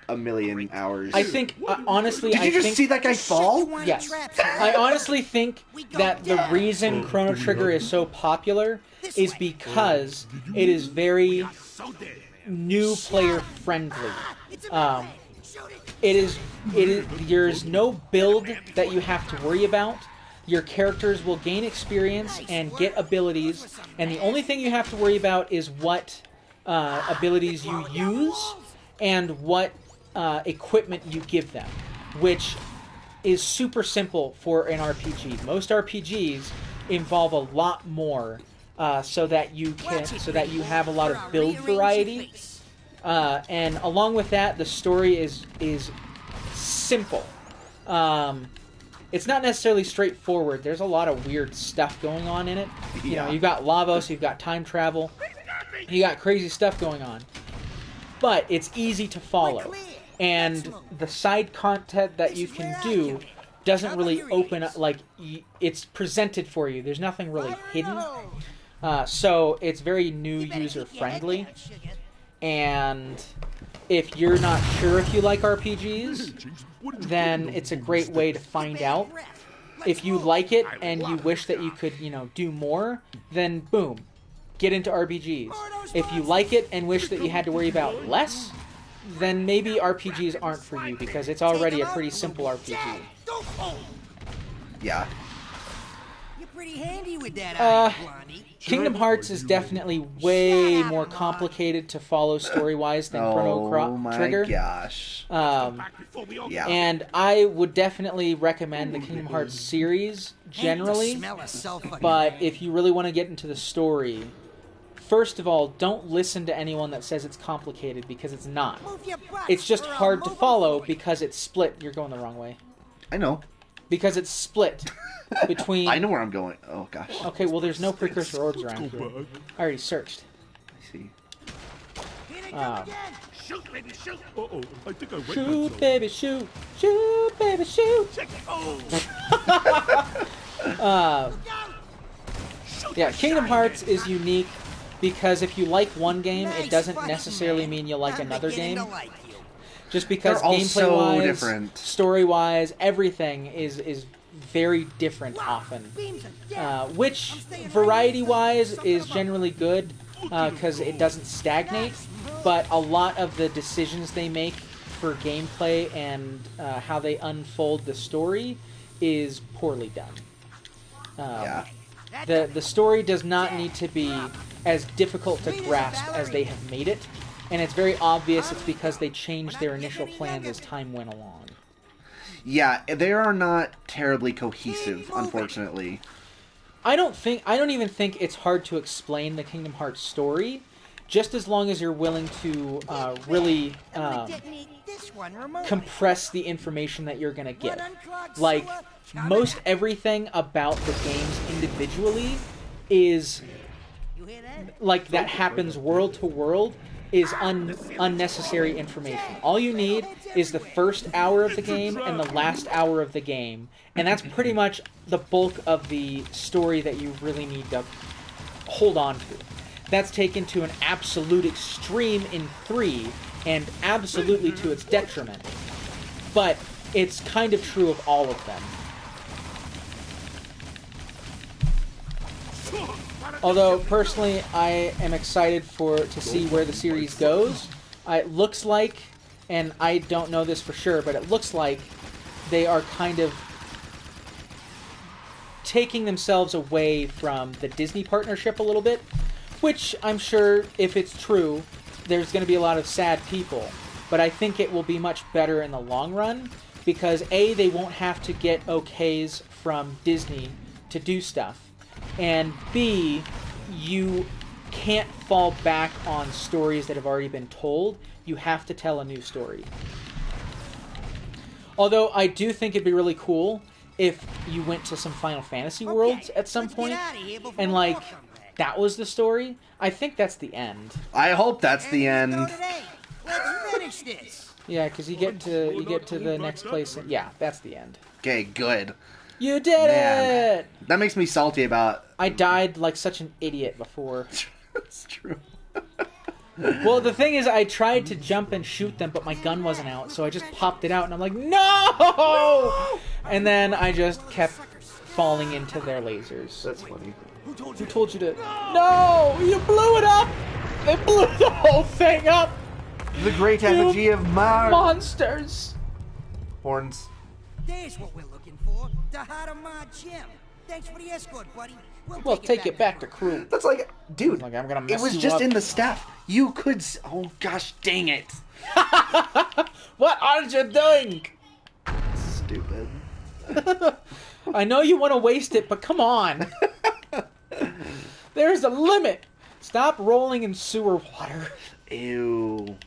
a million hours. I think, honestly... Did you just see that guy fall? Yes. I honestly think that the reason Chrono Trigger is so popular is because it is very new player friendly. There's no build that you have to worry about. Your characters will gain experience and get abilities, and the only thing you have to worry about is what abilities you use and what equipment you give them, which is super simple for an RPG. Most RPGs involve a lot more, so that you have a lot of build variety. And along with that, the story is simple. It's not necessarily straightforward. There's a lot of weird stuff going on in it. You know, you've got Lavos, you've got time travel, you got crazy stuff going on. But it's easy to follow. And the side content that you can do doesn't really open up, like, it's presented for you. There's nothing really hidden. So it's very new user-friendly. And if you're not sure if you like RPGs, then it's a great way to find out. If you like it and you wish that you could, do more, then boom, get into RPGs. If you like it and wish that you had to worry about less, then maybe RPGs aren't for you because it's already a pretty simple RPG. Yeah. You're pretty handy with that eye, Blondie. Kingdom Hearts is definitely way more complicated to follow story-wise than Chrono Trigger. Oh my gosh. Yeah. And I would definitely recommend the Kingdom Hearts series generally, but if you really want to get into the story, first of all, don't listen to anyone that says it's complicated, because it's not. It's just hard to follow because it's split. You're going the wrong way. I know. Because it's split between... I know where I'm going. Oh, gosh. Okay, well, there's no precursor orbs around here. I already searched. I see. Shoot, baby, shoot. Uh-oh, I think I wet Shoot, myself. baby, shoot. Shoot, baby, shoot. Check it. Oh. Yeah, Kingdom Hearts is unique because if you like one game, it doesn't necessarily mean you'll like another game. Just because They're all so gameplay-wise, different. story-wise, everything is very different often. Which, variety-wise, is generally good because it doesn't stagnate, but a lot of the decisions they make for gameplay and how they unfold the story is poorly done. Yeah. The story does not need to be as difficult to grasp as they have made it, and it's very obvious it's because they changed their initial plans as time went along. Yeah, they are not terribly cohesive, unfortunately. I don't even think it's hard to explain the Kingdom Hearts story, just as long as you're willing to really compress the information that you're going to get. Like, most everything about the games individually is, like, that happens world to world, is unnecessary information. All you need is the first hour of the game and the last hour of the game, and that's pretty much the bulk of the story that you really need to hold on to. That's taken to an absolute extreme in 3, and absolutely to its detriment. But it's kind of true of all of them. Although, personally, I am excited to see where the series goes. It looks like, and I don't know this for sure, but it looks like they are kind of taking themselves away from the Disney partnership a little bit, which I'm sure, if it's true, there's going to be a lot of sad people. but I think it will be much better in the long run because A, they won't have to get okays from Disney to do stuff, and B, you can't fall back on stories that have already been told. You have to tell a new story. Although I do think it'd be really cool if you went to some Final Fantasy worlds at some point, and like that was the story. I think that's the end. I hope that's the end. Let's finish this. Yeah, because you get to the next place. Yeah, that's the end. Okay, good. You did Man. it! That makes me salty about... I died like such an idiot before. That's true. Well, the thing is, I tried to jump and shoot them, but my gun wasn't out, so I just popped it out, and I'm like, no! And then I just kept falling into their lasers. That's funny. Who told you to... No! You blew it up! They blew the whole thing up! The great effigy of Mars. Monsters! Horns. There's what we're looking for. The heart of my gym. Thanks for the escort, buddy. We'll take it back to crew. That's like, dude, Like, I'm gonna it mess was you just up. in the staff. You could... Oh, gosh, dang it. What are you doing? Stupid. I know you want to waste it, but come on. There's a limit. Stop rolling in sewer water. Ew.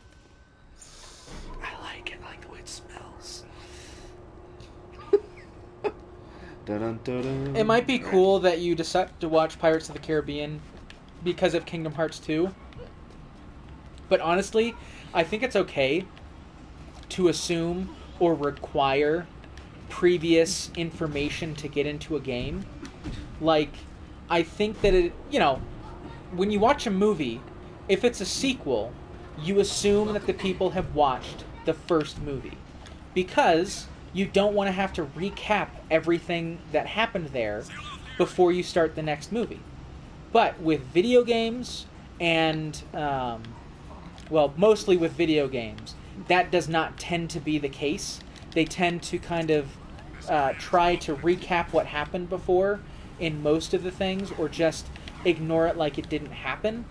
I like it. I like the way it smells. Dun-dun-dun-dun. It might be cool that you decide to watch Pirates of the Caribbean because of Kingdom Hearts 2. But honestly, I think it's okay to assume or require previous information to get into a game. Like, I think that it, when you watch a movie, if it's a sequel, you assume that the people have watched the first movie. Because you don't want to have to recap everything that happened there before you start the next movie. But with video games and, mostly with video games, that does not tend to be the case. They tend to kind of try to recap what happened before in most of the things, or just ignore it like it didn't happen.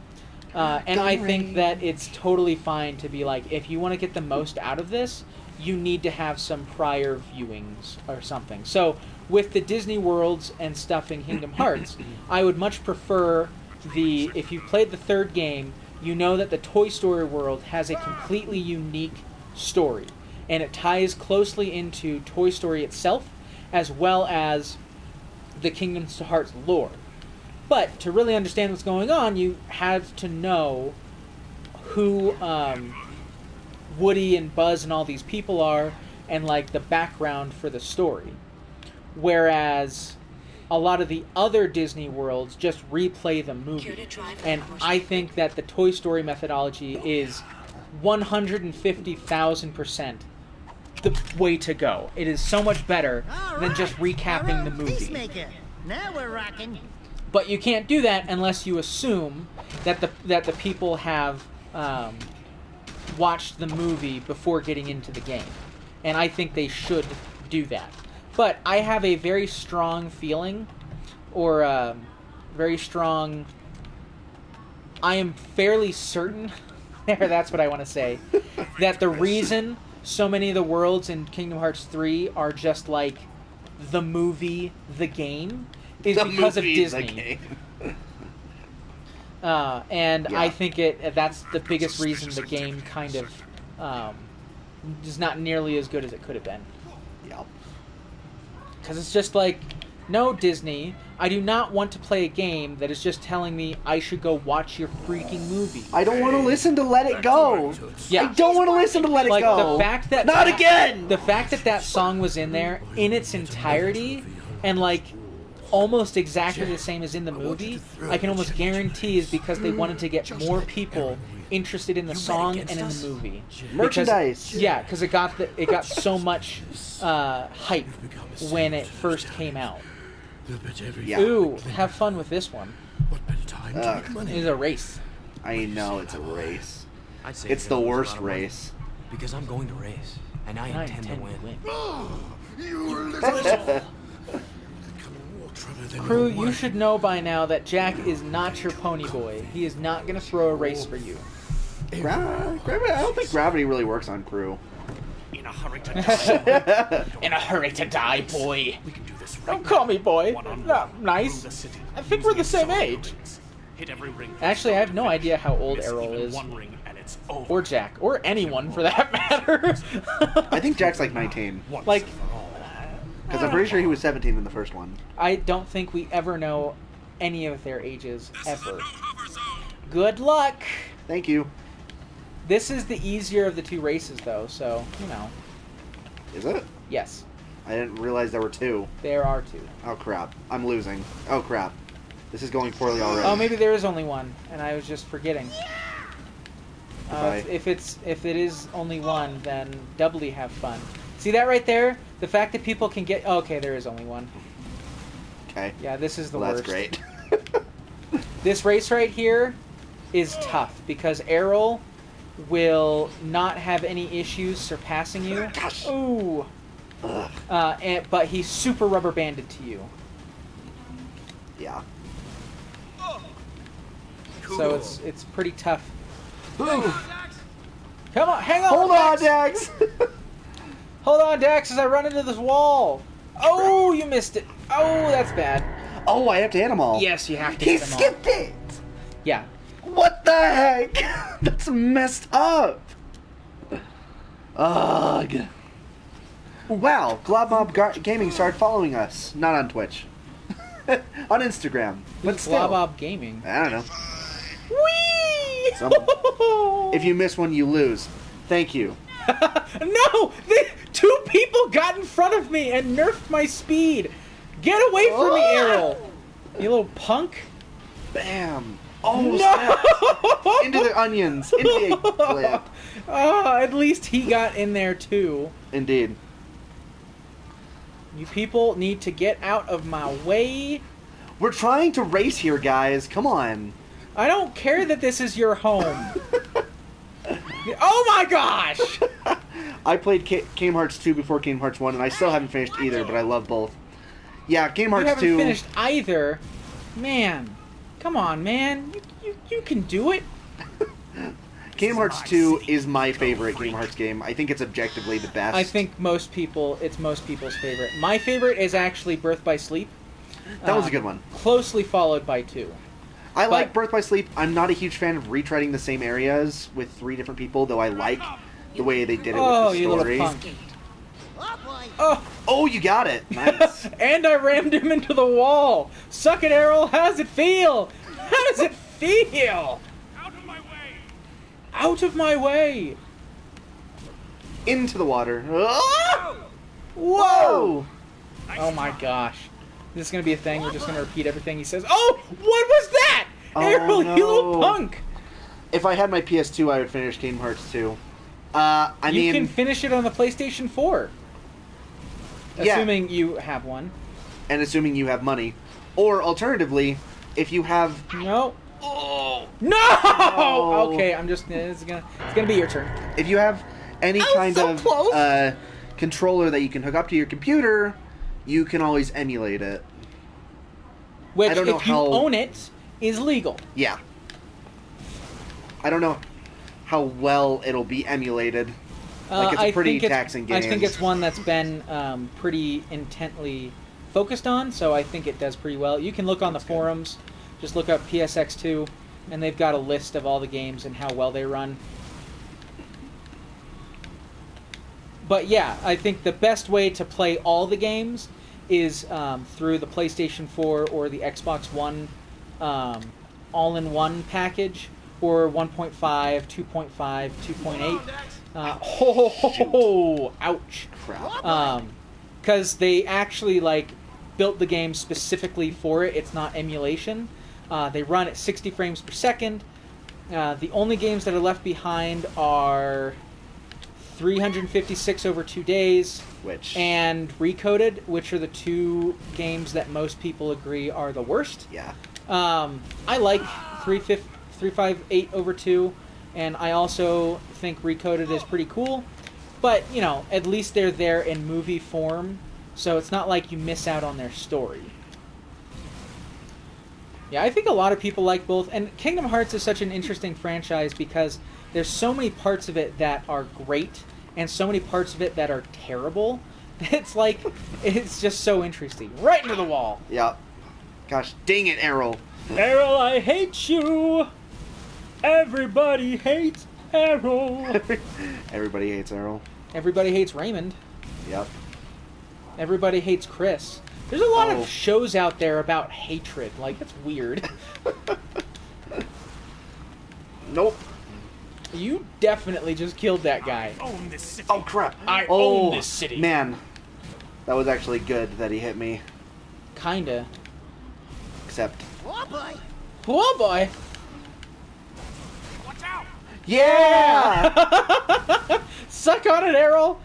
And I think that it's totally fine to be like, if you want to get the most out of this, you need to have some prior viewings or something. So with the Disney worlds and stuff in Kingdom Hearts, I would much prefer if you played the third game, you know that the Toy Story world has a completely unique story. And it ties closely into Toy Story itself, as well as the Kingdom Hearts lore. But to really understand what's going on, you have to know who Woody and Buzz and all these people are, and like the background for the story. Whereas a lot of the other Disney worlds just replay the movie. And I think that the Toy Story methodology is 150,000% the way to go. It is so much better than just recapping the movie. Now we're rocking. But you can't do that unless you assume that the people have watched the movie before getting into the game. And I think they should do that. But I have a very strong feeling, or I am fairly certain, that's what I want to say, that the reason so many of the worlds in Kingdom Hearts 3 are just like the movie, the game, is because of Disney. And yeah. I think that's the biggest reason the game kind of is not nearly as good as it could have been. Yep. Because it's just like, no, Disney, I do not want to play a game that is just telling me I should go watch your freaking movie. I don't want to listen to Let It Go. Yeah. I don't want to listen to Let It Go. The fact that not again. The fact that song was in there in its entirety and like almost exactly the same as in the movie, I can almost guarantee is because they wanted to get more people interested in the song and in the movie. Merchandise. Because it got so much hype when it first came out. Yeah. Ooh, have fun with this one. It's a race. I know it's a race. I'd say It's the worst race. Because I'm going to race, and I intend to win. Crew, you should know by now that Jack is not your pony boy. He is not going to throw a race for you. Gravity, I don't think gravity really works on crew. In a hurry to die. In a hurry to die, boy. We can do this right Don't call me boy. One-on-one. No, nice. Through the city. I think we're the Use same the age. rings. Hit every ring. Actually, I have no idea how old Miss Errol even is. one ring and it's over. Or Jack. Or anyone, for that matter. I think Jack's like 19. Like, Because I'm pretty sure he was 17 in the first one. I don't think we ever know any of their ages, ever. Good luck! Thank you. This is the easier of the two races, though, so, you know. Is it? Yes, I didn't realize there were two. there are two. Oh crap. I'm losing. Oh crap. This is going poorly already. Oh, maybe there is only one, and I was just forgetting. Goodbye. If it is only one, then doubly have fun. See that right there? The fact that people can get... Oh, okay, there is only one. Okay. Yeah, this is the Well, worst. that's great. This race right here is tough, because Errol will not have any issues surpassing you. Gosh. Ooh. Ugh. But he's super rubber banded to you. Yeah. So it's pretty tough. Come on, hang on! Hold on, Dax! Hold on, Dax, as I run into this wall. Oh, you missed it. Oh, that's bad. Oh, I have to hit them all. Yes, you have to He hit them all. skipped it! Yeah. What the heck? That's messed up. Ugh. Wow, Globmob Gaming started following us. Not on Twitch. On Instagram. But Who's still. Globob Gaming? I don't know. Whee! If you miss one, you lose. Thank you. No! Two people got in front of me and nerfed my speed. Get away from me, Errol! You little punk. Bam. Oh, No! snap. Into the onions. Into the eggplant. Oh, at least he got in there too. Indeed. You people need to get out of my way. We're trying to race here, guys. Come on. I don't care that this is your home. Oh my gosh! I played Kingdom Hearts 2 before Kingdom Hearts 1, and I still haven't finished either, but I love both. Yeah, Kingdom You Hearts haven't 2... finished either. Man. Come on, man. You can do it. Kingdom Hearts 2 is my favorite Kingdom Hearts game. I think it's objectively the best. I think it's most people's favorite. My favorite is actually Birth by Sleep. That was a good one. Closely followed by 2. I like Birth by Sleep. I'm not a huge fan of retreading the same areas with 3 different people, though I like the way they did it Oh, with the you story. little punk. Oh boy. Oh, Oh, you got it. Nice. and I rammed him into the wall. Suck it, Errol. How does it feel? How does it feel? Out of my way! Out of my way. Into the water. Ah! Whoa. Oh my gosh. This is going to be a thing. We're just going to repeat everything he says. Oh, what was that? Oh, Errol, no. you little punk. If I had my PS2, I would finish Kingdom Hearts 2. I You mean... can finish it on the PlayStation 4. Yeah. Assuming you have one. And assuming you have money. Or, alternatively, if you have... No. Oh! No! Okay, I'm just... It's gonna be your turn. If you have any kind so of close. controller that you can hook up to your computer, you can always emulate it. Which, I don't know if you how- own it, is legal. Yeah. I don't know how well it'll be emulated. Like, it's a I pretty think it's- taxing game. I think it's one that's been pretty intently focused on, so I think it does pretty well. You can look on the forums, just look up PSX2, and they've got a list of all the games and how well they run. But yeah, I think the best way to play all the games is through the PlayStation 4 or the Xbox One all-in-one package, or 1.5, 2.5, 2.8. Ouch. Crap. Because they actually built the game specifically for it. It's not emulation. They run at 60 frames per second. The only games that are left behind are 356 over 2 days, and Recoded, which are the 2 games that most people agree are the worst. Yeah. I like 358 over 2, and I also think Recoded is pretty cool. But, at least they're there in movie form, so it's not like you miss out on their story. Yeah, I think a lot of people like both. And Kingdom Hearts is such an interesting franchise because there's so many parts of it that are great and so many parts of it that are terrible. It's like, it's just so interesting. Right into the wall. Yeah. Gosh, dang it, Errol. Errol, I hate you. Everybody hates Errol. Everybody hates Errol. Everybody hates Raymond. Yep. Everybody hates Chris. There's a lot of shows out there about hatred. Like, that's weird. Nope. You definitely just killed that guy. Own this city. Oh, crap. I own this city. Man. That was actually good that he hit me. Kinda. Except... Oh boy. Oh boy. Watch out. Yeah! Suck on it, Errol.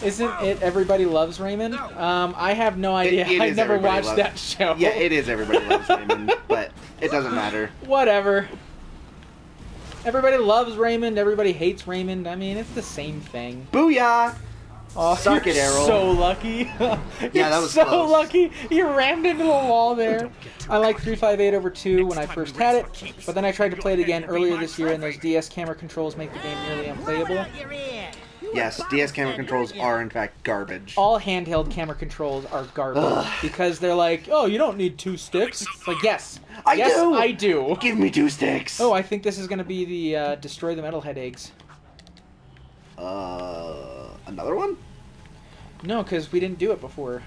Isn't it Everybody Loves Raymond? I have no idea. It I've is never Everybody watched Loves- that show. Yeah, it is Everybody Loves Raymond, but it doesn't matter. Whatever. Everybody loves Raymond. Everybody hates Raymond. I mean, it's the same thing. Booyah! Oh, Suck you're it, Errol. So lucky. Yeah, that was so close. lucky. You rammed into the wall there. I like 358/2 when I first had it, but then I tried to play it again earlier this year, and those DS camera controls make the game nearly unplayable. Yes, DS camera controls are in fact garbage. All handheld camera controls are garbage because they're like, oh, you don't need 2 sticks. It's like, yes, I do. Give me 2 sticks. Oh, I think this is going to be the destroy the metalhead eggs. Another one? No, because we didn't do it before.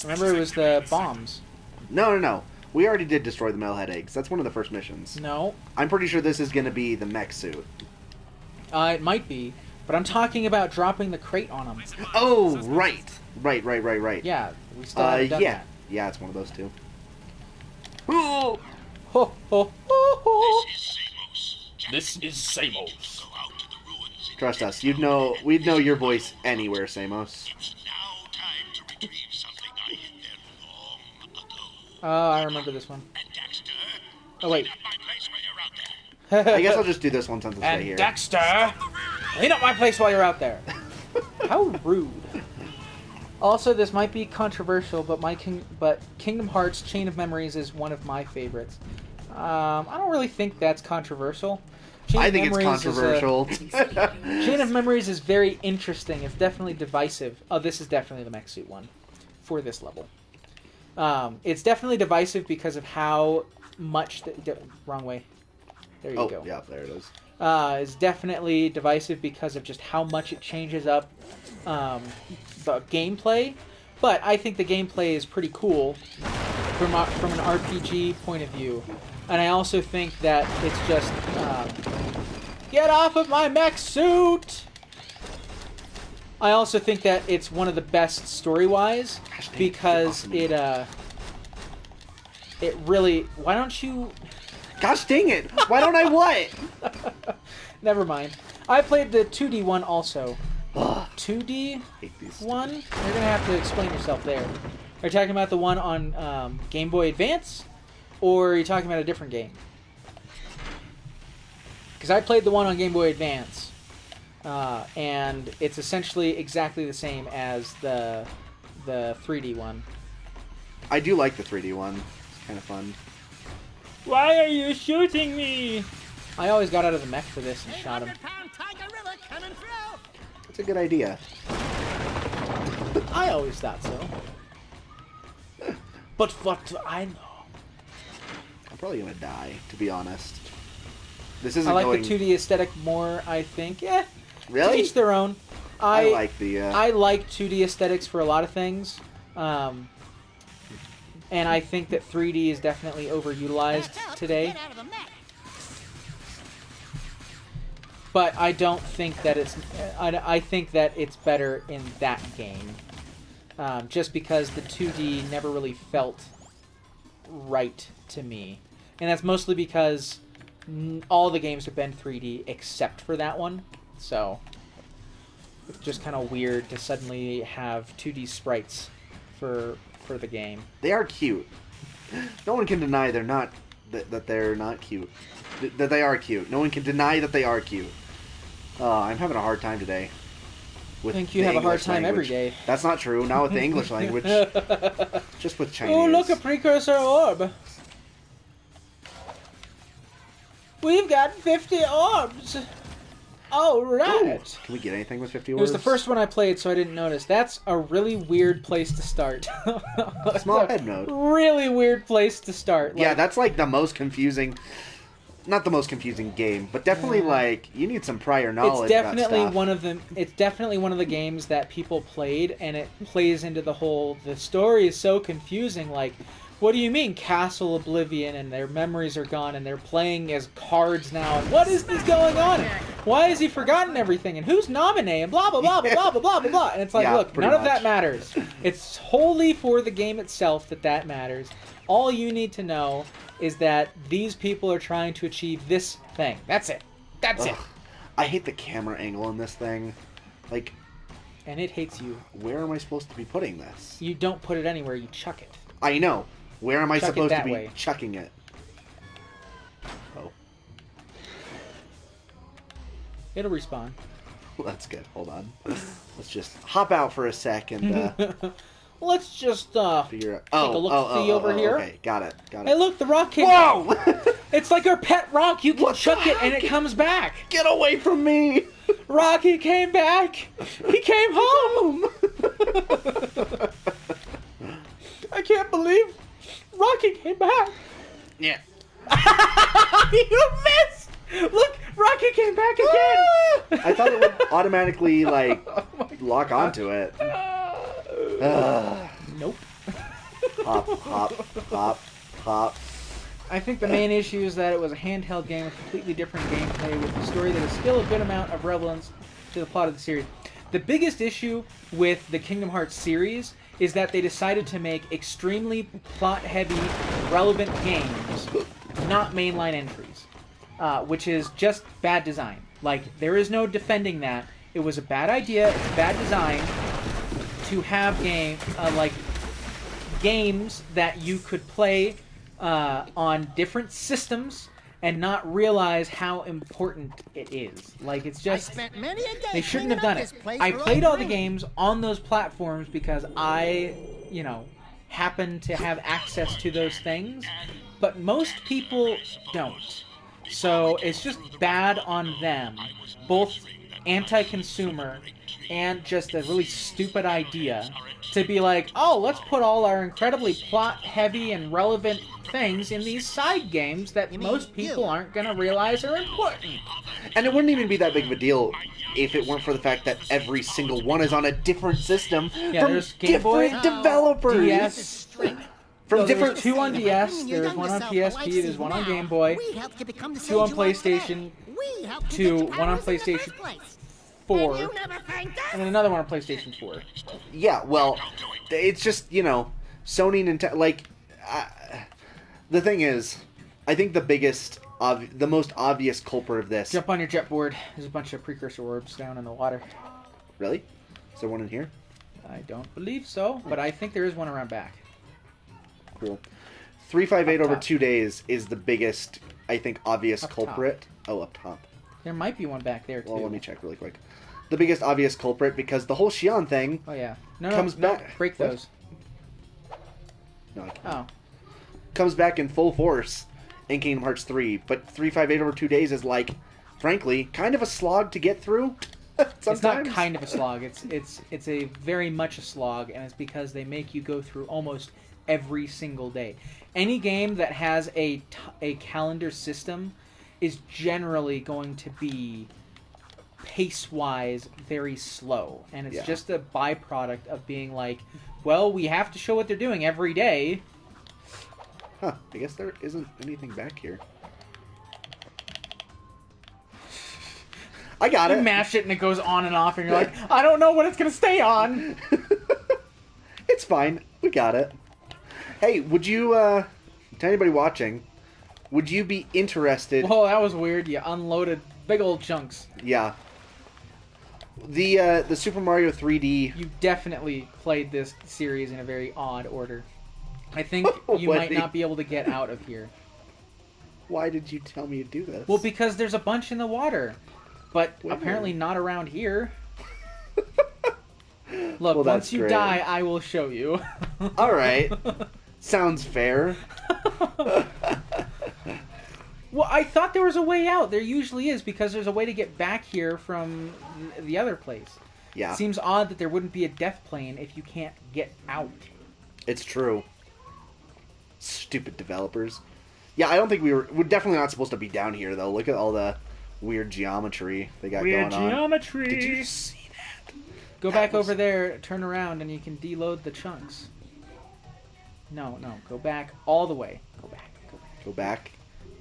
Remember, it was the bombs. No. We already did destroy the metalhead eggs. That's one of the first missions. No. I'm pretty sure this is going to be the mech suit. It might be, but I'm talking about dropping the crate on them. Oh, right. Right. Yeah, we still haven't done that. Yeah, it's one of those two. Ho, ho, ho, ho. This is Samos. Trust us, we'd know your voice anywhere, Samos. Oh, I remember this one. Oh, wait. I guess I'll just do this one since it's right And here. Daxter. Clean up my place while you're out there. How rude. Also, this might be controversial, but Kingdom Hearts Chain of Memories is one of my favorites. I don't really think that's controversial. I think it's controversial. Chain of Memories is very interesting. It's definitely divisive. Oh, this is definitely the mech suit one for this level. It's definitely divisive because of how much... wrong way. There you go. Yeah, there it is. It's definitely divisive because of just how much it changes up the gameplay. But I think the gameplay is pretty cool from an RPG point of view. And I also think that it's just... get off of my mech suit! I also think that it's one of the best story-wise because it really... Why don't you... Gosh dang it! Why don't I what? Never mind. I played the 2D one also. Ugh. 2D Hate these one? You're going to have to explain yourself there. Are you talking about the one on Game Boy Advance? Or are you talking about a different game? Because I played the one on Game Boy Advance. And it's essentially exactly the same as the 3D one. I do like the 3D one. It's kind of fun. Why are you shooting me? I always got out of the mech for this and shot him. It's a good idea. I always thought so. But what do I know? I'm probably gonna die, to be honest. This isn't I like going... the 2D aesthetic more, I think. Yeah. Really? To each their own. I like the... I like 2D aesthetics for a lot of things. And I think that 3D is definitely overutilized today. But I don't think that it's... I think that it's better in that game. Just because the 2D never really felt right to me. And that's mostly because all the games have been 3D except for that one. So, it's just kind of weird to suddenly have 2D sprites for the game. They are cute. No one can deny they're not... that they're not cute. That they are cute. No one can deny that they are cute. I'm having a hard time today. I think you have a hard time every day. That's not true. Not with the English language. Just with Chinese. Oh, look, a precursor orb. We've got 50 orbs. All right. Ooh, can we get anything with 50 It orbs? was the first one I played, so I didn't notice. That's a really weird place to start. Small head mode. Really weird place to start. Yeah, that's like the most confusing. Not the most confusing game, but definitely like you need some prior knowledge. It's definitely about stuff. one of them. It's definitely one of the games that people played, and it plays into the whole. The story is so confusing. Like, what do you mean Castle Oblivion, and their memories are gone, and they're playing as cards now? And what is this going on? And why has he forgotten everything? And who's Naminé? And blah blah blah blah blah blah blah blah blah. And it's like, Yeah, look, pretty none of much. that matters. It's wholly for the game itself that matters. All you need to know is that these people are trying to achieve this thing. That's it. That's it. I hate the camera angle in this thing. Like, And it hates you. where am I supposed to be putting this? You don't put it anywhere. You chuck it. I know. Where am I Chuck it supposed to that be way. chucking it? Oh, It'll respawn. that's good. Hold on. Let's just hop out for a sec and Let's just figure out. take a look-see over here. Okay, got it. Hey, look, the rock came. Whoa! It's like our pet rock. You can What the chuck it and it heck? comes back. Get away from me! Rocky came back. He came home. I can't believe Rocky came back. Yeah. You missed. Look, Rocky came back again. I thought it would automatically like lock onto it. Nope. Hop, hop, hop, hop. I think the main issue is that it was a handheld game with completely different gameplay with a story that is still a good amount of relevance to the plot of the series. The biggest issue with the Kingdom Hearts series is that they decided to make extremely plot-heavy, relevant games, not mainline entries, which is just bad design. Like, there is no defending that. It was a bad idea, it's bad design to have games that you could play on different systems and not realize how important it is. Like, it's just... They shouldn't have done it. I played all the games on those platforms because I, happen to have access to those things, but most people don't. So it's just bad on them. Both anti-consumer and just a really stupid idea to be like, oh, let's put all our incredibly plot-heavy and relevant things in these side games that most people aren't going to realize are important. And it wouldn't even be that big of a deal if it weren't for the fact that every single one is on a different system from there's Game Boy, different developers. DS. From There's different... two on DS, there's one on PSP, there's one on Game Boy, two on PlayStation, one on PlayStation 4, and then another one on PlayStation 4. Yeah, well, it's just, Sony, Nintendo, like, the thing is, I think the most obvious culprit of this... Jump on your jet board. There's a bunch of Precursor orbs down in the water. Really? Is there one in here? I don't believe so, but I think there is one around back. Cool. 358 Up over top. 2 days is the biggest, I think, obvious Up culprit. Oh, up top. There might be one back there, too. Well, let me check really quick. The biggest obvious culprit, because the whole Xion thing... Oh, yeah. No, comes back. break What? those. No, I can't. Oh. Comes back in full force in Kingdom Hearts 3, but 358 over 2 days is like, frankly, kind of a slog to get through. Sometimes. It's not kind of a slog. It's a very much a slog, and it's because they make you go through almost every single day. Any game that has a calendar system is generally going to be pace-wise very slow, and it's just a byproduct of being like, well, we have to show what they're doing every day. Huh, I guess there isn't anything back here. I got You it. mash it and it goes on and off, and you're like, I don't know when it's going to stay on. It's fine. We got it. Hey, would you, to anybody watching, would you be interested... Whoa, that was weird. You unloaded big old chunks. Yeah. The Super Mario 3D... You definitely played this series in a very odd order. I think you What might the- not be able to get out of here. Why did you tell me to do this? Well, because there's a bunch in the water. But Where? apparently not around here. Look, Well, that's once you great. die, I will show you. Alright. Sounds fair. Well, I thought there was a way out. There usually is, because there's a way to get back here from the other place. Yeah. It seems odd that there wouldn't be a death plane if you can't get out. It's true. Stupid developers. Yeah, I don't think we're definitely not supposed to be down here, though. Look at all the weird geometry they got going on. Weird geometry! Did you see that? Go back over there, turn around, and you can deload the chunks. No, go back all the way. Go back. Go back.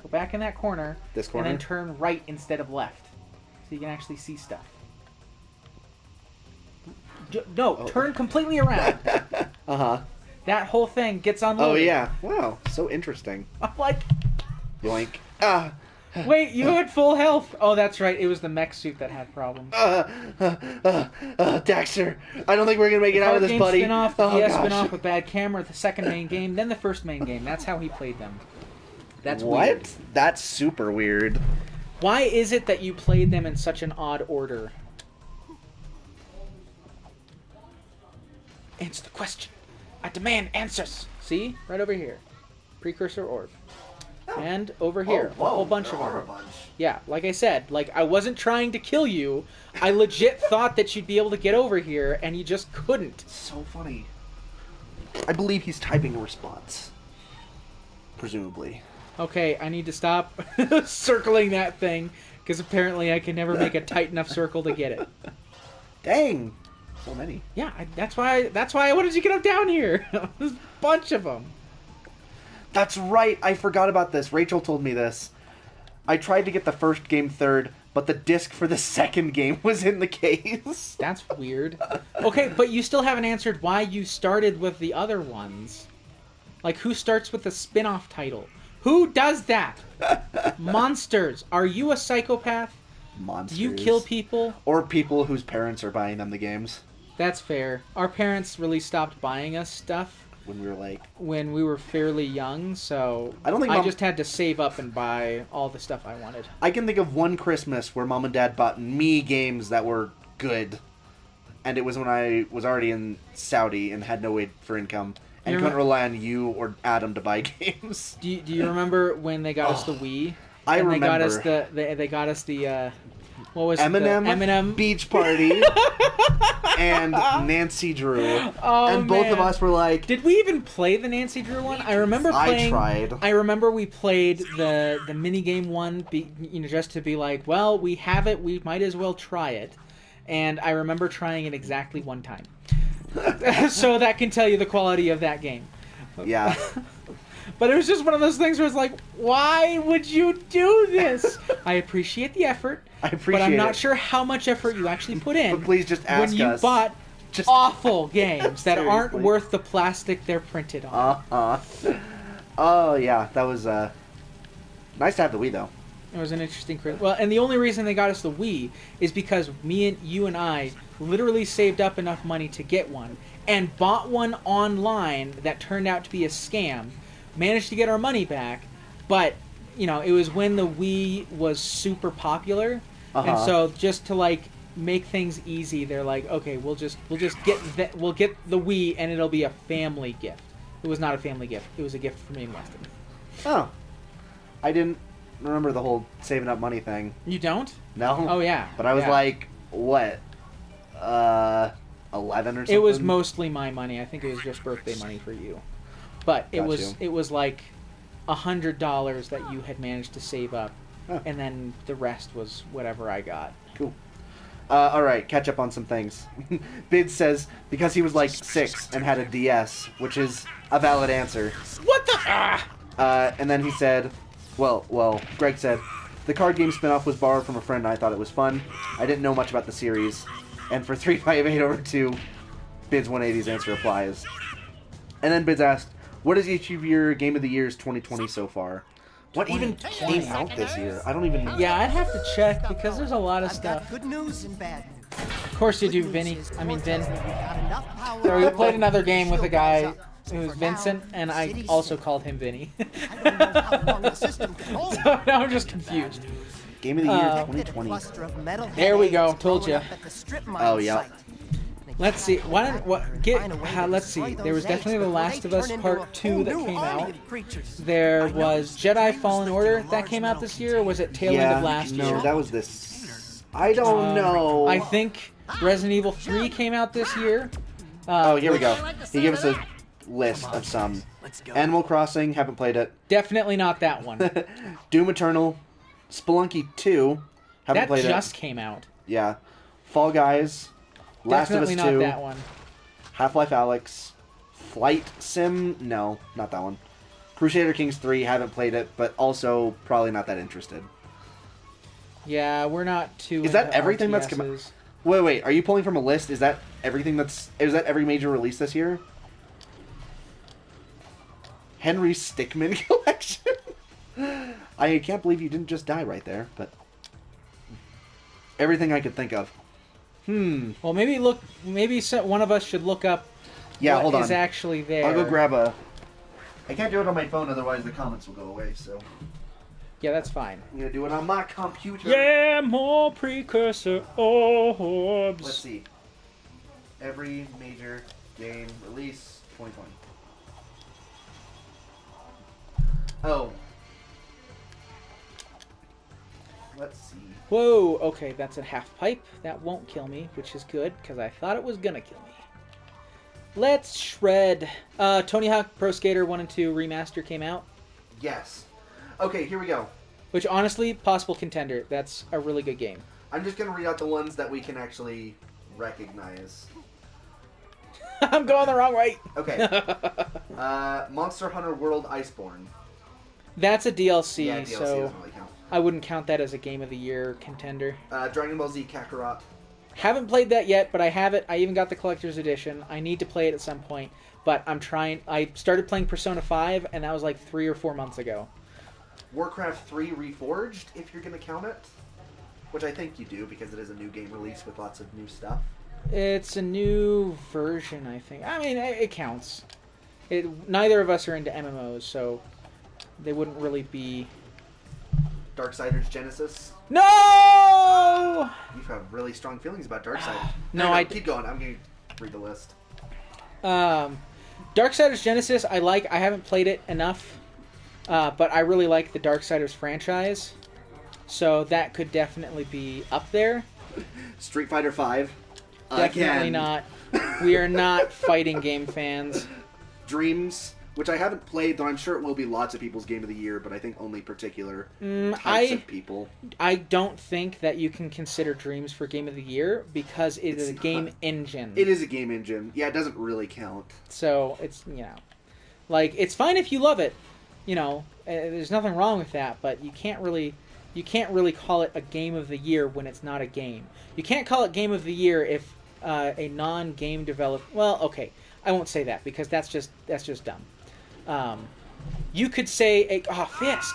Go back in that corner. This corner? And then turn right instead of left. So you can actually see stuff. Turn completely around. Uh-huh. That whole thing gets unloaded. Oh, yeah. Wow. So interesting. I'm like... Yoink. Ah. Wait, you had full health. Oh, that's right. It was the mech suit that had problems. Daxter. I don't think we're going to make it out of this, buddy. Spin-off, Oh, gosh. spin-off with Bad Camera, the second main game, then the first main game. That's how he played them. That's what? Weird. That's super weird. Why is it that you played them in such an odd order? Answer the question. I demand answers. See? Right over here. Precursor orb. And over here. Whoa, a whole bunch there of are them. a bunch. Yeah, like I said, like I wasn't trying to kill you. I legit thought that you'd be able to get over here, and you just couldn't. So funny. I believe he's typing a response. Presumably. Okay, I need to stop circling that thing, because apparently I can never make a tight enough circle to get it. Dang. So many. Yeah, that's why I wanted you to get up down here. There's a bunch of them. That's right. I forgot about this. Rachel told me this. I tried to get the first game third, but the disc for the second game was in the case. That's weird. Okay, but you still haven't answered why you started with the other ones. Like, who starts with a spin-off title? Who does that? Monsters. Are you a psychopath? Monsters. Do you kill people? Or people whose parents are buying them the games. That's fair. Our parents really stopped buying us stuff when we were fairly young, so I just had to save up and buy all the stuff I wanted. I can think of one Christmas where Mom and Dad bought me games that were good, and it was when I was already in Saudi and had no way for income, and couldn't rely on you or Adam to buy games. Do you remember when they got us the Wii? I remember. They got us the what was Eminem Beach Party and Nancy Drew. Oh, and both of us were like, did we even play the Nancy Drew one? I remember playing. I tried. I remember we played the mini game one, just to be like, well, we have it, we might as well try it. And I remember trying it exactly one time. So that can tell you the quality of that game. Yeah. But it was just one of those things where it's like, why would you do this? I appreciate the effort, but I'm not sure how much effort you actually put in. But please just ask when you us. bought awful games that aren't worth the plastic they're printed on. Oh yeah, that was nice to have the Wii though. It was an interesting. Well, and the only reason they got us the Wii is because you and I literally saved up enough money to get one and bought one online that turned out to be a scam. Managed to get our money back, but it was when the Wii was super popular, and so just to like make things easy, they're like, okay, we'll get the Wii, and it'll be a family gift. It was not a family gift; it was a gift for me and Weston. Oh, I didn't remember the whole saving up money thing. You don't? No. Oh yeah. But I was like, what? 11 or something. It was mostly my money. I think it was just birthday money for you. But it was like $100 that you had managed to save up, and then the rest was whatever I got. Cool. All right, catch up on some things. Bid says because he was like 6 and had a DS, which is a valid answer. What the? And then he said, well, Greg said the card game spinoff was borrowed from a friend. And I thought it was fun. I didn't know much about the series, and for 358/2, Bid's 180's answer applies. And then Bids asked, what is each of your Game of the Years 2020 so far? What even came out this year? I don't even know. Yeah, I'd have to check because there's a lot of stuff. Good news and bad news. Of course you do, Vin. So we played another game with a guy who was Vincent, and I also called him Vinny. So now I'm just confused. Game of the Year 2020. There we go. Told you. Oh, yeah. Let's see. Let's see. There was definitely The Last of Us Part 2 that came out. There was Jedi Fallen Order that came out this year, or was it tail end of last year? No, that was this. I don't know. I think Resident Evil 3 came out this year. Here we go. He gave us a list of some. Animal Crossing, haven't played it. Definitely not that one. Doom Eternal, Spelunky 2, haven't played it. That just came out. Yeah. Fall Guys, Last of Us 2. Definitely not that one. Half-Life Alyx, Flight Sim, no, not that one. Crusader Kings 3, haven't played it, but also probably not that interested. Yeah, we're not too. Is that everything that's come out? Wait, are you pulling from a list? Is that everything is that every major release this year? Henry Stickmin collection? I can't believe you didn't just die right there, but everything I could think of. Well, maybe one of us should look up hold on. is actually there. I'll go grab a... I can't do it on my phone, otherwise the comments will go away, so... Yeah, that's fine. I'm gonna do it on my computer. Yeah, more Precursor orbs. Let's see. Every major game release 2020. Oh. Let's see. Whoa, okay, that's a half pipe. That won't kill me, which is good, because I thought it was gonna kill me. Let's shred. Tony Hawk Pro Skater 1 and 2 Remaster came out. Yes. Okay, here we go. Which, honestly, possible contender. That's a really good game. I'm just going to read out the ones that we can actually recognize. I'm going the wrong way. Okay. Monster Hunter World Iceborne. That's a DLC, Yeah, DLC so doesn't really count. I wouldn't count that as a Game of the Year contender. Dragon Ball Z Kakarot. Haven't played that yet, but I have it. I even got the collector's edition. I need to play it at some point, but I'm trying. I started playing Persona 5, and that was like 3 or 4 months ago. Warcraft 3 Reforged, if you're going to count it. Which I think you do, because it is a new game release with lots of new stuff. It's a new version, I think. I mean, it counts. Neither of us are into MMOs, so they wouldn't really be... Darksiders Genesis. No! You have really strong feelings about Darksiders. No, I keep going. I'm going to read the list. Darksiders Genesis, I like. I haven't played it enough, but I really like the Darksiders franchise, so that could definitely be up there. Street Fighter 5. Definitely Again. not. We are not fighting game fans. Dreams, which I haven't played, though I'm sure it will be lots of people's game of the year, but I think only particular types of people. I don't think that you can consider Dreams for game of the year because it's a game engine. It is a game engine. Yeah, it doesn't really count. So it's, like, it's fine if you love it. There's nothing wrong with that, but you can't really call it a game of the year when it's not a game. You can't call it game of the year if a non-game developer... Well, okay, I won't say that because that's just dumb. You could say Fisk.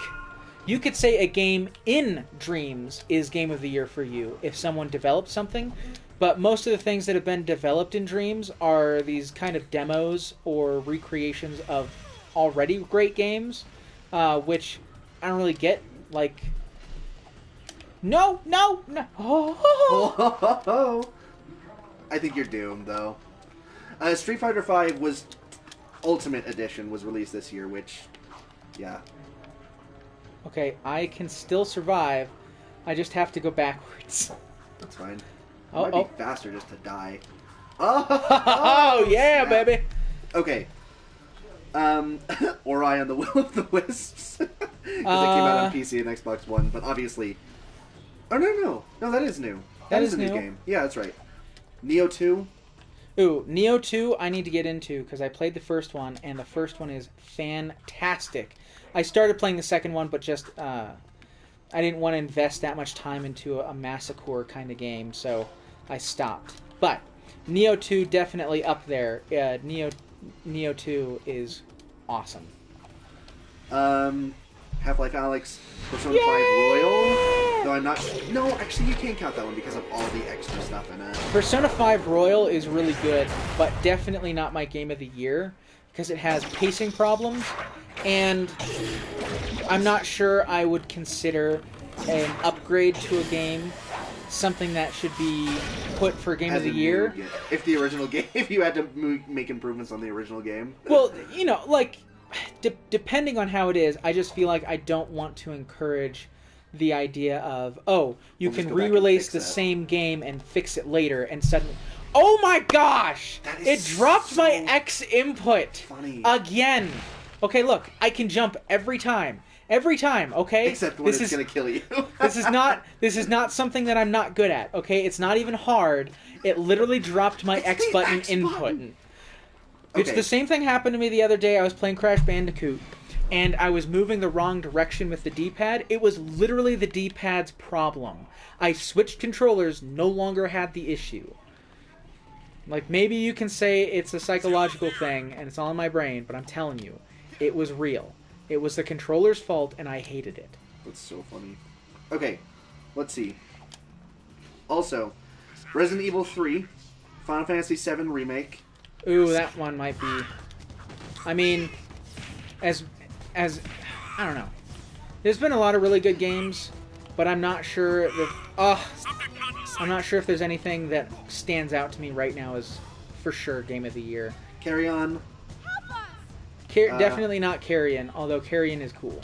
You could say a game in Dreams is game of the year for you if someone developed something, but most of the things that have been developed in Dreams are these kind of demos or recreations of already great games, which I don't really get. Like, no. I think you're doomed, though. Street Fighter V Ultimate Edition was released this year, which, yeah. Okay, I can still survive. I just have to go backwards. That's fine. It might be faster just to die. Oh yeah, snap. baby. Okay. Ori and the Will of the Wisps. Because it came out on PC and Xbox One, but obviously... Oh, no, that is new. That is a new game. Yeah, that's right. Neo 2. Ooh, Neo 2 I need to get into because I played the first one, and the first one is fantastic. I started playing the second one, but just I didn't want to invest that much time into a massacre kind of game, so I stopped. But Neo 2 definitely up there. Neo 2 is awesome. Half-Life Alyx, Persona 5 Royal. Though I'm not... No, actually, you can't count that one because of all the extra stuff in it. Persona 5 Royal is really good, but definitely not my game of the year because it has pacing problems, and I'm not sure I would consider an upgrade to a game something that should be put for Game As of the in Year. you, yeah. If the original game, if you had to make improvements on the original game. Well, you know, like, depending on how it is, I just feel like I don't want to encourage the idea of, oh, you We'll just can go back and re-release fix the that. same game and fix it later, and suddenly... Oh my gosh! That It is dropped so my X input! funny. Again! Okay, look, I can jump every time. Every time, okay? Except when it's going to kill you. This is not something that I'm not good at, okay? It's not even hard. It literally dropped my X the button X input. button. It's Okay. the same thing happened to me the other day. I was playing Crash Bandicoot, and I was moving the wrong direction with the D-pad. It was literally the D-pad's problem. I switched controllers, no longer had the issue. Like, maybe you can say it's a psychological thing, and it's all in my brain, but I'm telling you, it was real. It was the controller's fault, and I hated it. That's so funny. Okay, let's see. Also, Resident Evil 3, Final Fantasy VII Remake. Ooh, that one might be... I mean, as I don't know. There's been a lot of really good games, but I'm not sure I'm not sure if there's anything that stands out to me right now as for sure Game of the Year. Carry On. Definitely not Carrion, although Carrion is cool.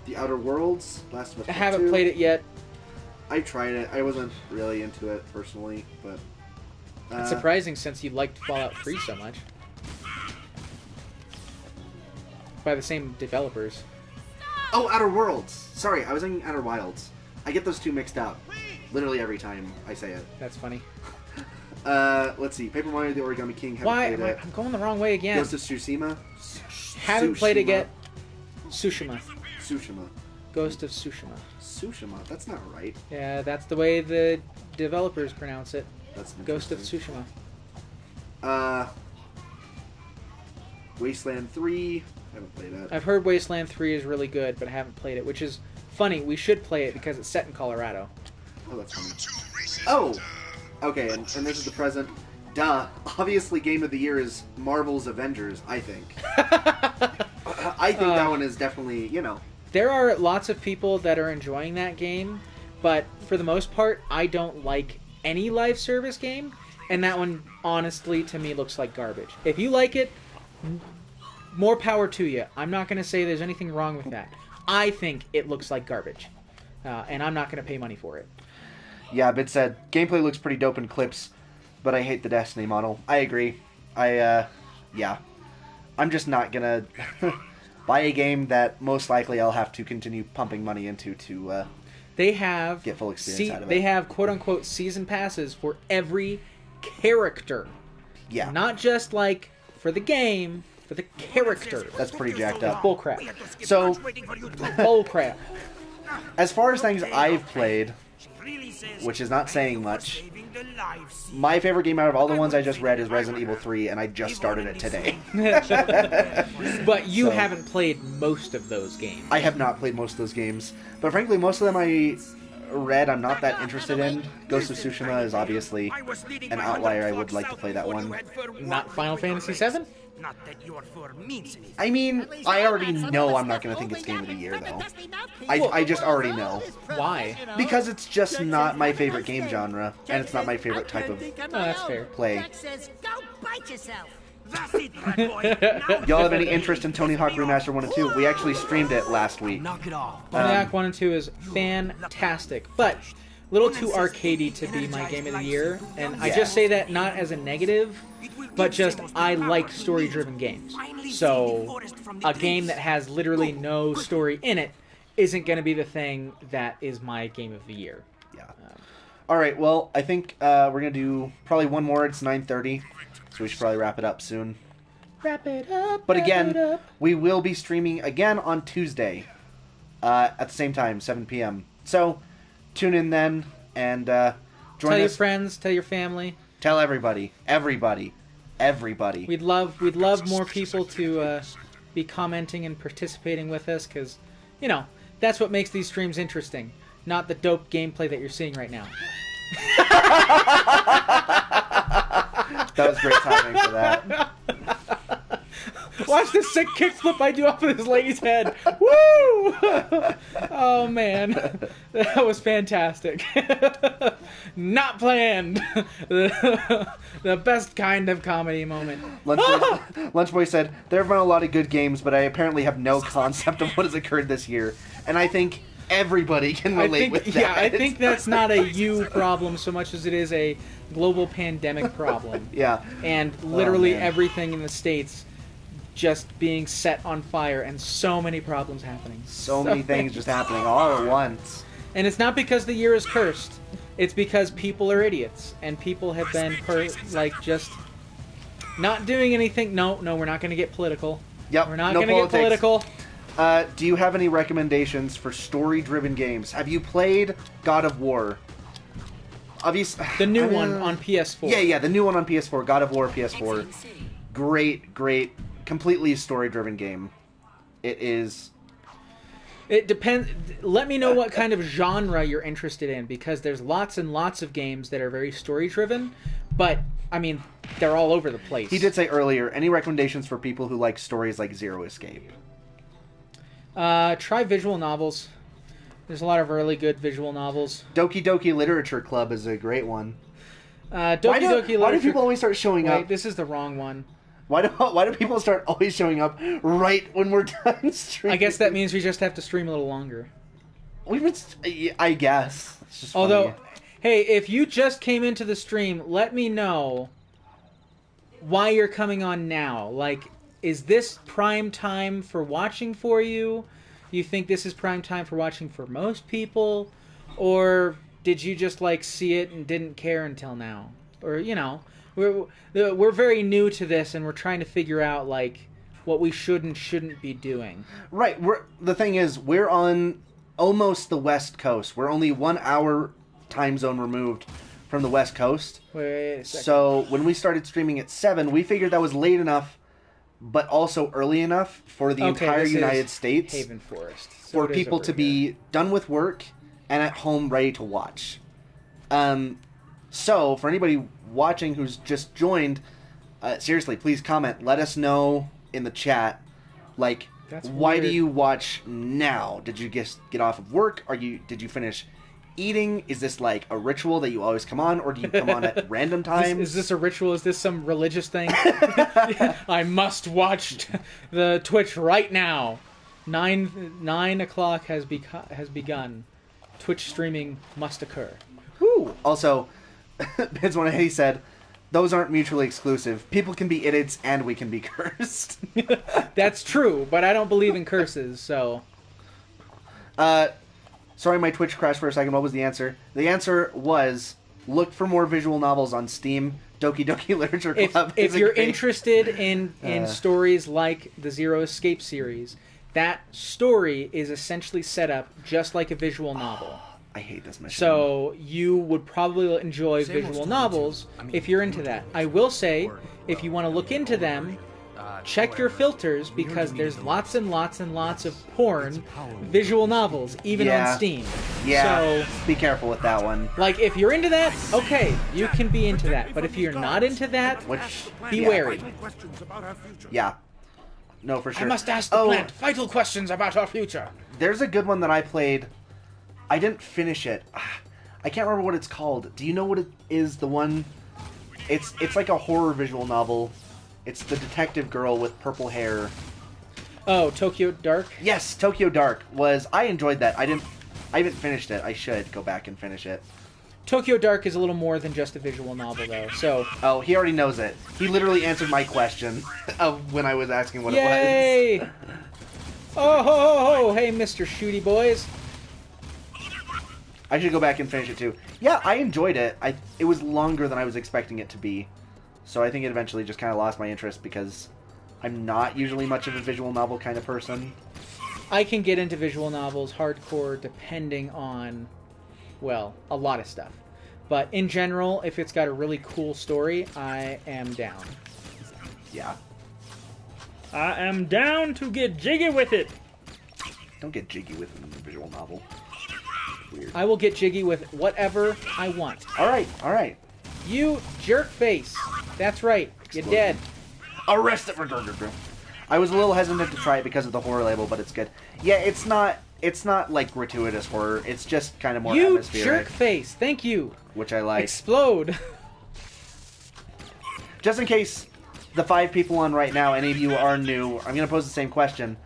The Outer Worlds. Last of Us I Part haven't 2. played it yet. I tried it. I wasn't really into it personally, but... It's surprising since you liked Fallout 3 so much. By the same developers. Oh, Outer Worlds! Sorry, I was thinking Outer Wilds. I get those two mixed up. Literally every time I say it. That's funny. Let's see. Paper Mario: The Origami King. Haven't Why? played it. I'm going the wrong way again. Ghost of Tsushima. Haven't played it yet. Tsushima. Tsushima. Ghost of Tsushima. Tsushima. That's not right. Yeah, that's the way the developers pronounce it. That's Ghost of interesting. Tsushima. Wasteland 3. Haven't played that. I've heard Wasteland 3 is really good, but I haven't played it, which is funny. We should play it because it's set in Colorado. Oh, that's funny. Oh! Okay, and this is the present. Duh. Obviously, Game of the Year is Marvel's Avengers, I think. I think that one is definitely, you know. There are lots of people that are enjoying that game, but for the most part, I don't like any live service game, and that one, honestly, to me, looks like garbage. If you like it, more power to you. I'm not going to say there's anything wrong with that. I think it looks like garbage, and I'm not going to pay money for it. Yeah, Bit said, gameplay looks pretty dope in clips, but I hate the Destiny model. I agree. Yeah. I'm just not gonna buy a game that most likely I'll have to continue pumping money into to They have get full experience out of it. They have quote-unquote season passes for every character. Yeah. Not just, like, for the game, for the character. That's pretty jacked up. Bullcrap. So, Bullcrap. as far as things I've played, which is not saying much, my favorite game out of all the ones I just read is Resident Evil 3, and I just started it today. But you So- haven't played most of those games. I have not played most of those games, but frankly, most of them I read I'm not that interested in. Ghost of Tsushima is obviously an outlier. I would like to play that one. Not Final Fantasy VII? Not that you're for mincemeat. I mean, I already know I'm not going to think it's Game of the Year, though. I just already know. Why? Because it's just not my favorite game genre, and it's not my favorite type of Oh, that's fair. play. Says, go bite yourself. That's it, rat boy. Now Y'all have any interest in Tony Hawk Remaster 1 and 2? We actually streamed it last week. Knock it off. Maniac 1 and 2 is fantastic, but a little too arcadey to be my game of the year. And I just say that not as a negative, but just I like story-driven games. So a game that has literally no story in it isn't going to be the thing that is my game of the year. Yeah. All right, well, I think we're going to do probably one more. It's 9:30, so we should probably wrap it up soon. Wrap it up. But wrap it again, up. we will be streaming again on Tuesday at the same time, 7 p.m. So tune in then and join Tell your us. friends, tell your family. Tell everybody. We'd love more people to be commenting and participating with us, because, you know, that's what makes these streams interesting, not the dope gameplay that you're seeing right now. That was great timing for that. Watch the sick kickflip I do off of this lady's head. Woo! Oh man, that was fantastic. Not planned. The best kind of comedy moment. Lunchboy said, there have been a lot of good games, but I apparently have no concept of what has occurred this year. And I think everybody can relate with that. Yeah, I think that's not a you problem so much as it is a global pandemic problem. Yeah. And literally everything in the States just being set on fire and so many problems happening. So many things just happening all at once. And it's not because the year is cursed. It's because people are idiots. And people have been, just not doing anything. No, we're not going to get political. Yep, We're not no going to get political. Do you have any recommendations for story-driven games? Have you played God of War? Obviously, The new one on PS4. Yeah, the new one on PS4, God of War PS4. Great, completely story-driven game. It is. It depends. Let me know what kind of genre you're interested in, because there's lots and lots of games that are very story-driven, but, I mean, they're all over the place. He did say earlier, any recommendations for people who like stories like Zero Escape? Try visual novels. There's a lot of really good visual novels. Doki Doki Literature Club is a great one. Why do people always start showing up? This is the wrong one. Why do people start always showing up right when we're done streaming? I guess that means we just have to stream a little longer. I guess. It's just Although, funny. hey, if you just came into the stream, let me know why you're coming on now. Like, is this prime time for watching for you? You think this is prime time for watching for most people? Or did you just, see it and didn't care until now? Or, we're very new to this, and we're trying to figure out, what we should and shouldn't be doing. Right. The thing is, we're on almost the West Coast. We're only 1 hour time zone removed from the West Coast. Wait a second. So when we started streaming at 7, we figured that was late enough, but also early enough for the entire United States Haven Forest. for people to be done with work and at home ready to watch. So for anybody watching who's just joined, seriously, please comment. Let us know in the chat, why do you watch now? Did you just get off of work? Did you finish eating? Is this a ritual that you always come on, or do you come on at random times? Is this a ritual? Is this some religious thing? I must watch the Twitch right now. 9 o'clock has begun. Twitch streaming must occur. Woo! Also, he said, those aren't mutually exclusive. People can be idiots and we can be cursed. That's true, but I don't believe in curses, so... Sorry, my Twitch crashed for a second. What was the answer? The answer was, look for more visual novels on Steam. Doki Doki Literature Club. If you're interested in stories like the Zero Escape series, that story is essentially set up just like a visual novel. I hate this mission. So you would probably enjoy visual novels if you're into that. I will say, if you want to look into them, check your filters, because there's lots and lots and lots of porn visual novels, even on Steam. Yeah, so, be careful with that one. If you're into that, okay, you can be into that. But if you're not into that, be wary. Yeah. No, for sure. I must ask the plant vital questions about our future. There's a good one that I played. I didn't finish it. I can't remember what it's called. Do you know what it is? The one... It's like a horror visual novel. It's the detective girl with purple hair. Oh, Tokyo Dark? Yes, Tokyo Dark was... I enjoyed that. I haven't finished it. I should go back and finish it. Tokyo Dark is a little more than just a visual novel, though, so... Oh, he already knows it. He literally answered my question of when I was asking what Yay! it was. Oh, ho, ho, ho! Hey, Mr. Shooty Boys. I should go back and finish it, too. Yeah, I enjoyed it. It was longer than I was expecting it to be. So I think it eventually just kind of lost my interest, because I'm not usually much of a visual novel kind of person. I can get into visual novels hardcore depending on, well, a lot of stuff. But in general, if it's got a really cool story, I am down. Yeah. I am down to get jiggy with it. Don't get jiggy with a visual novel. Weird. I will get jiggy with whatever I want. Alright. You jerk face. That's right. You're dead. Arrested for I was a little hesitant to try it because of the horror label, but it's good. Yeah, it's not like gratuitous horror. It's just kind of more You atmospheric. jerk face. Thank you. Which I like. Explode. Just in case the 5 people on right now, any of you are new, I'm going to pose the same question.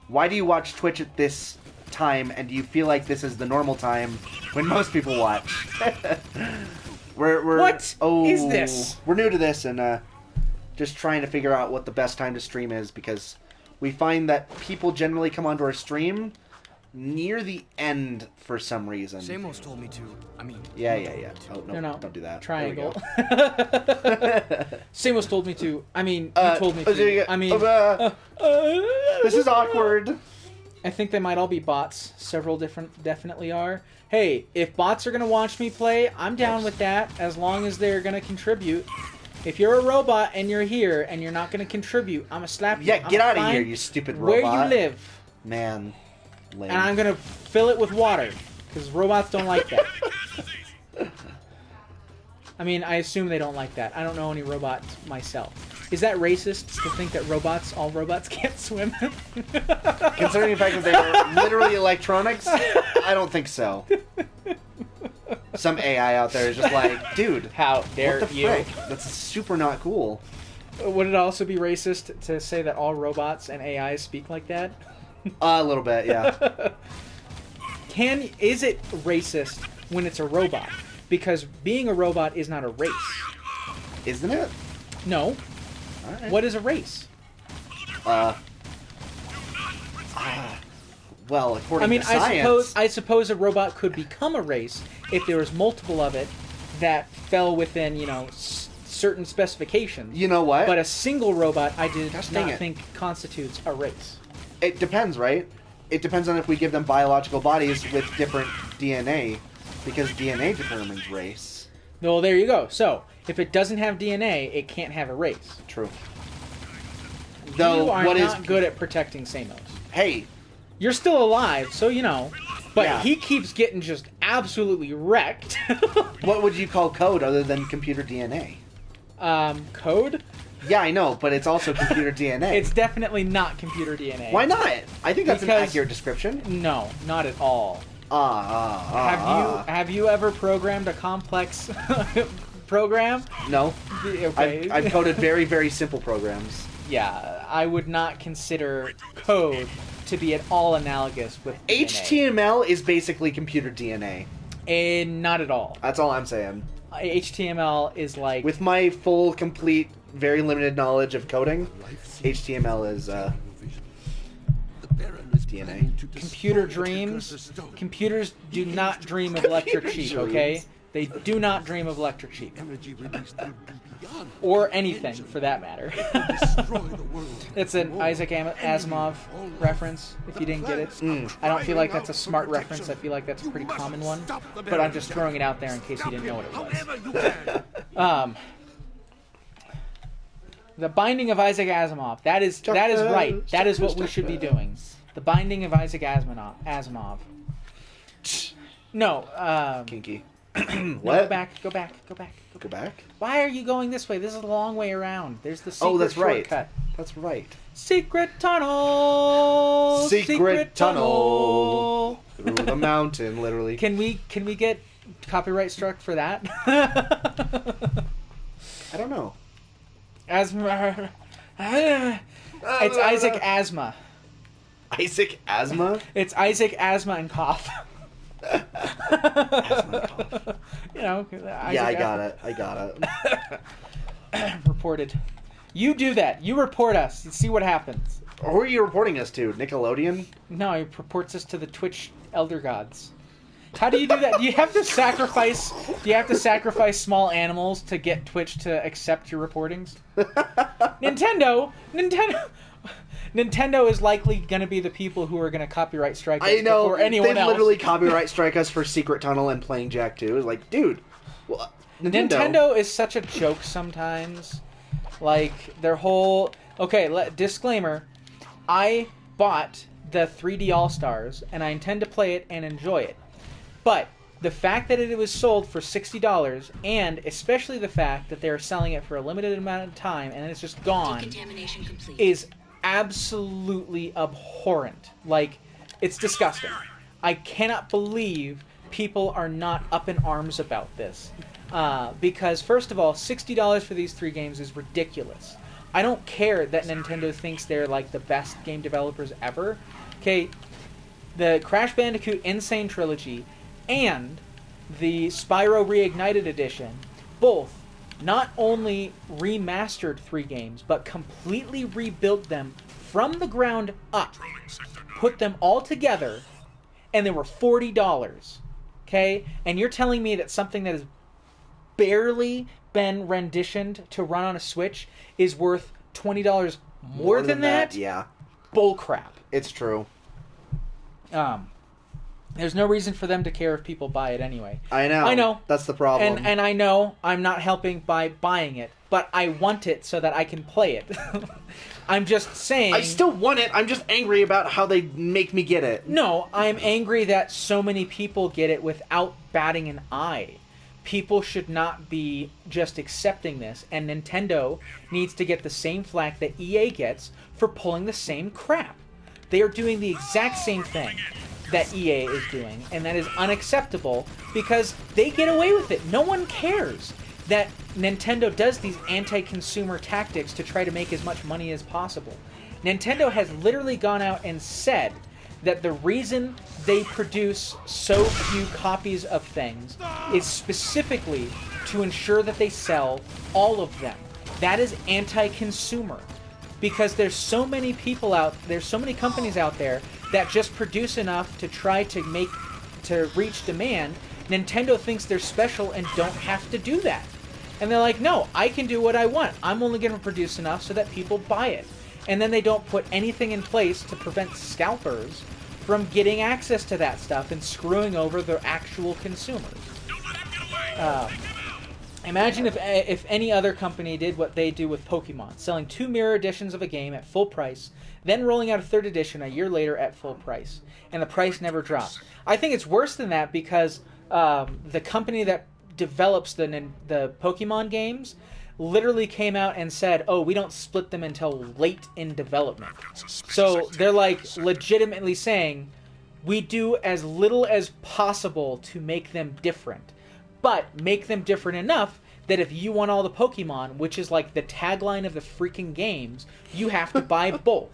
Why do you watch Twitch at this time, and do you feel like this is the normal time when most people watch? What is this? We're new to this, and just trying to figure out what the best time to stream is, because we find that people generally come onto our stream near the end for some reason. Samos told me to. I mean... Yeah. Oh, no, No. don't do that. Triangle. Samos told me to. I mean, you told me to. I mean... this is awkward. I think they might all be bots. Several definitely are. Hey, if bots are going to watch me play, I'm down with that, as long as they're going to contribute. If you're a robot and you're here and you're not going to contribute, I'm going to slap you. Yeah, get out of here, you stupid robot. Where you live. Man. Lame. And I'm going to fill it with water, because robots don't like that. I mean, I assume they don't like that. I don't know any robots myself. Is that racist to think that all robots can't swim? Considering the fact that they are literally electronics, I don't think so. Some AI out there is just like, dude, how dare what the you? frick? That's super not cool. Would it also be racist to say that all robots and AIs speak like that? A little bit, yeah. Is it racist when it's a robot? Because being a robot is not a race. Isn't it? No. Alright. What is a race? Well, according to science... I suppose a robot could become a race if there was multiple of it that fell within, certain specifications. You know what? But a single robot, I do not think constitutes a race. It depends, right? It depends on if we give them biological bodies with different DNA, because DNA determines race. Well, there you go. So, if it doesn't have DNA, it can't have a race. True. Though, you are not good at protecting Samos. Hey. You're still alive, so But yeah. He keeps getting just absolutely wrecked. What would you call code other than computer DNA? Code? Yeah, I know, but it's also computer DNA. It's definitely not computer DNA. Why not? I think that's an accurate description. No, not at all. Have you ever programmed a complex program? No. Okay. I've coded very, very simple programs. Yeah, I would not consider code to be at all analogous with DNA. HTML is basically computer DNA. Not at all. That's all I'm saying. HTML is like... With my full, complete, very limited knowledge of coding, HTML is DNA. Computer dreams. Computers do not dream of electric sheep, okay? They do not dream of electric sheep. Or anything, for that matter. It's an Isaac Asimov reference, if you didn't get it. I don't feel like that's a smart reference. I feel like that's a pretty common one. But I'm just throwing it out there in case you didn't know what it was. The Binding of Isaac Asimov. That is right. That is what we should be doing. The Binding of Isaac Asimov. No. Kinky. What? Go back. Go back? Why are you going this way? This is a long way around. There's the secret shortcut. Right. That's right. Secret tunnel. Secret tunnel. Through the mountain, literally. Can we get copyright struck for that? I don't know. Asthma. It's Isaac Asthma. Isaac Asthma? It's Isaac Asthma and Cough. Asthma and Cough. Yeah, I got it. Reported. You do that. You report us. You see what happens. Who are you reporting us to? Nickelodeon? No, he reports us to the Twitch Elder Gods. How do you do that? Do you have to sacrifice small animals to get Twitch to accept your reportings? Nintendo is likely going to be the people who are going to copyright strike us before anyone else. They literally copyright strike us for Secret Tunnel and playing Jack 2. It's like, dude, well, Nintendo is such a joke sometimes. Like, their whole... Okay, disclaimer. I bought the 3D All-Stars, and I intend to play it and enjoy it. But the fact that it was sold for $60, and especially the fact that they're selling it for a limited amount of time, and it's just gone, is absolutely abhorrent. Like, it's disgusting. I cannot believe people are not up in arms about this. Because, first of all, $60 for these 3 games is ridiculous. I don't care that Nintendo thinks they're, like, the best game developers ever. Okay, the Crash Bandicoot Insane Trilogy and the Spyro Reignited Edition both not only remastered 3 games, but completely rebuilt them from the ground up, put them all together, and they were $40. Okay? And you're telling me that something that has barely been renditioned to run on a Switch is worth $20 more than that? Yeah. Bullcrap. It's true. There's no reason for them to care if people buy it anyway. I know. That's the problem. And I know I'm not helping by buying it, but I want it so that I can play it. I'm just saying... I still want it. I'm just angry about how they make me get it. No, I'm angry that so many people get it without batting an eye. People should not be just accepting this, and Nintendo needs to get the same flack that EA gets for pulling the same crap. They are doing the exact same thing that EA is doing, and that is unacceptable because they get away with it. No one cares that Nintendo does these anti-consumer tactics to try to make as much money as possible. Nintendo has literally gone out and said that the reason they produce so few copies of things is specifically to ensure that they sell all of them. That is anti-consumer. Because there's so many people there's so many companies out there that just produce enough to try to reach demand. Nintendo thinks they're special and don't have to do that. And they're like, no, I can do what I want. I'm only going to produce enough so that people buy it. And then they don't put anything in place to prevent scalpers from getting access to that stuff and screwing over their actual consumers. Imagine if any other company did what they do with Pokemon, selling 2 mirror editions of a game at full price, then rolling out a 3rd edition a year later at full price, and the price never dropped. I think it's worse than that because the company that develops the Pokemon games literally came out and said, oh, we don't split them until late in development. So they're like legitimately saying, we do as little as possible to make them different. But make them different enough that if you want all the Pokemon, which is like the tagline of the freaking games, you have to buy both.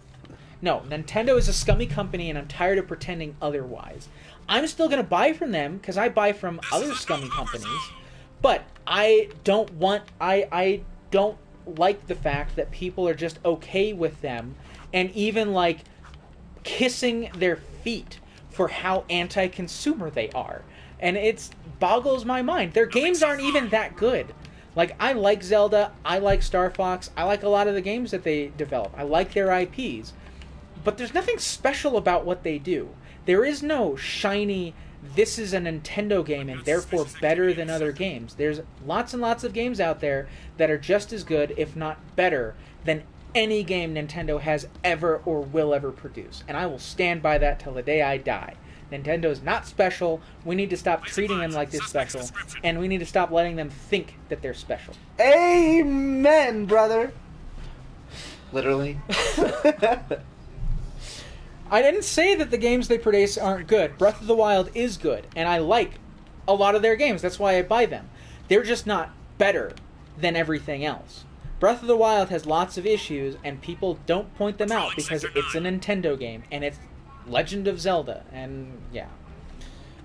No, Nintendo is a scummy company and I'm tired of pretending otherwise. I'm still going to buy from them because I buy from other scummy companies, but I don't like the fact that people are just okay with them and even like kissing their feet for how anti-consumer they are. And it boggles my mind. Their games aren't even that good. Like, I like Zelda, I like Star Fox, I like a lot of the games that they develop. I like their IPs. But there's nothing special about what they do. There is no shiny, this is a Nintendo game and therefore better than other games. There's lots and lots of games out there that are just as good, if not better, than any game Nintendo has ever or will ever produce. And I will stand by that till the day I die. Nintendo is not special. We need to stop treating them like they're special. And we need to stop letting them think that they're special. Amen, brother. Literally. I didn't say that the games they produce aren't good. Breath of the Wild is good. And I like a lot of their games. That's why I buy them. They're just not better than everything else. Breath of the Wild has lots of issues, and people don't point them out because it's a Nintendo game. And it's Legend of Zelda, and yeah.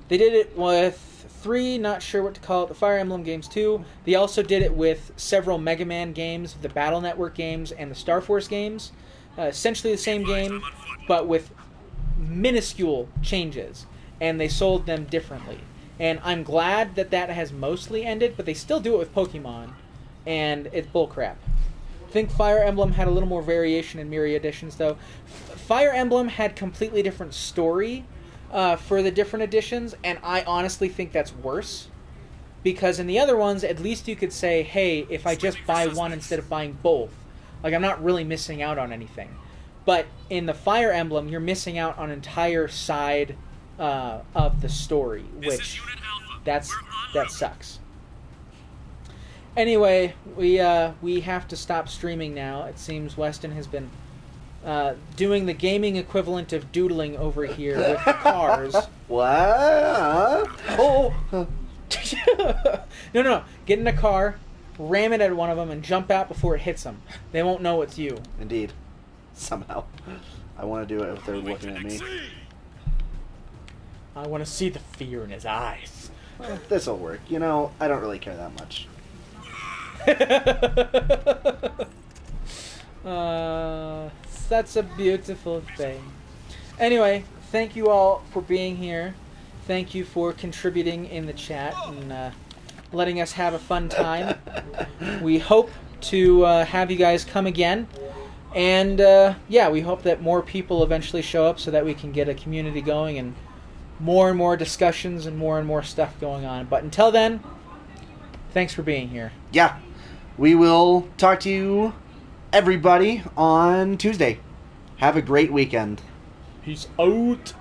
They did it with 3, not sure what to call it, the Fire Emblem games too. They also did it with several Mega Man games, the Battle Network games, and the Star Force games. Essentially the same game, but with minuscule changes, and they sold them differently. And I'm glad that that has mostly ended, but they still do it with Pokemon, and it's bullcrap. I think Fire Emblem had a little more variation in Mirror editions, though. Fire Emblem had completely different story for the different editions, and I honestly think that's worse. Because in the other ones, at least you could say, hey, if I just buy one instead of buying both, like I'm not really missing out on anything. But in the Fire Emblem, you're missing out on an entire side of the story, which that sucks. Anyway, we have to stop streaming now. It seems Weston has been doing the gaming equivalent of doodling over here with cars. What? Oh. No. Get in a car, ram it at one of them, and jump out before it hits them. They won't know it's you. Indeed. Somehow. I want to do it if they're looking at me. I want to see the fear in his eyes. Well, this'll work. You know, I don't really care that much. Such a beautiful thing. Anyway, thank you all for being here. Thank you for contributing in the chat and letting us have a fun time. We hope to have you guys come again. And we hope that more people eventually show up so that we can get a community going and more discussions and more stuff going on. But until then, thanks for being here. Yeah. We will talk to you, everybody, on Tuesday. Have a great weekend. Peace out.